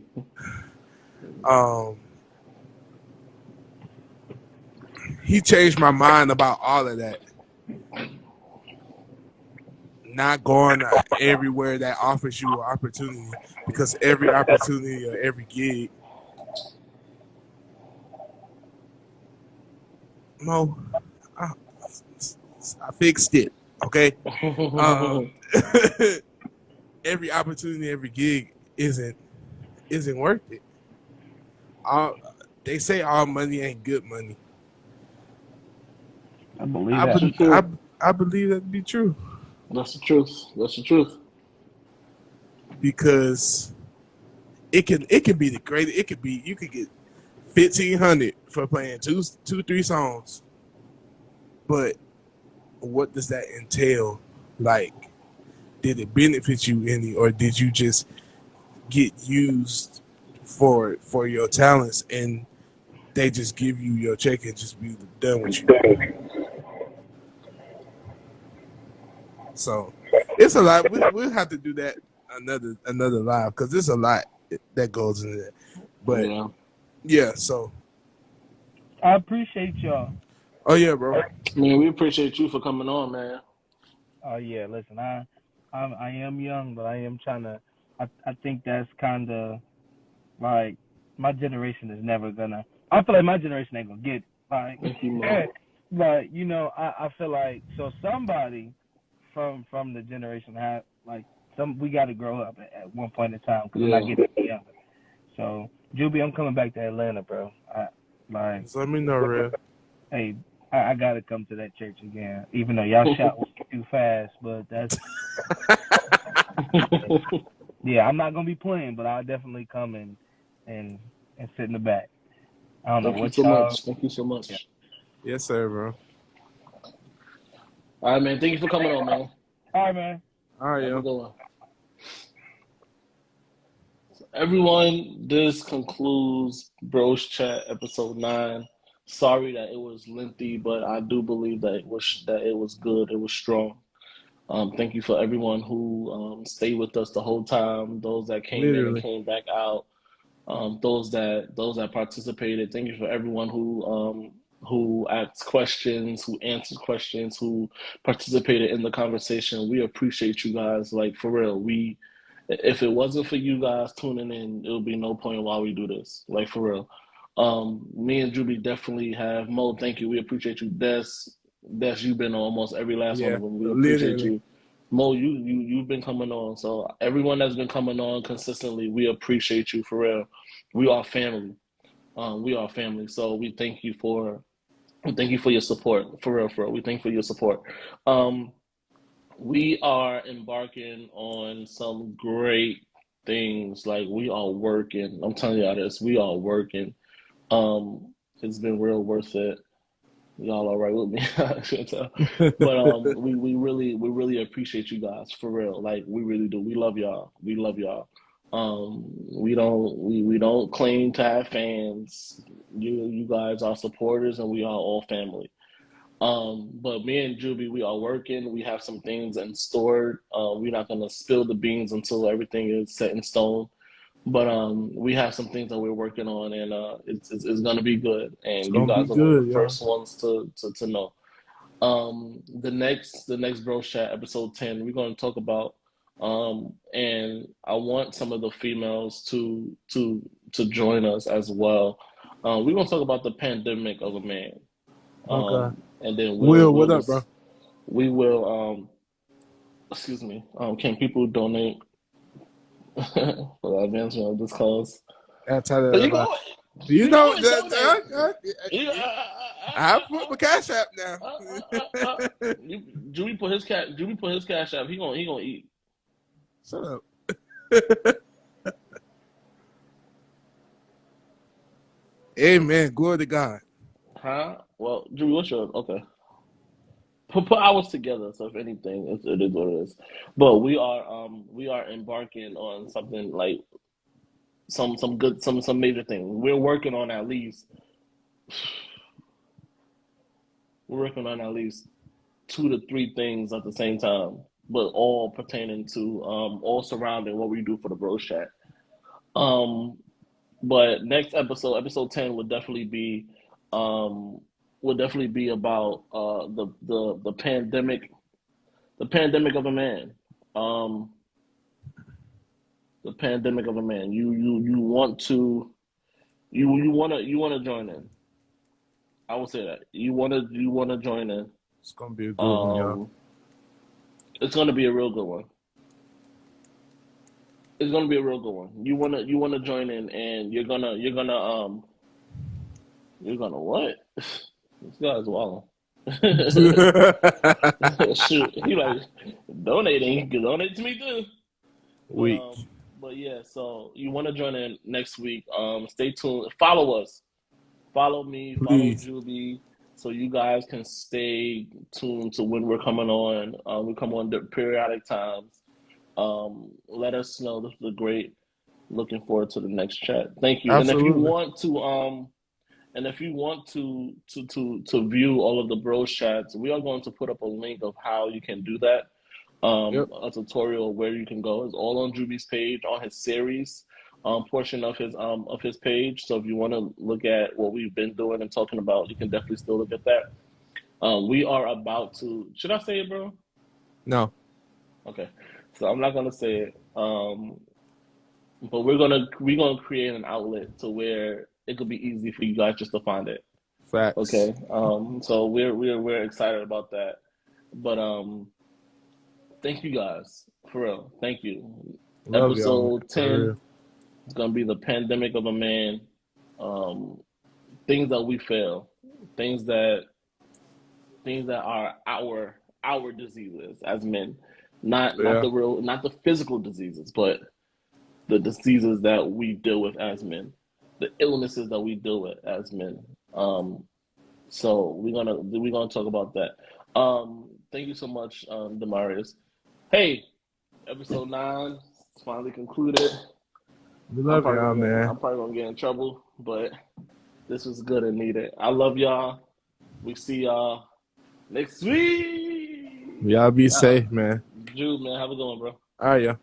Um, he changed my mind about all of that. Not going everywhere that offers you an opportunity, because every opportunity or every gig, Mo, I, I fixed it. Okay. Um, every opportunity, every gig isn't worth it. All they say all money ain't good money. I believe I that. that's the be, truth. I believe that to be true, That's the truth. That's the truth. because it can be the greatest. It could be, you could get 1,500 for playing two 3 songs, but what does that entail? Like, did it benefit you any, or did you just get used for your talents, and they just give you your check and just be done with you? So it's a lot. We'll have to do that another live, because there's a lot that goes into that. But Yeah. yeah, so I appreciate y'all. oh yeah, bro. Man, we appreciate you for coming on, man. Oh yeah, listen, I am young, but I am trying to. I think that's kind of like my generation is never gonna. I feel like my generation ain't gonna get it. Like, Thank you, Mo. but I feel like so somebody from the generation have like we got to grow up at one point in time because we're Yeah. not getting any younger. So Juby, I'm coming back to Atlanta, bro. Like, Just let me know, real. hey, I gotta come to that church again, even though y'all shot way too fast. But that's yeah, I'm not gonna be playing, but I'll definitely come and sit in the back. I don't know Thank you what so y'all. much. Thank you so Yeah. much. Yes, sir, bro. All right, man. Thank you for coming on, man. All right, man. All right, Have a yo. good one. Everyone, this concludes Bros Chat episode 9. Sorry that it was lengthy, but I do believe that it was good. It was strong. Thank you for everyone who stayed with us the whole time. Those that came in and Literally. came back out. Those that participated. Thank you for everyone who asked questions, who answered questions, who participated in the conversation. We appreciate you guys. Like, for real, if it wasn't for you guys tuning in, it would be no point why we do this. Like, for real. Me and Juby definitely have Mo. Thank you. We appreciate you. Des, you've been on almost every last one Yeah, of them. We appreciate literally. you. Mo, you've been coming on. So everyone that's been coming on consistently, we appreciate you for real. We are family. We are family. So we thank you for your support. For real, for real. We thank you for your support. Um, we are embarking on some great things. Like, we are working. I'm telling y'all this. We are working. It's been real worth it. Y'all all right with me? I should tell. But we really appreciate you guys for real. Like, we really do. We love y'all. We love y'all. We don't claim to have fans. You guys are supporters, and we are all family. But me and Juby, we are working. We have some things in store. We're not gonna spill the beans until everything is set in stone. But we have some things that we're working on, and it's gonna be good. It's And you gonna be guys are one of good, the y'all. first ones to know. The next Bro Chat episode 10, we're gonna talk about and I want some of the females to join us as well. We're gonna talk about the pandemic of a man. Okay. And then Will, what up, bro? we will excuse me. Can people donate for the advancement of this cause? Outside Cause of you can always, you you can know, always donate. You, I put my cash app now. you, Jimmy put his cash app. He gonna eat. Shut up. Amen. Glory to God. Huh? Well, Jimmy, what's your okay? put ours together. So if anything, it is what it is. But we are embarking on something like some good some major things. We're working on at least 2 to 3 things at the same time, but all pertaining to all surrounding what we do for the Bros Chat. Um, but next episode, episode 10, um would definitely be about the pandemic, the pandemic of a man. Um, the pandemic of a man. You want to you wanna join in. I will say that you wanna join in. It's gonna be a good one, y'all. Um, it's gonna be a real good one. It's gonna be a real good one. You wanna join in, and you're gonna what? This guy's wild. Shoot, he like donating. You can donate to me too. But Week. yeah. So you want to join in next week? Stay tuned. Follow us. Follow me. Follow Please. Juby, so you guys can stay tuned to when we're coming on. We come on periodic times. Let us know. This was great. Looking forward to the next chat. Thank you. And if you Absolutely. want to view all of the Bros Chats, we are going to put up a link of how you can do that. Yep. A tutorial where you can go. It's all on Juby's page, on his series portion of his page. So if you want to look at what we've been doing and talking about, you can definitely still look at that. We are about to. Should I say it, bro? No. Okay. So I'm not gonna say it. But we're gonna create an outlet to where it could be easy for you guys just to find it. Facts. Okay. So we're excited about that. But thank you guys for real. Thank you. Love y'all, man. Episode For 10 real. is gonna be the pandemic of a man. Things that we fail, things that are our diseases as men, not Yeah. not the physical diseases, but the diseases that we deal with as men, the illnesses that we deal with as men. So we're gonna talk about that. Thank you so much, Demarius. Hey, episode 9 is finally concluded. We love y'all, man. I'm probably gonna get in trouble, but this was good and needed. I love y'all. We see y'all next week. Y'all be safe, man. Jude, man, have a good one, bro. All right, y'all.